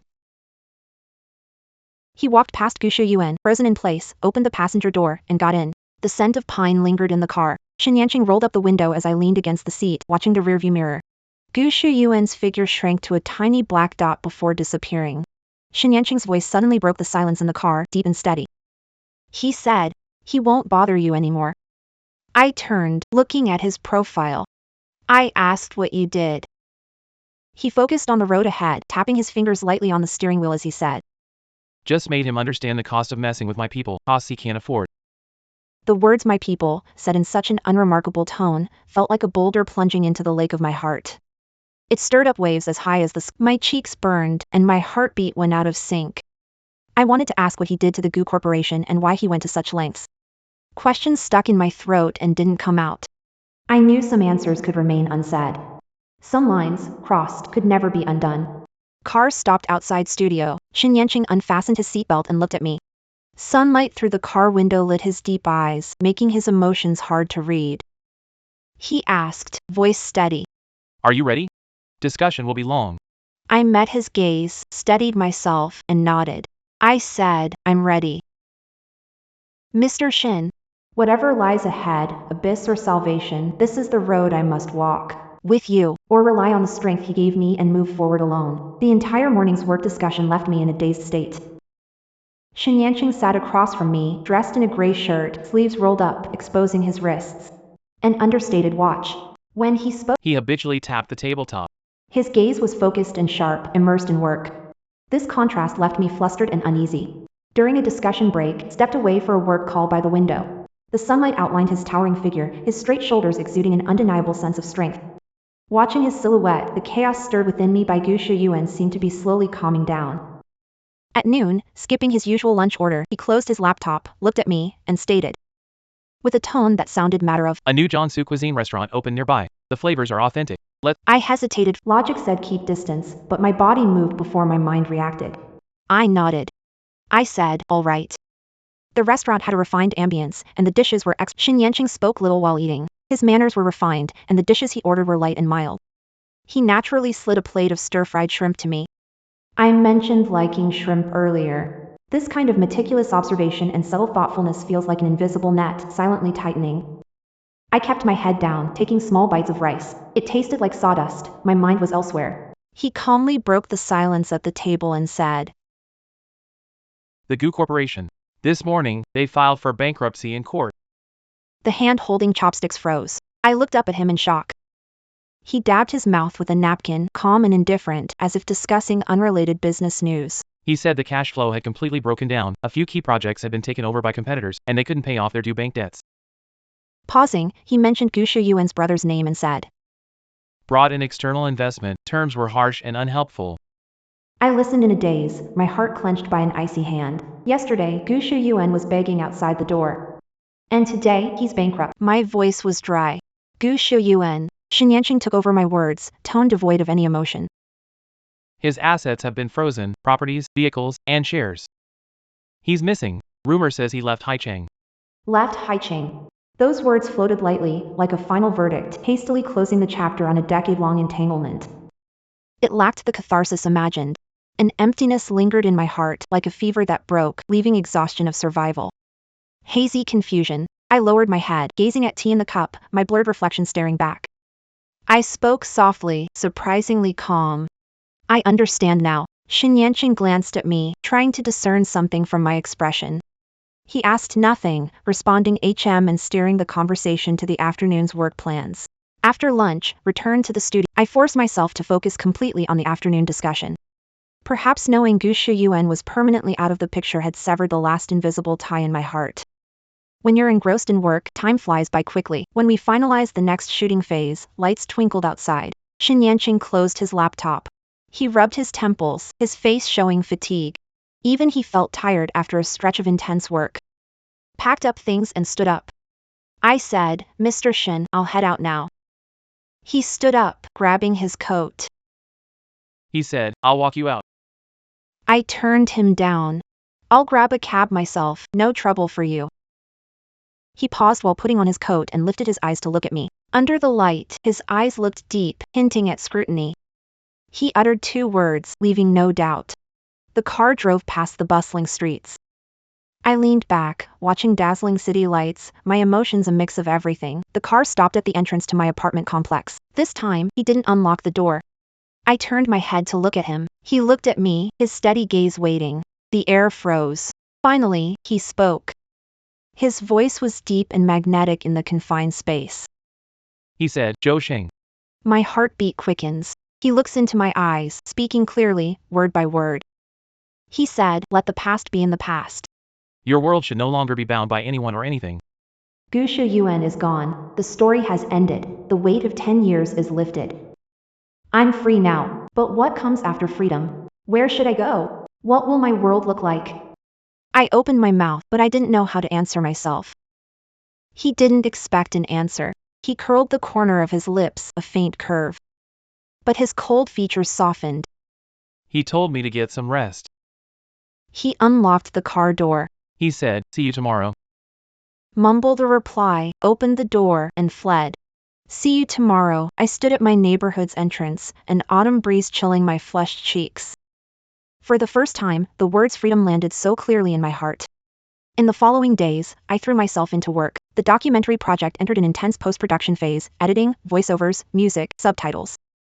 He walked past Gu Shuyuan, frozen in place, opened the passenger door, and got in. The scent of pine lingered in the car. Shen Yanqing rolled up the window as I leaned against the seat, watching the rearview mirror. Gu Shuyuan's figure shrank to a tiny black dot before disappearing. Shen Yanqing's voice suddenly broke the silence in the car, deep and steady. He said, he won't bother you anymore. I turned, looking at his profile. I asked what you did. He focused on the road ahead, tapping his fingers lightly on the steering wheel as he said. Just made him understand the cost of messing with my people, costs he can't afford. The words my people, said in such an unremarkable tone, felt like a boulder plunging into the lake of my heart. It stirred up waves as high as the sky. My cheeks burned, and my heartbeat went out of sync. I wanted to ask what he did to the Gu Corporation and why he went to such lengths. Questions stuck in my throat and didn't come out. I knew some answers could remain unsaid. Some lines, crossed, could never be undone. Car stopped outside studio. Shen Yanqing unfastened his seatbelt and looked at me. Sunlight through the car window lit his deep eyes, making his emotions hard to read. He asked, voice steady. Are you ready? Discussion will be long. I met his gaze, steadied myself, and nodded. I said, I'm ready. Mr. Shin, whatever lies ahead, abyss or salvation, this is the road I must walk. With you, or rely on the strength he gave me and move forward alone. The entire morning's work discussion left me in a dazed state. Shen Yanqing sat across from me, dressed in a gray shirt, sleeves rolled up, exposing his wrists. An understated watch. When he spoke, He habitually tapped the tabletop. his gaze was focused and sharp, immersed in work. This contrast left me flustered and uneasy. During a discussion break, stepped away for a work call by the window. The sunlight outlined his towering figure, his straight shoulders exuding an undeniable sense of strength. Watching his silhouette, the chaos stirred within me by Gu Shuyuan seemed to be slowly calming down. At noon, skipping his usual lunch order, he closed his laptop, looked at me, and stated, with a tone that sounded matter of, A new Jiangsu cuisine restaurant opened nearby. The flavors are authentic. I hesitated. Logic said keep distance, but my body moved before my mind reacted. I nodded. I said, all right. The restaurant had a refined ambience, and the dishes were Shen Yanqing spoke little while eating. His manners were refined, and the dishes he ordered were light and mild. He naturally slid a plate of stir-fried shrimp to me. I mentioned liking shrimp earlier. This kind of meticulous observation and subtle thoughtfulness feels like an invisible net, silently tightening. I kept my head down, taking small bites of rice. It tasted like sawdust. My mind was elsewhere. He calmly broke the silence at the table and said, The Gu Corporation. This morning, they filed for bankruptcy in court. The hand holding chopsticks froze. I looked up at him in shock. He dabbed his mouth with a napkin, calm and indifferent, as if discussing unrelated business news. He said the cash flow had completely broken down, a few key projects had been taken over by competitors, and they couldn't pay off their due bank debts. Pausing, he mentioned Gu Shuyuan's brother's name and said, Brought in external investment, terms were harsh and unhelpful. I listened in a daze, my heart clenched by an icy hand. Yesterday, Gu Shuyuan was begging outside the door. And today, he's bankrupt. My voice was dry. Gu Shuyuan. Shin Yanqing took over my words, tone devoid of any emotion. His assets have been frozen, properties, vehicles, and shares. He's missing. Rumor says he left Haicheng. Left Haicheng. Those words floated lightly, like a final verdict, hastily closing the chapter on a decade-long entanglement. It lacked the catharsis imagined. An emptiness lingered in my heart, like a fever that broke, leaving exhaustion of survival. Hazy confusion. I lowered my head, gazing at tea in the cup, my blurred reflection staring back. I spoke softly, surprisingly calm. I understand now. Shin Yanqing glanced at me, trying to discern something from my expression. He asked nothing, responding and steering the conversation to the afternoon's work plans. After lunch, returned to the studio. I forced myself to focus completely on the afternoon discussion. Perhaps knowing Gu Shiyuan was permanently out of the picture had severed the last invisible tie in my heart. When you're engrossed in work, time flies by quickly. When we finalized the next shooting phase, lights twinkled outside. Shin Yanqing closed his laptop. He rubbed his temples, his face showing fatigue. Even he felt tired after a stretch of intense work. Packed up things and stood up. I said, "Mr. Shin, I'll head out now." He stood up, grabbing his coat. He said, "I'll walk you out." I turned him down. "I'll grab a cab myself, no trouble for you." He paused while putting on his coat and lifted his eyes to look at me. Under the light, his eyes looked deep, hinting at scrutiny. He uttered 2 words, leaving no doubt. The car drove past the bustling streets. I leaned back, watching dazzling city lights, my emotions a mix of everything. The car stopped at the entrance to my apartment complex. This time, he didn't unlock the door. I turned my head to look at him. He looked at me, his steady gaze waiting. The air froze. Finally, he spoke. His voice was deep and magnetic in the confined space. He said, "Zhou Xing." My heartbeat quickens. He looks into my eyes, speaking clearly, word by word. He said, "Let the past be in the past." Your world should no longer be bound by anyone or anything. Gu Shiyuan is gone, the story has ended, the weight of 10 years is lifted. I'm free now, but what comes after freedom? Where should I go? What will my world look like? I opened my mouth, but I didn't know how to answer myself. He didn't expect an answer. He curled the corner of his lips, a faint curve. But his cold features softened. He told me to get some rest. He unlocked the car door. He said, "See you tomorrow." Mumbled a reply, opened the door, and fled. See you tomorrow. I stood at my neighborhood's entrance, an autumn breeze chilling my flushed cheeks. For the first time, the words freedom landed so clearly in my heart. In the following days, I threw myself into work. The documentary project entered an intense post-production phase, editing, voiceovers, music, subtitles.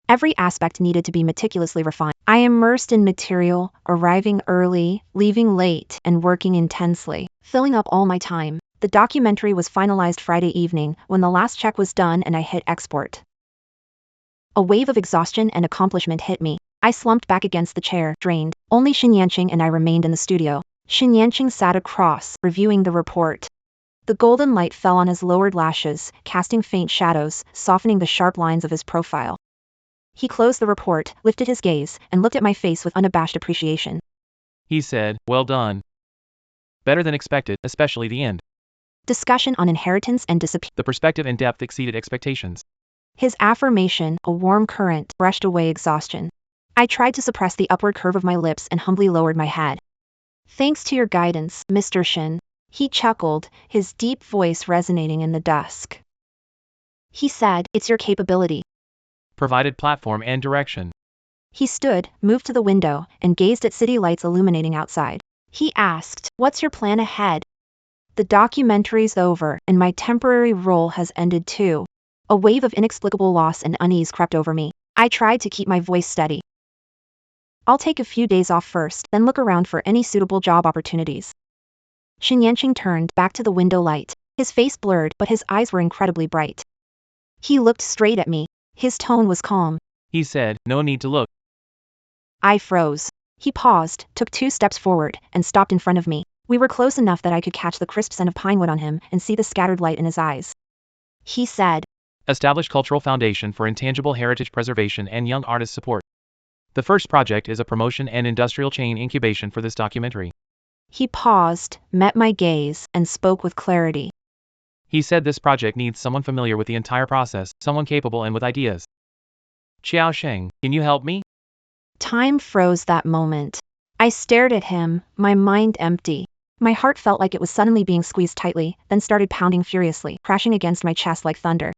Every aspect needed to be meticulously refined. I immersed in material, arriving early, leaving late, and working intensely, filling up all my time. The documentary was finalized Friday evening, when the last check was done and I hit export. A wave of exhaustion and accomplishment hit me. I slumped back against the chair, drained. Only Shin Yanqing and I remained in the studio. Shin Yanqing sat across, reviewing the report. The golden light fell on his lowered lashes, casting faint shadows, softening the sharp lines of his profile. He closed the report, lifted his gaze, and looked at my face with unabashed appreciation. He said, "Well done. Better than expected, especially the end. Discussion on inheritance and disappearance. The perspective and depth exceeded expectations." His affirmation, a warm current, brushed away exhaustion. I tried to suppress the upward curve of my lips and humbly lowered my head. Thanks to your guidance, Mr. Shin. He chuckled, his deep voice resonating in the dusk. He said, "It's your capability." Provided platform and direction. He stood, moved to the window, and gazed at city lights illuminating outside. He asked, "What's your plan ahead?" The documentary's over, and my temporary role has ended too. A wave of inexplicable loss and unease crept over me. I tried to keep my voice steady. I'll take a few days off first, then look around for any suitable job opportunities. Shin Yanqing turned back to the window light. His face blurred, but his eyes were incredibly bright. He looked straight at me. His tone was calm. He said, "No need to look." I froze. He paused, took 2 steps forward, and stopped in front of me. We were close enough that I could catch the crisp scent of pine wood on him and see the scattered light in his eyes. He said, Establish cultural foundation for intangible heritage preservation and young artist support. The first project is a promotion and industrial chain incubation for this documentary. He paused, met my gaze, and spoke with clarity. He said this project needs someone familiar with the entire process, someone capable and with ideas. Xiao Sheng, can you help me? Time froze that moment. I stared at him, my mind empty. My heart felt like it was suddenly being squeezed tightly, then started pounding furiously, crashing against my chest like thunder.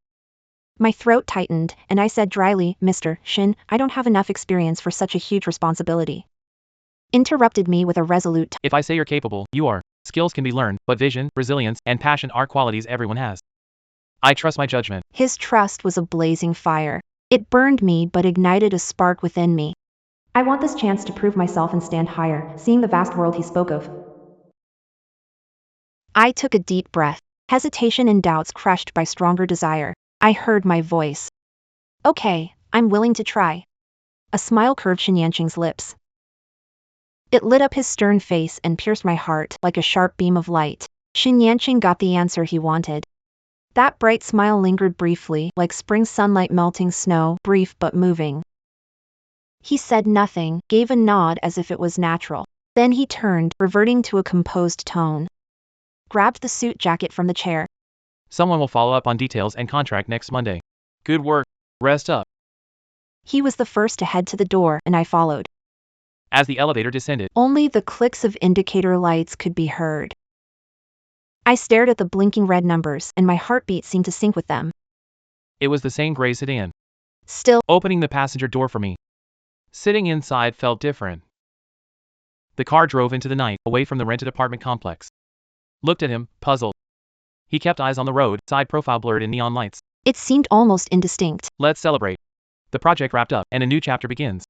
My throat tightened, and I said dryly, Mr. Shin, I don't have enough experience for such a huge responsibility. Interrupted me with a resolute If I say you're capable, you are. Skills can be learned, but vision, resilience, and passion are qualities everyone has. I trust my judgment. His trust was a blazing fire. It burned me but ignited a spark within me. I want this chance to prove myself and stand higher, seeing the vast world he spoke of. I took a deep breath, hesitation and doubts crushed by stronger desire. I heard my voice. Okay, I'm willing to try. A smile curved Shin Yanqing's lips. It lit up his stern face and pierced my heart like a sharp beam of light. Shin Yanqing got the answer he wanted. That bright smile lingered briefly, like spring sunlight melting snow, brief but moving. He said nothing, gave a nod as if it was natural. Then he turned, reverting to a composed tone. Grabbed the suit jacket from the chair. Someone will follow up on details and contract next Monday. Good work. Rest up. He was the first to head to the door, and I followed. As the elevator descended, Only the clicks of indicator lights could be heard. I stared at the blinking red numbers, and my heartbeat seemed to sync with them. it was the same gray sedan, Still, opening the passenger door for me. Sitting inside felt different. The car drove into the night, away from the rented apartment complex. Looked at him, puzzled. He kept eyes on the road, side profile blurred in neon lights. it seemed almost indistinct. Let's celebrate. The project wrapped up, and a new chapter begins.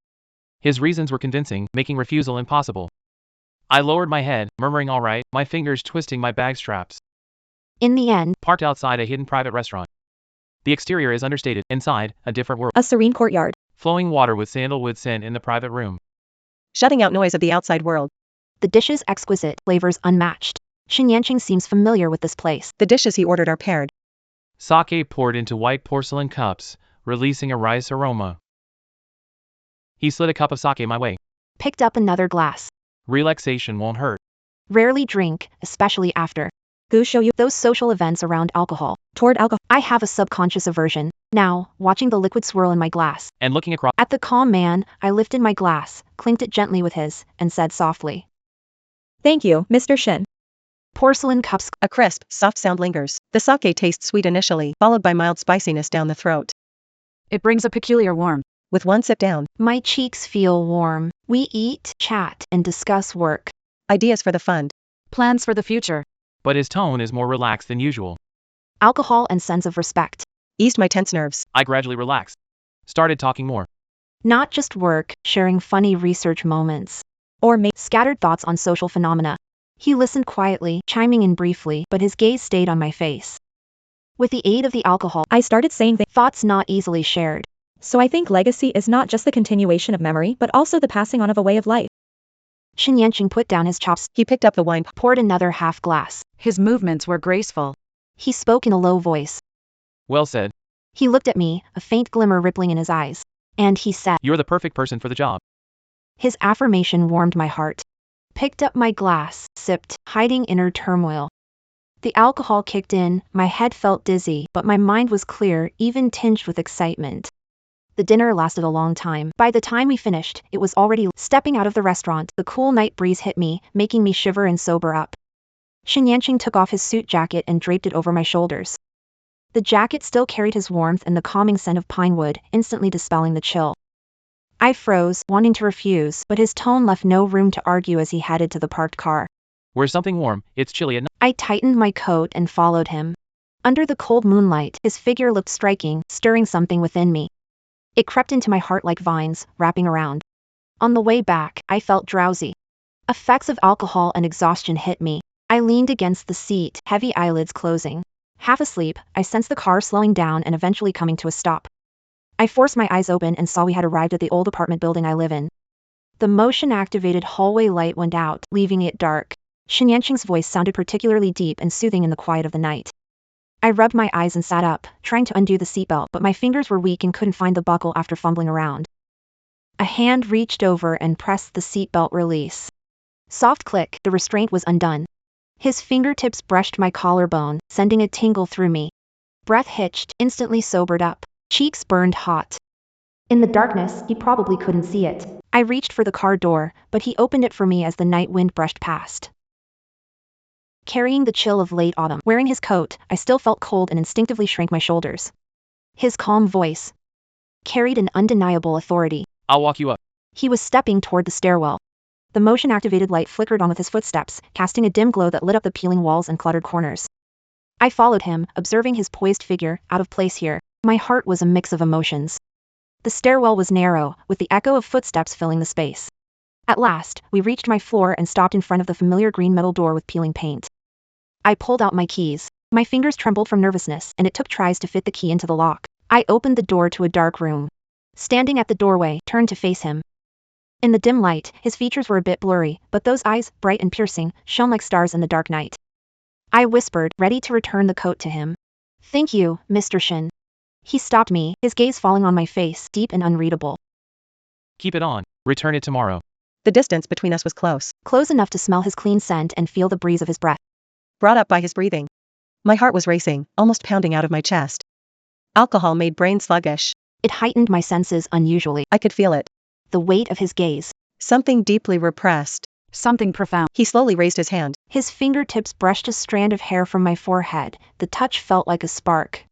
His reasons were convincing, making refusal impossible. I lowered my head, murmuring all right, my fingers twisting my bag straps. In the end, Parked outside a hidden private restaurant. The exterior is understated, inside, a different world. A serene courtyard. Flowing water with sandalwood scent in the private room. Shutting out noise of the outside world. the dishes exquisite, flavors unmatched. Shin Yanqing seems familiar with this place. The dishes he ordered are paired. Sake poured into white porcelain cups, releasing a rice aroma. He slid a cup of sake my way. Picked up another glass. Relaxation won't hurt. Rarely drink, especially after Gu show you those social events around alcohol. toward alcohol. I have a subconscious aversion. Now, watching the liquid swirl in my glass. And looking across, At the calm man, I lifted my glass, clinked it gently with his, and said softly. Thank you, Mr. Shin. Porcelain cups. A crisp, soft sound lingers. The sake tastes sweet initially, followed by mild spiciness down the throat. It brings a peculiar warmth. With one sip down, My cheeks feel warm. We eat, chat, and discuss work. ideas for the fund. Plans for the future. but his tone is more relaxed than usual. Alcohol and sense of respect. Eased my tense nerves. I gradually relaxed. Started talking more. Not just work, sharing funny research moments. Or Scattered thoughts on social phenomena. He listened quietly, chiming in briefly, but his gaze stayed on my face. With the aid of the alcohol, I started saying thoughts not easily shared. so I think legacy is not just the continuation of memory but also the passing on of a way of life. Shin Yanqing put down his chops, He picked up the wine. poured another half glass. His movements were graceful. He spoke in a low voice. Well said. He looked at me, a faint glimmer rippling in his eyes. And he said, You're the perfect person for the job. his affirmation warmed my heart. Picked up my glass, sipped, hiding inner turmoil. The alcohol kicked in, my head felt dizzy, but my mind was clear, even tinged with excitement. The dinner lasted a long time. By the time we finished, it was already stepping out of the restaurant. The cool night breeze hit me, making me shiver and sober up. Shin Yanqing took off his suit jacket and draped it over my shoulders. The jacket still carried his warmth and the calming scent of pine wood, instantly dispelling the chill. I froze, wanting to refuse, but his tone left no room to argue as he headed to the parked car. Wear something warm, it's chilly at night. I tightened my coat and followed him. Under the cold moonlight, his figure looked striking, stirring something within me. It crept into my heart like vines, wrapping around. On the way back, I felt drowsy. Effects of alcohol and exhaustion hit me. I leaned against the seat, heavy eyelids closing. Half asleep, I sensed the car slowing down and eventually coming to a stop. I forced my eyes open and saw we had arrived at the old apartment building I live in. The motion-activated hallway light went out, leaving it dark. Shin Yanqing's voice sounded particularly deep and soothing in the quiet of the night. I rubbed my eyes and sat up, trying to undo the seatbelt, but my fingers were weak and couldn't find the buckle after fumbling around. A hand reached over and pressed the seatbelt release. Soft click, the restraint was undone. His fingertips brushed my collarbone, sending a tingle through me. Breath hitched, instantly sobered up. Cheeks burned hot. In the darkness, he probably couldn't see it. I reached for the car door, but he opened it for me as the night wind brushed past. Carrying the chill of late autumn, wearing his coat, I still felt cold and instinctively shrank my shoulders. His calm voice carried an undeniable authority. I'll walk you up. He was stepping toward the stairwell. The motion-activated light flickered on with his footsteps, casting a dim glow that lit up the peeling walls and cluttered corners. I followed him, observing his poised figure, out of place here. My heart was a mix of emotions. The stairwell was narrow, with the echo of footsteps filling the space. At last, we reached my floor and stopped in front of the familiar green metal door with peeling paint. I pulled out my keys. My fingers trembled from nervousness, and it took tries to fit the key into the lock. I opened the door to a dark room. Standing at the doorway, turned to face him. In the dim light, his features were a bit blurry, but those eyes, bright and piercing, shone like stars in the dark night. I whispered, ready to return the coat to him. "Thank you, Mr. Shin." He stopped me, his gaze falling on my face, deep and unreadable. Keep it on. Return it tomorrow. The distance between us was close, Close enough to smell his clean scent and feel the breeze of his breath. brought up by his breathing. My heart was racing, almost pounding out of my chest. Alcohol made brain sluggish. It heightened my senses unusually. I could feel it. The weight of his gaze. Something deeply repressed. Something profound. He slowly raised his hand. His fingertips brushed a strand of hair from my forehead. The touch felt like a spark,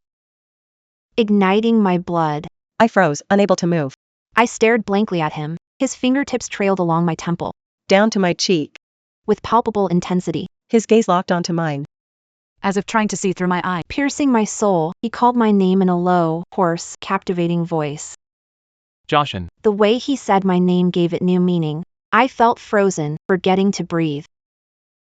igniting my blood. I froze, unable to move. I stared blankly at him. His fingertips trailed along my temple, Down to my cheek. with palpable intensity. His gaze locked onto mine. As if trying to see through my eye. Piercing my soul, he called my name in a low, hoarse, captivating voice. Joshin. The way he said my name gave it new meaning. I felt frozen, forgetting to breathe.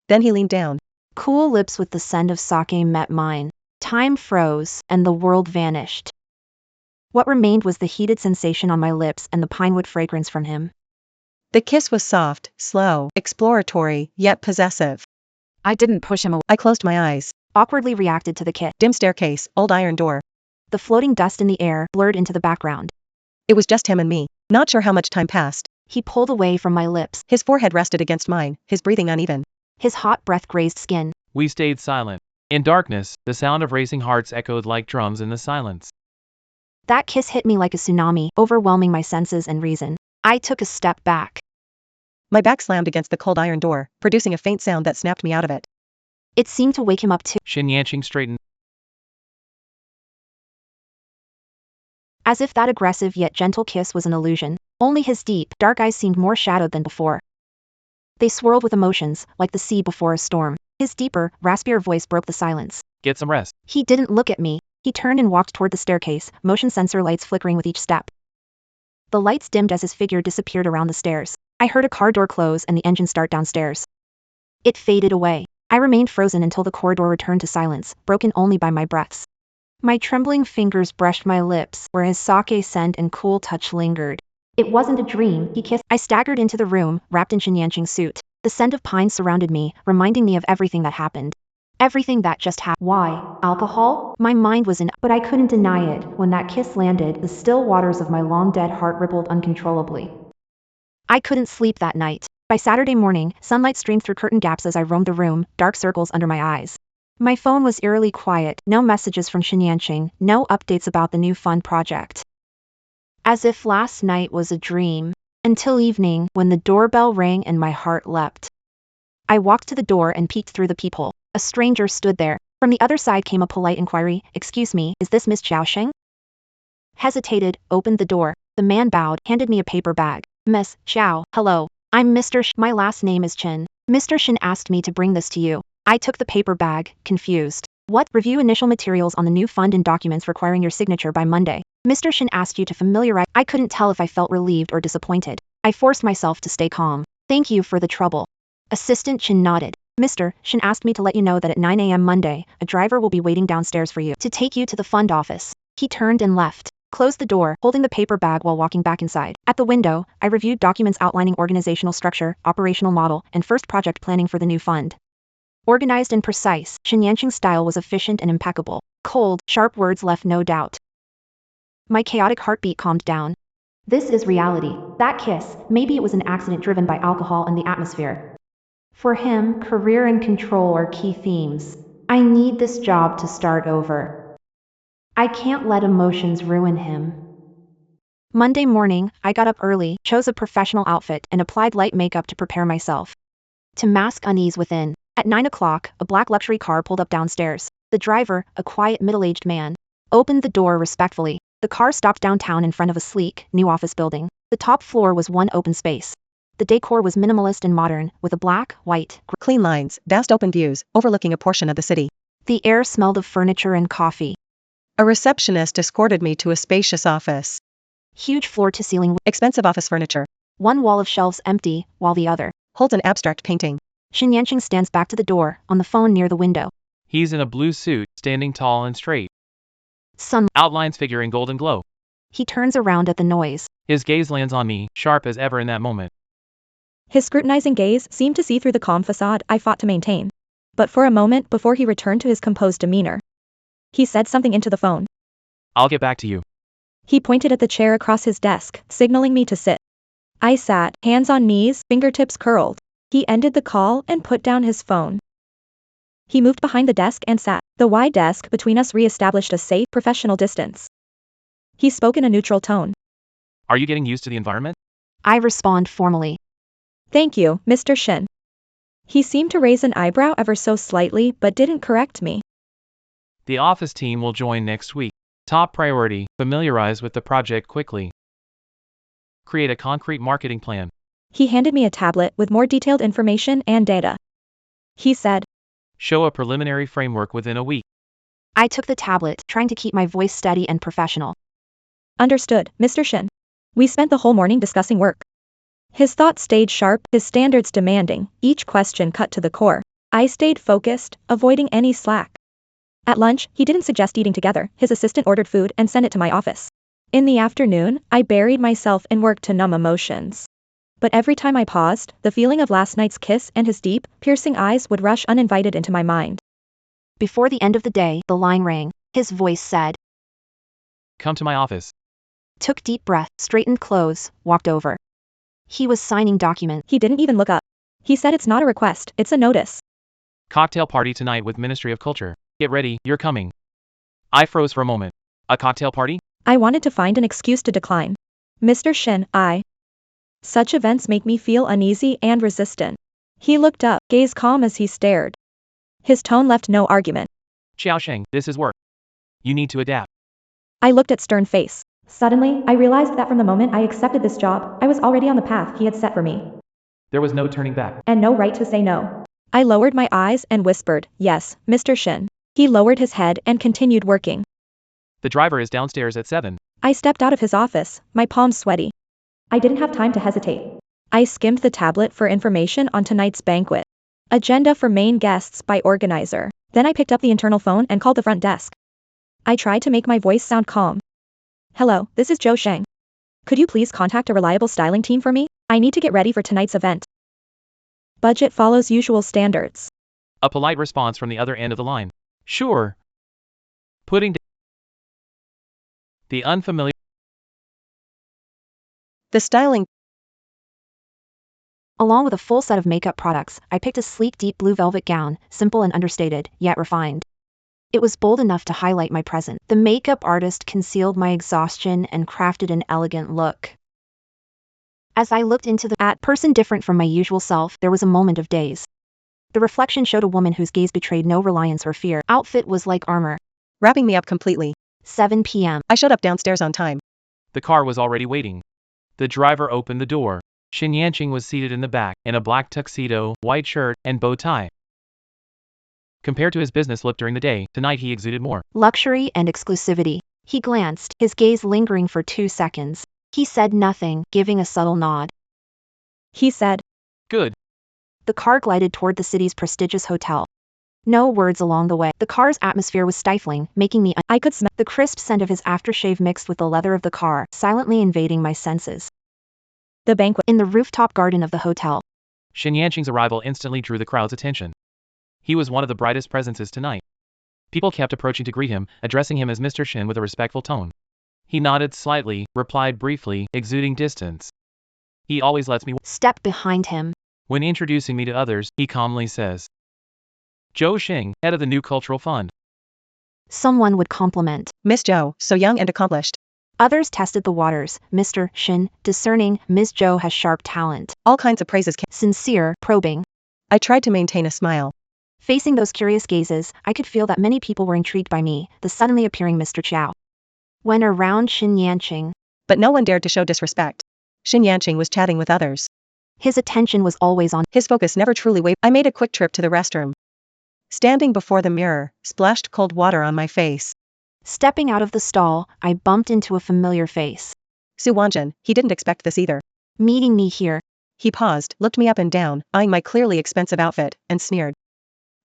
Then he leaned down. Cool lips with the scent of sake met mine. Time froze, and the world vanished. What remained was the heated sensation on my lips and the pinewood fragrance from him. The kiss was soft, slow, exploratory, yet possessive. I didn't push him away. I closed my eyes. Awkwardly reacted to the kiss. Dim staircase, old iron door. The floating dust in the air blurred into the background. It was just him and me. Not sure how much time passed. He pulled away from my lips. His forehead rested against mine, his breathing uneven. His hot breath grazed skin. We stayed silent. In darkness, the sound of racing hearts echoed like drums in the silence. That kiss hit me like a tsunami, overwhelming my senses and reason. I took a step back. My back slammed against the cold iron door, producing a faint sound that snapped me out of it. It seemed to wake him up too. Shin Yanqing straightened. As if that aggressive yet gentle kiss was an illusion. Only his deep, dark eyes seemed more shadowed than before. They swirled with emotions, like the sea before a storm. His deeper, raspier voice broke the silence. Get some rest. He didn't look at me. He turned and walked toward the staircase, motion sensor lights flickering with each step. The lights dimmed as his figure disappeared around the stairs. I heard a car door close and the engine start downstairs. It faded away. I remained frozen until the corridor returned to silence, broken only by my breaths. My trembling fingers brushed my lips, where his sake scent and cool touch lingered. It wasn't a dream, he kissed. I staggered into the room, wrapped in Shinyanqing's suit. The scent of pine surrounded me, reminding me of everything that happened. Everything that just happened. Why? Alcohol? My mind was in. But I couldn't deny it. When that kiss landed, the still waters of my long-dead heart rippled uncontrollably. I couldn't sleep that night. By Saturday morning, sunlight streamed through curtain gaps as I roamed the room, dark circles under my eyes. My phone was eerily quiet, no messages from Shinyanqing, no updates about the new fun project. As if last night was a dream. Until evening, when the doorbell rang and my heart leapt. I walked to the door and peeked through the peephole. A stranger stood there. From the other side came a polite inquiry. "Excuse me, is this Miss Xiaosheng?" Hesitated, opened the door. The man bowed, handed me a paper bag. "Miss Xiao, hello. I'm Mr. My last name is Chen. Mr. Shin asked me to bring this to you." I took the paper bag, confused. "What? Review initial materials on the new fund and documents requiring your signature by Monday. Mr. Shin asked you to familiarize." I couldn't tell if I felt relieved or disappointed. I forced myself to stay calm. "Thank you for the trouble." Assistant Shin nodded. "Mr. Shin asked me to let you know that at 9 a.m. Monday, a driver will be waiting downstairs for you to take you to the fund office." He turned and left. Closed the door, holding the paper bag while walking back inside. At the window, I reviewed documents outlining organizational structure, operational model, and first project planning for the new fund. Organized and precise, Shinyanqing's style was efficient and impeccable. Cold, sharp words left no doubt. My chaotic heartbeat calmed down. This is reality. That kiss, maybe it was an accident driven by alcohol and the atmosphere. For him, career and control are key themes. I need this job to start over. I can't let emotions ruin him. Monday morning, I got up early, chose a professional outfit, and applied light makeup to prepare myself. To mask unease within. At 9 o'clock, a black luxury car pulled up downstairs. The driver, a quiet middle-aged man, opened the door respectfully. The car stopped downtown in front of a sleek, new office building. The top floor was one open space. The decor was minimalist and modern, with a black, white, Clean lines, vast open views, overlooking a portion of the city. The air smelled of furniture and coffee. A receptionist escorted me to a spacious office. Huge floor-to-ceiling, Expensive office furniture. one wall of shelves empty, while the other Holds an abstract painting. Shin Yanqing stands back to the door, on the phone near the window. He's in a blue suit, standing tall and straight. Sun. Outlines figure in golden glow. He turns around at the noise. His gaze lands on me, sharp as ever in that moment. His scrutinizing gaze seemed to see through the calm facade I fought to maintain. But for a moment before he returned to his composed demeanor, he said something into the phone. I'll get back to you. He pointed at the chair across his desk, signaling me to sit. I sat, hands on knees, fingertips curled. He ended the call and put down his phone. He moved behind the desk and sat. The wide desk between us re-established a safe, professional distance. He spoke in a neutral tone. Are you getting used to the environment? I respond formally. Thank you, Mr. Shin. He seemed to raise an eyebrow ever so slightly but didn't correct me. The office team will join next week. Top priority, familiarize with the project quickly. Create a concrete marketing plan. He handed me a tablet with more detailed information and data. He said, Show a preliminary framework within a week. I took the tablet, trying to keep my voice steady and professional. Understood, Mr. Shin. We spent the whole morning discussing work. His thoughts stayed sharp, his standards demanding, each question cut to the core. I stayed focused, avoiding any slack. At lunch, he didn't suggest eating together. His assistant ordered food and sent it to my office. In the afternoon, I buried myself in work to numb emotions. But every time I paused, the feeling of last night's kiss and his deep, piercing eyes would rush uninvited into my mind. Before the end of the day, the line rang. His voice said, Come to my office. Took deep breath, straightened clothes, walked over. He was signing document. He didn't even look up. He said it's not a request, it's a notice. Cocktail party tonight with Ministry of Culture. Get ready, you're coming. I froze for a moment. A cocktail party? I wanted to find an excuse to decline. Mr. Shin, Such events make me feel uneasy and resistant. He looked up, gaze calm as he stared. His tone left no argument. Xiaosheng, this is work. You need to adapt. I looked at stern face. Suddenly, I realized that from the moment I accepted this job, I was already on the path he had set for me. There was no turning back. And no right to say no. I lowered my eyes and whispered, yes, Mr. Shin. He lowered his head and continued working. The driver is downstairs at 7. I stepped out of his office, my palms sweaty. I didn't have time to hesitate. I skimmed the tablet for information on tonight's banquet. Agenda for main guests by organizer. Then I picked up the internal phone and called the front desk. I tried to make my voice sound calm. Hello, this is Joe Sheng. Could you please contact a reliable styling team for me? I need to get ready for tonight's event. Budget follows usual standards. A polite response from the other end of the line. Sure. Putting the unfamiliar. The styling. Along with a full set of makeup products, I picked a sleek deep blue velvet gown, simple and understated, yet refined. It was bold enough to highlight my present. The makeup artist concealed my exhaustion and crafted an elegant look. As I looked into the person different from my usual self, there was a moment of daze. The reflection showed a woman whose gaze betrayed no reliance or fear. Outfit was like armor. Wrapping me up completely. 7 p.m. I showed up downstairs on time. The car was already waiting. The driver opened the door. Shin Yanqing was seated in the back, in a black tuxedo, white shirt, and bow tie. Compared to his business look during the day, tonight he exuded more luxury and exclusivity. He glanced, his gaze lingering for 2 seconds. He said nothing, giving a subtle nod. He said, good. The car glided toward the city's prestigious hotel. No words along the way. The car's atmosphere was stifling, making me I could smell the crisp scent of his aftershave mixed with the leather of the car, silently invading my senses. The banquet in the rooftop garden of the hotel. Shin Yanqing's arrival instantly drew the crowd's attention. He was one of the brightest presences tonight. People kept approaching to greet him, addressing him as Mr. Shin with a respectful tone. He nodded slightly, replied briefly, exuding distance. He always lets me step behind him. When introducing me to others, he calmly says, Zhou Xing, head of the new cultural fund. Someone would compliment. Miss Zhou, so young and accomplished. Others tested the waters. Mr. Shin, discerning, Ms. Zhou has sharp talent. All kinds of praises came. Sincere, probing. I tried to maintain a smile. Facing those curious gazes, I could feel that many people were intrigued by me, the suddenly appearing Mr. Chiao. When around Xin Yanqing, But no one dared to show disrespect. Xin Yanqing was chatting with others. his attention was always on. His focus never truly wavered. I made a quick trip to the restroom. Standing before the mirror, splashed cold water on my face. Stepping out of the stall, I bumped into a familiar face. Su Wanjun, he didn't expect this either. Meeting me here. He paused, looked me up and down, eyeing my clearly expensive outfit, and sneered.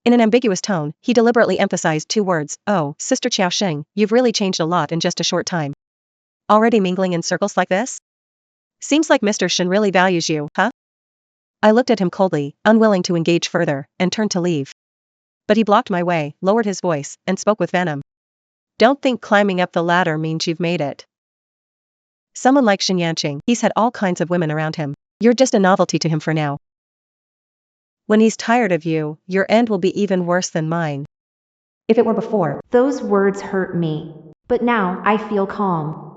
In an ambiguous tone, he deliberately emphasized 2 words, "Oh, Sister Qiao Xing, you've really changed a lot in just a short time. Already mingling in circles like this? Seems like Mr. Shin really values you, huh?" I looked at him coldly, unwilling to engage further, and turned to leave. But he blocked my way, lowered his voice, and spoke with venom. "Don't think climbing up the ladder means you've made it. Someone like Xin Yanqing, he's had all kinds of women around him. You're just a novelty to him for now. When he's tired of you, your end will be even worse than mine. If it were before, Those words hurt me. But now, I feel calm.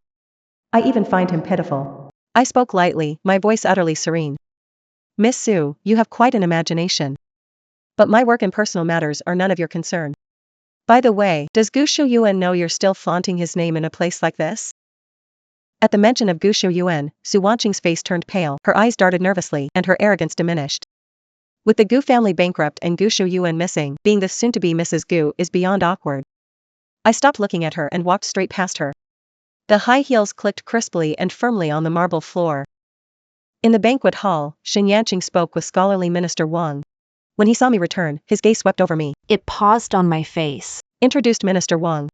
I even find him pitiful." I spoke lightly, my voice utterly serene. "Miss Su, you have quite an imagination. But my work and personal matters are none of your concern. By the way, does Gu Shu Yuan know you're still flaunting his name in a place like this?" At the mention of Gu Shu Yuan, Su Wanqing's face turned pale, her eyes darted nervously, and her arrogance diminished. With the Gu family bankrupt and Gu Shu Yuan missing, being the soon-to-be Mrs. Gu is beyond awkward. I stopped looking at her and walked straight past her. The high heels clicked crisply and firmly on the marble floor. In the banquet hall, Xin Yanqing spoke with scholarly Minister Wang. When he saw me return, his gaze swept over me. It paused on my face. Introduced Minister Wang.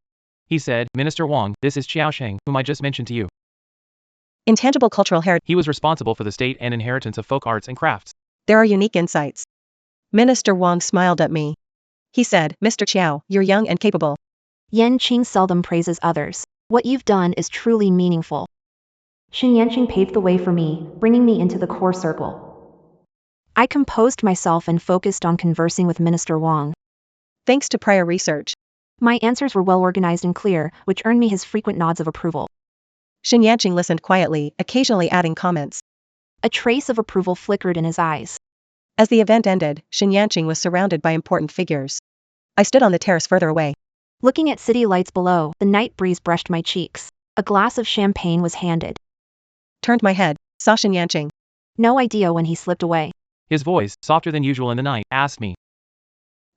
He said, Minister Wang, this is Qiao Sheng, whom I just mentioned to you. Intangible cultural heritage. He was responsible for the state and inheritance of folk arts and crafts. There are unique insights. Minister Wang smiled at me. He said, Mr. Chiao, you're young and capable. Yanqing seldom praises others. What you've done is truly meaningful. Xin Yanqing paved the way for me, bringing me into the core circle. I composed myself and focused on conversing with Minister Wang. Thanks to prior research. My answers were well organized and clear, which earned me his frequent nods of approval. Xin Yanqing listened quietly, occasionally adding comments. A trace of approval flickered in his eyes. As the event ended, Xin Yanqing was surrounded by important figures. I stood on the terrace further away. Looking at city lights below, the night breeze brushed my cheeks. A glass of champagne was handed. Turned my head, saw Xin Yanqing. No idea when he slipped away. His voice, softer than usual in the night, asked me.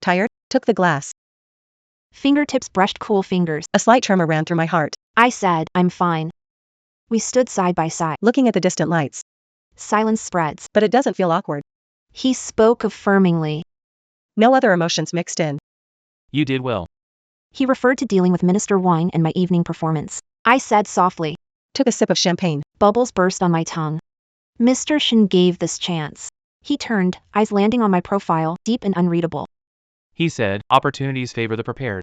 Tired? Took the glass. Fingertips brushed cool fingers. A slight tremor ran through my heart. I said, I'm fine. We stood side by side, looking at the distant lights. Silence spreads. But it doesn't feel awkward. He spoke affirmingly. No other emotions mixed in. You did well. He referred to dealing with Minister Wang and my evening performance. I said softly. Took a sip of champagne. Bubbles burst on my tongue. Mr. Shin gave this chance. He turned, eyes landing on my profile, deep and unreadable. He said, opportunities favor the prepared.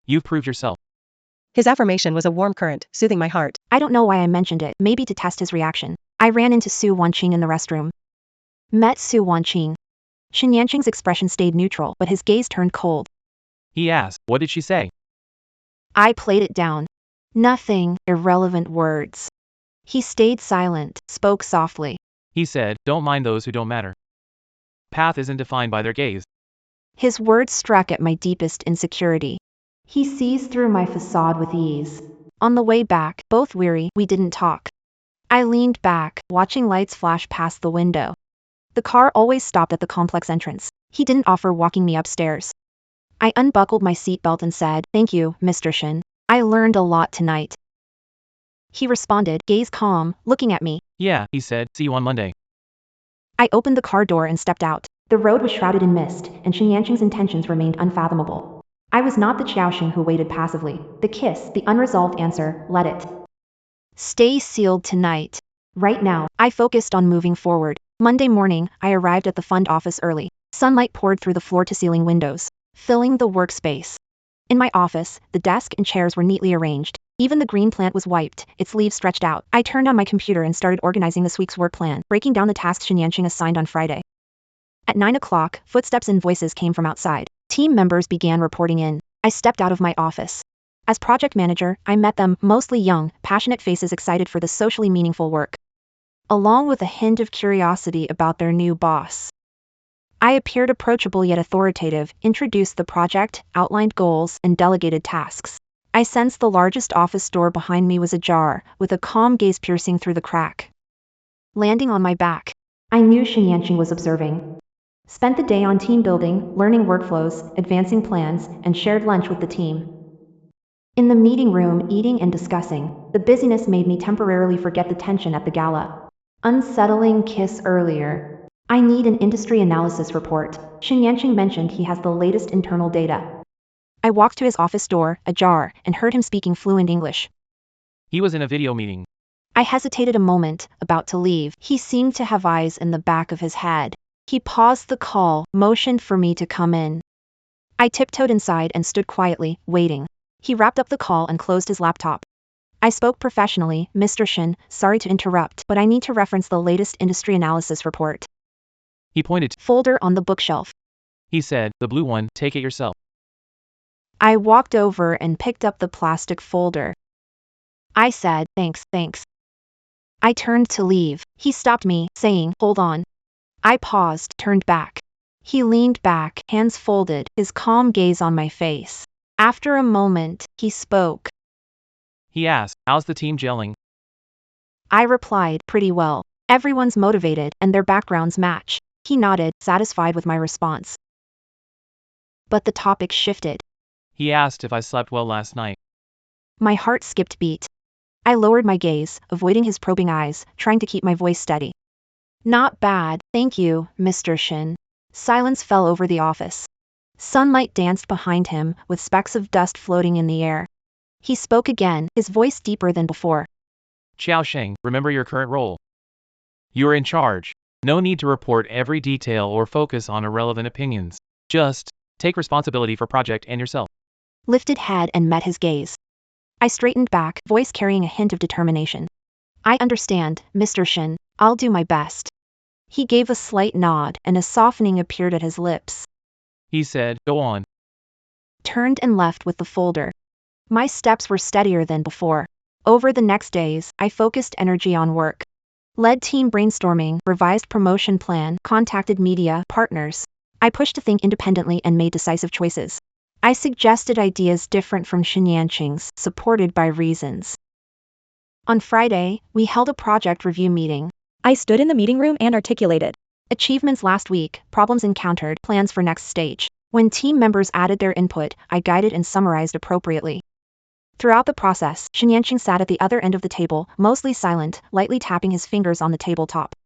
You've proved yourself. His affirmation was a warm current, soothing my heart. I don't know why I mentioned it, maybe to test his reaction. I ran into Su Wanqing in the restroom. Met Su Wanqing. Xin Yanqing's expression stayed neutral, but his gaze turned cold. He asked, what did she say? I played it down. Nothing, irrelevant words. He stayed silent, spoke softly. He said, don't mind those who don't matter. Path isn't defined by their gaze. His words struck at my deepest insecurity. He sees through my facade with ease. On the way back, both weary, we didn't talk. I leaned back, watching lights flash past the window. The car always stopped at the complex entrance. He didn't offer walking me upstairs. I unbuckled my seatbelt and said, thank you, Mr. Shin. I learned a lot tonight. He responded, gaze calm, looking at me. Yeah, he said, see you on Monday. I opened the car door and stepped out. The road was shrouded in mist, and Xin Yanqing's intentions remained unfathomable. I was not the Qiaoxing who waited passively. The kiss, the unresolved answer, let it stay sealed tonight. Right now. I focused on moving forward. Monday morning, I arrived at the fund office early. Sunlight poured through the floor-to-ceiling windows, filling the workspace. In my office, the desk and chairs were neatly arranged. Even the green plant was wiped, its leaves stretched out. I turned on my computer and started organizing this week's work plan, breaking down the tasks Xin Yanqing assigned on Friday. At 9 o'clock, footsteps and voices came from outside. Team members began reporting in. I stepped out of my office. As project manager, I met them, mostly young, passionate faces excited for the socially meaningful work, along with a hint of curiosity about their new boss. I appeared approachable yet authoritative, introduced the project, outlined goals, and delegated tasks. I sensed the largest office door behind me was ajar, with a calm gaze piercing through the crack. Landing on my back, I knew Shenyanqing was observing. Spent the day on team building, learning workflows, advancing plans, and shared lunch with the team. In the meeting room, eating and discussing, the busyness made me temporarily forget the tension at the gala. Unsettling kiss earlier. I need an industry analysis report. Shenyanqing mentioned he has the latest internal data. I walked to his office door, ajar, and heard him speaking fluent English. He was in a video meeting. I hesitated a moment, about to leave. He seemed to have eyes in the back of his head. He paused the call, motioned for me to come in. I tiptoed inside and stood quietly, waiting. He wrapped up the call and closed his laptop. I spoke professionally, Mr. Shen, sorry to interrupt, but I need to reference the latest industry analysis report. He pointed to Folder on the bookshelf. He said, the blue one, take it yourself. I walked over and picked up the plastic folder. I said, thanks. I turned to leave. He stopped me, saying, hold on. I paused, turned back. He leaned back, hands folded, his calm gaze on my face. After a moment, he spoke. He asked, how's the team gelling? I replied, pretty well. Everyone's motivated, and their backgrounds match. He nodded, satisfied with my response. But the topic shifted. He asked if I slept well last night. My heart skipped beat. I lowered my gaze, avoiding his probing eyes, trying to keep my voice steady. Not bad, thank you, Mr. Shen. Silence fell over the office. Sunlight danced behind him, with specks of dust floating in the air. He spoke again, his voice deeper than before. Xiao Sheng, remember your current role. You're in charge. No need to report every detail or focus on irrelevant opinions. Just take responsibility for project and yourself. Lifted head and met his gaze. I straightened back, voice carrying a hint of determination. I understand, Mr. Shen. I'll do my best. He gave a slight nod, and a softening appeared at his lips. He said, go on. Turned and left with the folder. My steps were steadier than before. Over the next days, I focused energy on work. Led team brainstorming, revised promotion plan, contacted media partners. I pushed to think independently and made decisive choices. I suggested ideas different from Shenyanqing's, supported by reasons. On Friday, we held a project review meeting. I stood in the meeting room and articulated. Achievements last week, problems encountered, plans for next stage. When team members added their input, I guided and summarized appropriately. Throughout the process, Shenyanqing sat at the other end of the table, mostly silent, lightly tapping his fingers on the tabletop.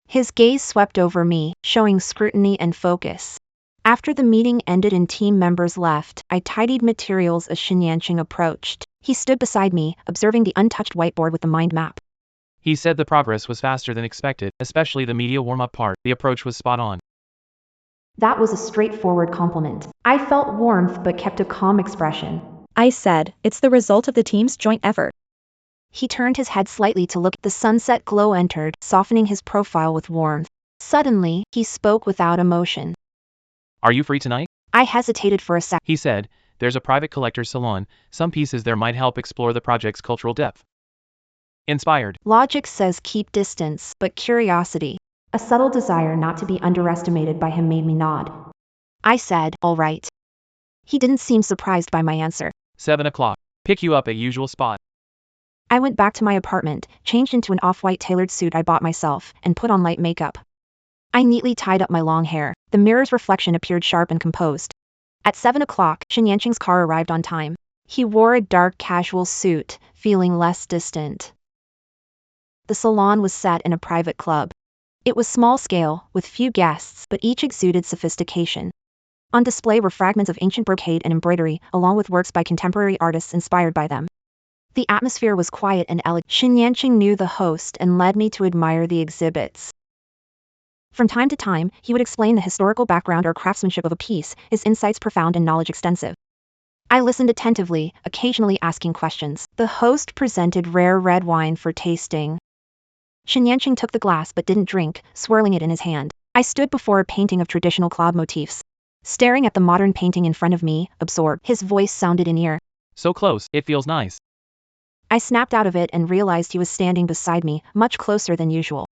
His gaze swept over me, showing scrutiny and focus. After the meeting ended and team members left, I tidied materials as Shenyanqing approached. He stood beside me, observing the untouched whiteboard with the mind map. He said the progress was faster than expected, especially the media warm-up part. The approach was spot on. That was a straightforward compliment. I felt warmth but kept a calm expression. I said, it's the result of the team's joint effort. He turned his head slightly to look. The sunset glow entered, softening his profile with warmth. Suddenly, he spoke without emotion. Are you free tonight? I hesitated for a sec. He said, there's a private collector's salon. Some pieces there might help explore the project's cultural depth. Inspired. Logic says keep distance, but curiosity. A subtle desire not to be underestimated by him made me nod. I said, all right. He didn't seem surprised by my answer. 7 o'clock. Pick you up at usual spot. I went back to my apartment, changed into an off-white tailored suit I bought myself, and put on light makeup. I neatly tied up my long hair. The mirror's reflection appeared sharp and composed. At 7 o'clock, Shenyanqing's car arrived on time. He wore a dark casual suit, feeling less distant. The salon was set in a private club. It was small-scale, with few guests, but each exuded sophistication. On display were fragments of ancient brocade and embroidery, along with works by contemporary artists inspired by them. The atmosphere was quiet and elegant. Shenyanqing knew the host and led me to admire the exhibits. From time to time, he would explain the historical background or craftsmanship of a piece, his insights profound and knowledge extensive. I listened attentively, occasionally asking questions. The host presented rare red wine for tasting. Shenyanqing took the glass but didn't drink, swirling it in his hand. I stood before a painting of traditional cloud motifs. Staring at the modern painting in front of me, absorbed, his voice sounded in ear. So close, it feels nice. I snapped out of it and realized he was standing beside me, much closer than usual.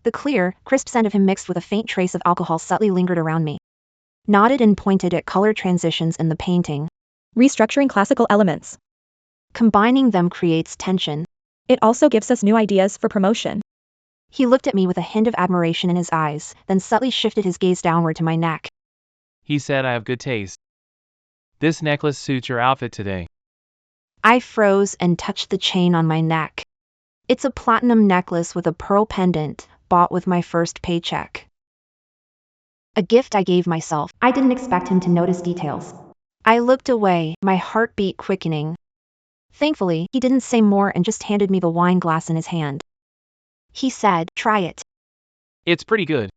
The clear, crisp scent of him mixed with a faint trace of alcohol subtly lingered around me. Nodded and pointed at color transitions in the painting. Restructuring classical elements. Combining them creates tension. It also gives us new ideas for promotion. He looked at me with a hint of admiration in his eyes, then subtly shifted his gaze downward to my neck. He said I have good taste. This necklace suits your outfit today. I froze and touched the chain on my neck. It's a platinum necklace with a pearl pendant, bought with my first paycheck. A gift I gave myself. I didn't expect him to notice details. I looked away, my heartbeat quickening. Thankfully, he didn't say more and just handed me the wine glass in his hand. He said, "Try it." It's pretty good.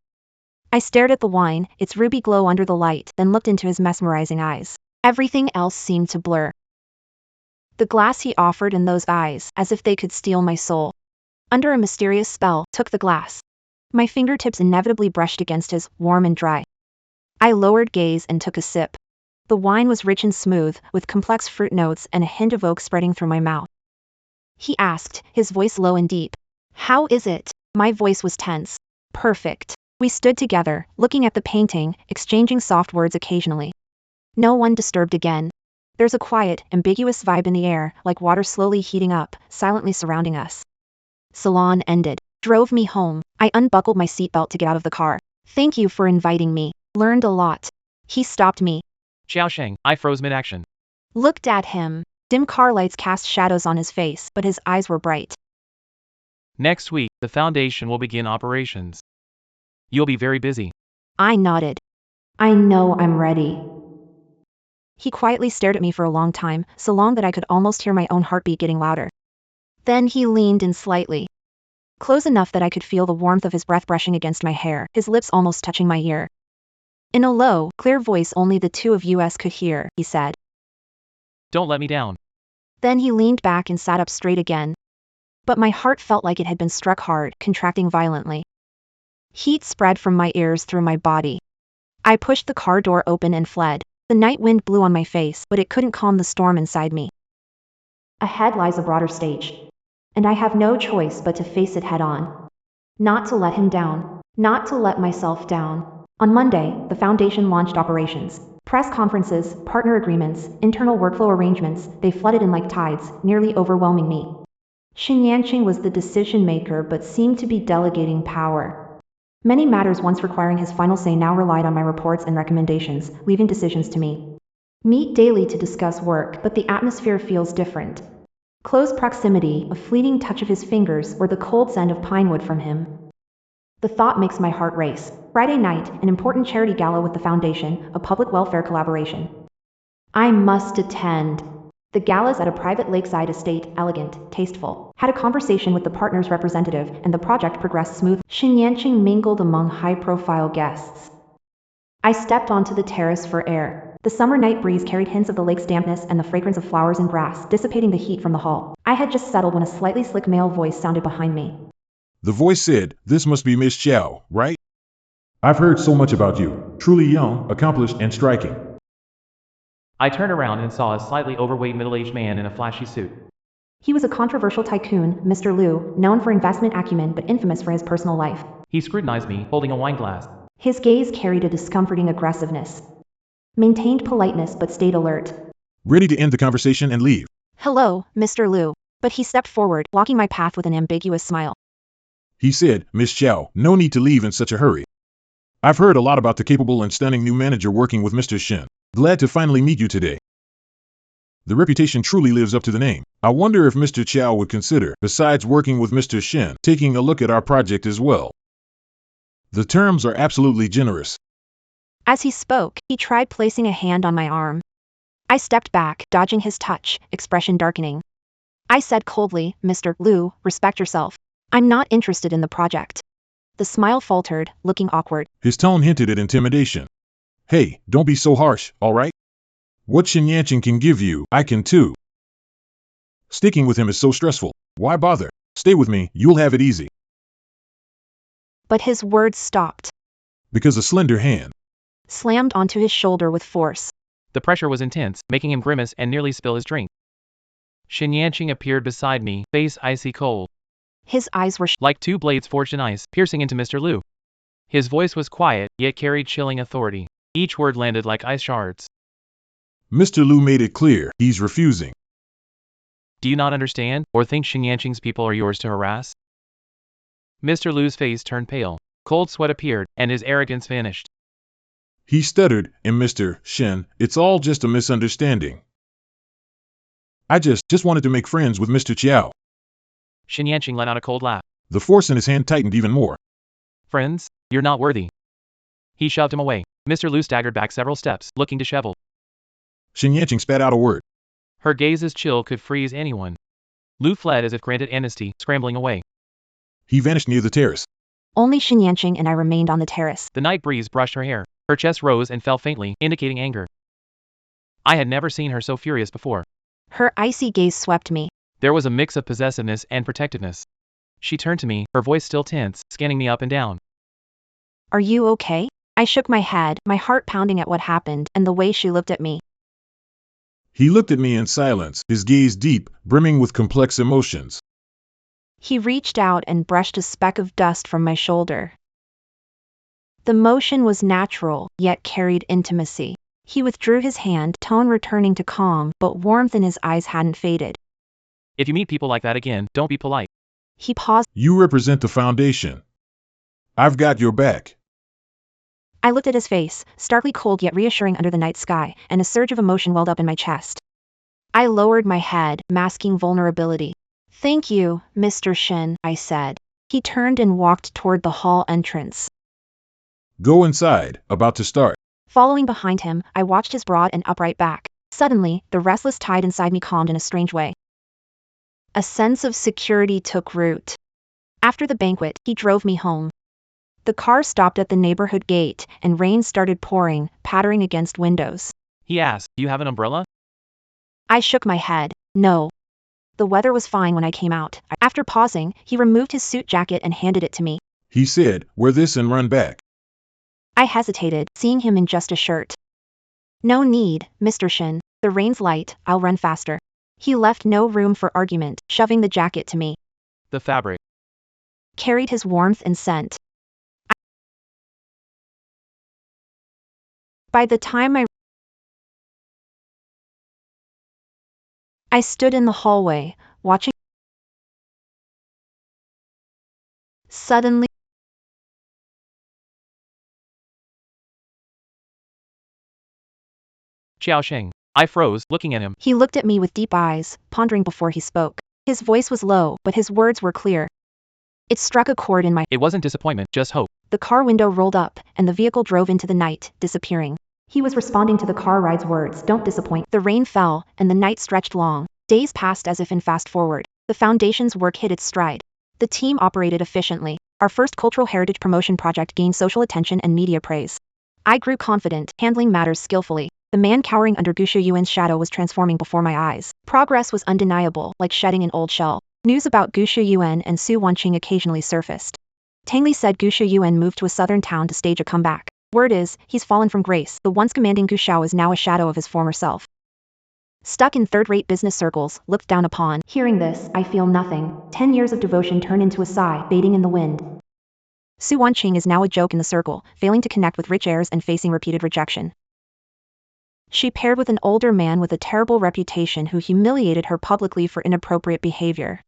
I stared at the wine, its ruby glow under the light, then looked into his mesmerizing eyes. Everything else seemed to blur. The glass he offered and those eyes, as if they could steal my soul. Under a mysterious spell, took the glass. My fingertips inevitably brushed against his, warm and dry. I lowered gaze and took a sip. The wine was rich and smooth, with complex fruit notes and a hint of oak spreading through my mouth. He asked, his voice low and deep. "How is it?" My voice was tense. "Perfect." We stood together, looking at the painting, exchanging soft words occasionally. No one disturbed again. There's a quiet, ambiguous vibe in the air, like water slowly heating up, silently surrounding us. Salon ended. Drove me home. I unbuckled my seatbelt to get out of the car. "Thank you for inviting me. Learned a lot." He stopped me. Xiao Sheng, I froze mid-action. Looked at him. Dim car lights cast shadows on his face, but his eyes were bright. Next week, the foundation will begin operations. You'll be very busy. I nodded. "I know I'm ready." He quietly stared at me for a long time, so long that I could almost hear my own heartbeat getting louder. Then he leaned in slightly. Close enough that I could feel the warmth of his breath brushing against my hair, his lips almost touching my ear. In a low, clear voice only the two of us could hear, he said, "Don't let me down." Then he leaned back and sat up straight again. But my heart felt like it had been struck hard, contracting violently. Heat spread from my ears through my body. I pushed the car door open and fled. The night wind blew on my face, but it couldn't calm the storm inside me. Ahead lies a broader stage. And I have no choice but to face it head on. Not to let him down. Not to let myself down. On Monday, the foundation launched operations. Press conferences, partner agreements, internal workflow arrangements, they flooded in like tides, nearly overwhelming me. Xin Yanqing was the decision maker but seemed to be delegating power. Many matters once requiring his final say now relied on my reports and recommendations, leaving decisions to me. Meet daily to discuss work, but the atmosphere feels different. Close proximity, a fleeting touch of his fingers, or the cold scent of pine wood from him. The thought makes my heart race. Friday night, an important charity gala with the foundation, a public welfare collaboration. I must attend. The gala's at a private lakeside estate, elegant, tasteful. Had a conversation with the partner's representative, and the project progressed smoothly. Xin Yanqing mingled among high-profile guests. I stepped onto the terrace for air. The summer night breeze carried hints of the lake's dampness and the fragrance of flowers and grass, dissipating the heat from the hall. I had just settled when a slightly slick male voice sounded behind me. The voice said, "This must be Miss Xiao, right? I've heard so much about you. Truly young, accomplished, and striking." I turned around and saw a slightly overweight middle-aged man in a flashy suit. He was a controversial tycoon, Mr. Liu, known for investment acumen but infamous for his personal life. He scrutinized me, holding a wine glass. His gaze carried a discomforting aggressiveness. Maintained politeness but stayed alert. Ready to end the conversation and leave. "Hello, Mr. Liu." But he stepped forward, blocking my path with an ambiguous smile. He said, "Miss Xiao, no need to leave in such a hurry. I've heard a lot about the capable and stunning new manager working with Mr. Shen. Glad to finally meet you today. The reputation truly lives up to the name. I wonder if Mr. Qiao would consider, besides working with Mr. Shen, taking a look at our project as well. The terms are absolutely generous." As he spoke, he tried placing a hand on my arm. I stepped back, dodging his touch, expression darkening. I said coldly, "Mr. Liu, respect yourself. I'm not interested in the project." The smile faltered, looking awkward. His tone hinted at intimidation. "Hey, don't be so harsh, all right? What Xin Yanqing can give you, I can too. Sticking with him is so stressful. Why bother? Stay with me, you'll have it easy." But his words stopped. because a slender hand slammed onto his shoulder with force. The pressure was intense, making him grimace and nearly spill his drink. Shin Yanqing appeared beside me, face icy cold. His eyes were like two blades forged in ice, piercing into Mr. Liu. His voice was quiet, yet carried chilling authority. Each word landed like ice shards. Mr. Liu made it clear he's refusing. Do you not understand, or think Shin Yanqing's people are yours to harass? Mr. Liu's face turned pale. Cold sweat appeared, and his arrogance vanished. He stuttered, and Mr. Shin, it's all just a misunderstanding. I just wanted to make friends with Mr. Chiao. Shin Yanqing let out a cold laugh. The force in his hand tightened even more. Friends? You're not worthy. He shoved him away. Mr. Liu staggered back several steps, looking disheveled. Shin Yanqing spat out a word. Her gaze's chill could freeze anyone. Liu fled as if granted amnesty, scrambling away. He vanished near the terrace. Only Shin Yanqing and I remained on the terrace. The night breeze brushed her hair. Her chest rose and fell faintly, indicating anger. I had never seen her so furious before. Her icy gaze swept me. There was a mix of possessiveness and protectiveness. She turned to me, her voice still tense, scanning me up and down. Are you okay? I shook my head, my heart pounding at what happened, and the way she looked at me. He looked at me in silence, his gaze deep, brimming with complex emotions. He reached out and brushed a speck of dust from my shoulder. The motion was natural, yet carried intimacy. He withdrew his hand, tone returning to calm, but warmth in his eyes hadn't faded. If you meet people like that again, don't be polite. He paused. You represent the foundation. I've got your back. I looked at his face, starkly cold yet reassuring under the night sky, and a surge of emotion welled up in my chest. I lowered my head, masking vulnerability. Thank you, Mr. Shin, I said. He turned and walked toward the hall entrance. Go inside, about to start. Following behind him, I watched his broad and upright back. Suddenly, the restless tide inside me calmed in a strange way. A sense of security took root. After the banquet, he drove me home. The car stopped at the neighborhood gate, and rain started pouring, pattering against windows. He asked, "Do you have an umbrella?" I shook my head. No. The weather was fine when I came out. After pausing, he removed his suit jacket and handed it to me. He said, wear this and run back. I hesitated, seeing him in just a shirt. No need, Mr. Shin. The rain's light, I'll run faster. He left no room for argument, shoving the jacket to me. The fabric carried his warmth and scent. By the time I stood in the hallway, watching. Suddenly, Xiaoxing. I froze, looking at him. He looked at me with deep eyes, pondering before he spoke. His voice was low, but his words were clear. It struck a chord in my. It wasn't disappointment, just hope. The car window rolled up, and the vehicle drove into the night, disappearing. He was responding to the car ride's words, don't disappoint. The rain fell, and the night stretched long. Days passed as if in fast forward. The foundation's work hit its stride. The team operated efficiently. Our first cultural heritage promotion project gained social attention and media praise. I grew confident, handling matters skillfully. The man cowering under Gu Shuyuan's shadow was transforming before my eyes. Progress was undeniable, like shedding an old shell. News about Gu Shuyuan and Su Wanqing occasionally surfaced. Tang Li said Gu Shuyuan moved to a southern town to stage a comeback. Word is, he's fallen from grace. The once commanding Gu Shao is now a shadow of his former self. Stuck in third-rate business circles, looked down upon. Hearing this, I feel nothing. 10 years of devotion turn into a sigh, fading in the wind. Su Wanqing is now a joke in the circle, failing to connect with rich heirs and facing repeated rejection. She paired with an older man with a terrible reputation who humiliated her publicly for inappropriate behavior.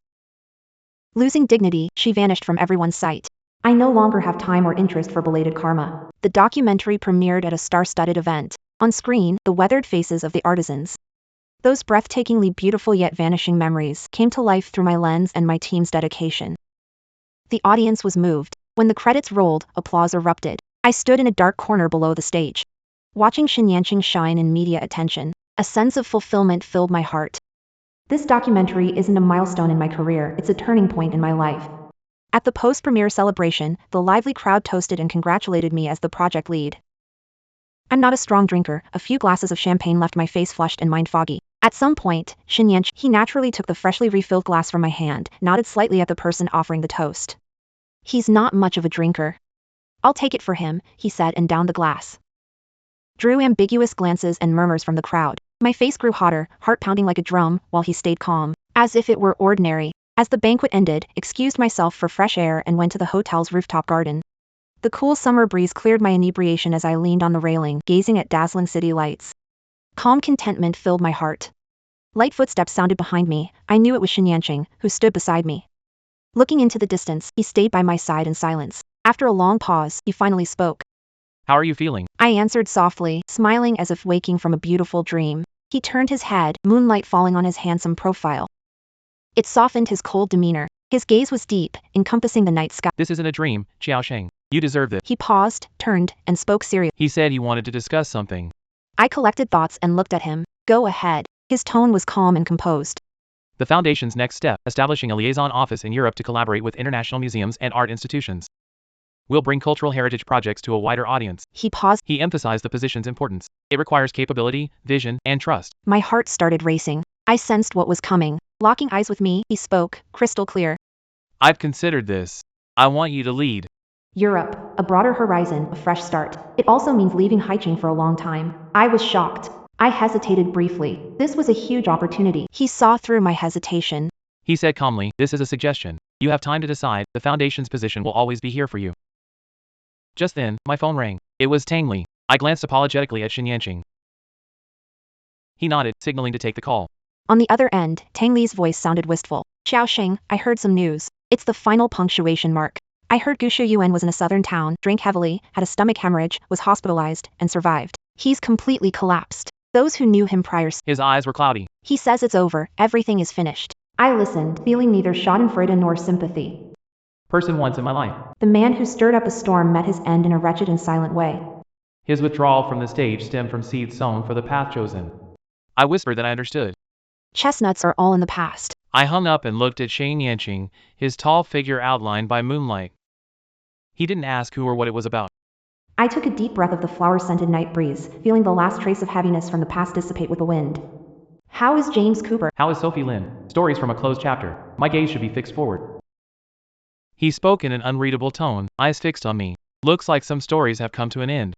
Losing dignity, she vanished from everyone's sight. I no longer have time or interest for belated karma. The documentary premiered at a star-studded event. On screen, the weathered faces of the artisans. Those breathtakingly beautiful yet vanishing memories came to life through my lens and my team's dedication. The audience was moved. When the credits rolled, applause erupted. I stood in a dark corner below the stage. Watching Shin Yanqing shine in media attention, a sense of fulfillment filled my heart. This documentary isn't a milestone in my career, it's a turning point in my life. At the post-premiere celebration, the lively crowd toasted and congratulated me as the project lead. I'm not a strong drinker, a few glasses of champagne left my face flushed and mind foggy. At some point, Shin Yanqing, he naturally took the freshly refilled glass from my hand, nodded slightly at the person offering the toast. He's not much of a drinker. I'll take it for him, he said and downed the glass. Drew ambiguous glances and murmurs from the crowd. My face grew hotter, heart pounding like a drum, while he stayed calm, as if it were ordinary. As the banquet ended, excused myself for fresh air and went to the hotel's rooftop garden. The cool summer breeze cleared my inebriation as I leaned on the railing, gazing at dazzling city lights. Calm contentment filled my heart. Light footsteps sounded behind me. I knew it was Xin Yanqing, who stood beside me. Looking into the distance, he stayed by my side in silence. After a long pause, he finally spoke. How are you feeling? I answered softly, smiling as if waking from a beautiful dream. He turned his head, moonlight falling on his handsome profile. It softened his cold demeanor. His gaze was deep, encompassing the night sky. This isn't a dream, Xiaosheng. You deserve this. He paused, turned, and spoke seriously. He said he wanted to discuss something. I collected thoughts and looked at him. Go ahead. His tone was calm and composed. The Foundation's next step, establishing a liaison office in Europe to collaborate with international museums and art institutions. We'll bring cultural heritage projects to a wider audience. He paused. He emphasized the position's importance. It requires capability, vision, and trust. My heart started racing. I sensed what was coming. Locking eyes with me, he spoke, crystal clear. I've considered this. I want you to lead. Europe, a broader horizon, a fresh start. It also means leaving Haiching for a long time. I was shocked. I hesitated briefly. This was a huge opportunity. He saw through my hesitation. He said calmly, this is a suggestion. You have time to decide. The Foundation's position will always be here for you. Just then, my phone rang. It was Tang Li. I glanced apologetically at Xin Yanqing. He nodded, signaling to take the call. On the other end, Tang Li's voice sounded wistful. Xiaosheng, I heard some news. It's the final punctuation mark. I heard Gu Shuyuan was in a southern town, drank heavily, had a stomach hemorrhage, was hospitalized, and survived. He's completely collapsed. Those who knew him prior. His eyes were cloudy. He says it's over, everything is finished. I listened, feeling neither schadenfreude nor sympathy. Person once in my life. The man who stirred up a storm met his end in a wretched and silent way. His withdrawal from the stage stemmed from seeds sown for the path chosen. I whispered that I understood. Chestnuts are all in the past. I hung up and looked at Xin Yanqing, his tall figure outlined by moonlight. He didn't ask who or what it was about. I took a deep breath of the flower-scented night breeze, feeling the last trace of heaviness from the past dissipate with the wind. How is James Cooper? How is Sophie Lin? Stories from a closed chapter. My gaze should be fixed forward. He spoke in an unreadable tone, eyes fixed on me. Looks like some stories have come to an end.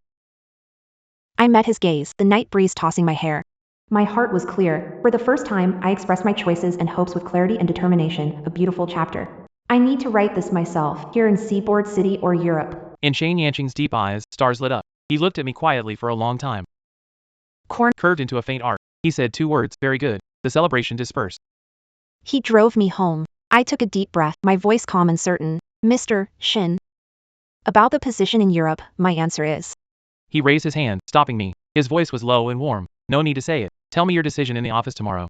I met his gaze, the night breeze tossing my hair. My heart was clear. For the first time, I expressed my choices and hopes with clarity and determination, a beautiful chapter. I need to write this myself, here in Seaboard City or Europe. In Xin Yanqing's deep eyes, stars lit up. He looked at me quietly for a long time. Corn Curved into a faint arc. He said 2 words, very good. The celebration dispersed. He drove me home. I took a deep breath, my voice calm and certain. Mr. Xin. About the position in Europe, my answer is. He raised his hand, stopping me. His voice was low and warm. No need to say it. Tell me your decision in the office tomorrow.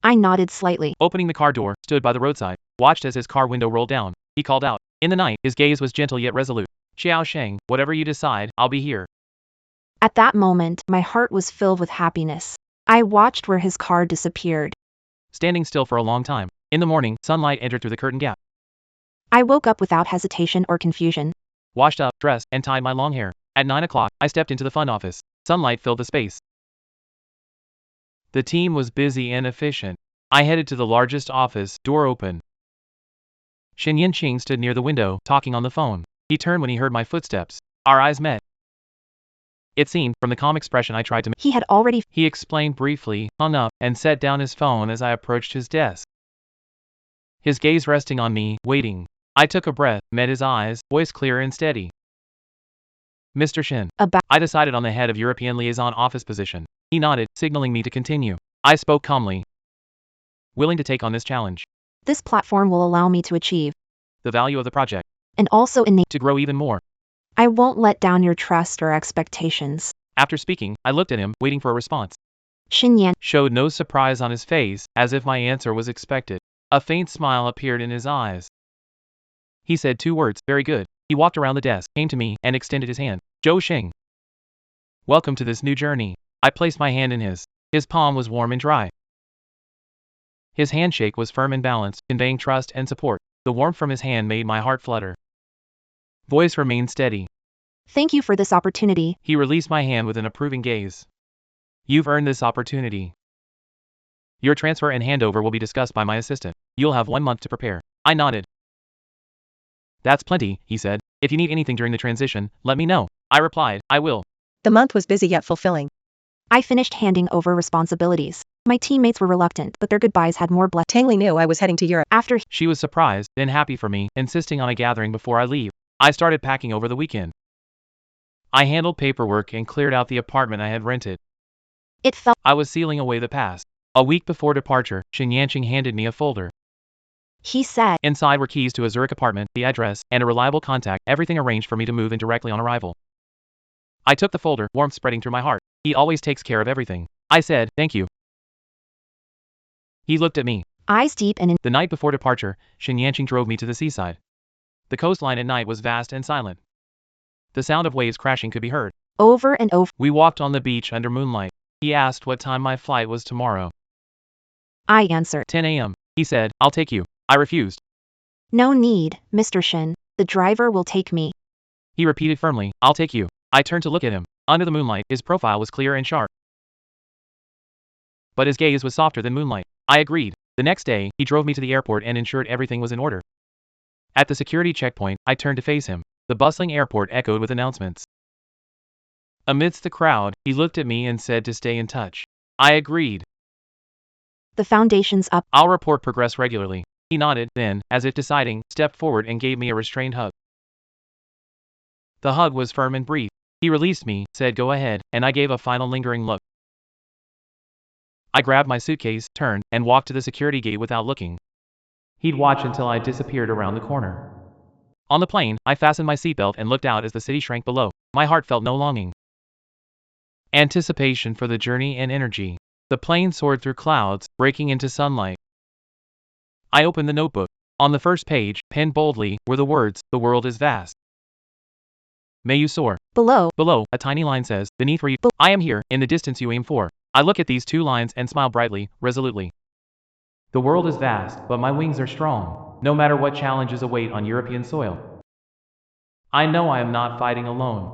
I nodded slightly. Opening the car door, stood by the roadside, watched as his car window rolled down. He called out. In the night, his gaze was gentle yet resolute. Xiaosheng, whatever you decide, I'll be here. At that moment, my heart was filled with happiness. I watched where his car disappeared. Standing still for a long time. In the morning, sunlight entered through the curtain gap. I woke up without hesitation or confusion. Washed up, dressed, and tied my long hair. At 9 o'clock, I stepped into the fund office. Sunlight filled the space. The team was busy and efficient. I headed to the largest office, door open. Xin Yanqing stood near the window, talking on the phone. He turned when he heard my footsteps. Our eyes met. It seemed, from the calm expression I tried to make, He had already. He explained briefly, hung up, and set down his phone as I approached his desk. His gaze resting on me, waiting. I took a breath, met his eyes, voice clear and steady. Mr. Xin. I decided on the head of European liaison office position. He nodded, signaling me to continue. I spoke calmly. Willing to take on this challenge. This platform will allow me to achieve. The value of the project. And also to grow even more. I won't let down your trust or expectations. After speaking, I looked at him, waiting for a response. Xin Yan showed no surprise on his face, as if my answer was expected. A faint smile appeared in his eyes. He said 2 words, very good. He walked around the desk, came to me, and extended his hand. Zhou Xing. Welcome to this new journey. I placed my hand in his. His palm was warm and dry. His handshake was firm and balanced, conveying trust and support. The warmth from his hand made my heart flutter. Voice remained steady. Thank you for this opportunity. He released my hand with an approving gaze. You've earned this opportunity. Your transfer and handover will be discussed by my assistant. You'll have 1 month to prepare. I nodded. That's plenty, he said. If you need anything during the transition, let me know. I replied, I will. The month was busy yet fulfilling. I finished handing over responsibilities. My teammates were reluctant, but their goodbyes had more blood. Tangly knew I was heading to Europe. After She was surprised, then happy for me, insisting on a gathering before I leave. I started packing over the weekend. I handled paperwork and cleared out the apartment I had rented. it felt I was sealing away the past. A week before departure, Shin Yanqing handed me a folder. he said, Inside were keys to a Zurich apartment, the address, and a reliable contact, everything arranged for me to move in directly on arrival. I took the folder, warmth spreading through my heart. He always takes care of everything. I said, thank you. He looked at me. eyes deep and in. The night before departure, Shin Yanqing drove me to the seaside. The coastline at night was vast and silent. The sound of waves crashing could be heard. Over and over. We walked on the beach under moonlight. He asked what time my flight was tomorrow. I answered, 10 a.m. He said, I'll take you. I refused. no need, Mr. Shin. The driver will take me. He repeated firmly, I'll take you. I turned to look at him. Under the moonlight, his profile was clear and sharp. But his gaze was softer than moonlight. I agreed. The next day, he drove me to the airport and ensured everything was in order. At the security checkpoint, I turned to face him. The bustling airport echoed with announcements. Amidst the crowd, he looked at me and said to stay in touch. I agreed. The foundation's up. I'll report progress regularly. He nodded, then, as if deciding, stepped forward and gave me a restrained hug. The hug was firm and brief. He released me, said go ahead, and I gave a final lingering look. I grabbed my suitcase, turned, and walked to the security gate without looking. He'd watch until I disappeared around the corner. On the plane, I fastened my seatbelt and looked out as the city shrank below. My heart felt no longing. Anticipation for the journey and energy. The plane soared through clouds, breaking into sunlight. I opened the notebook. On the first page, penned boldly, were the words, "The world is vast. May you soar." Below. Below, a tiny line says, "Beneath where you I am here, in the distance you aim for." I look at these 2 lines and smile brightly, resolutely. The world is vast, but my wings are strong, no matter what challenges await on European soil. I know I am not fighting alone.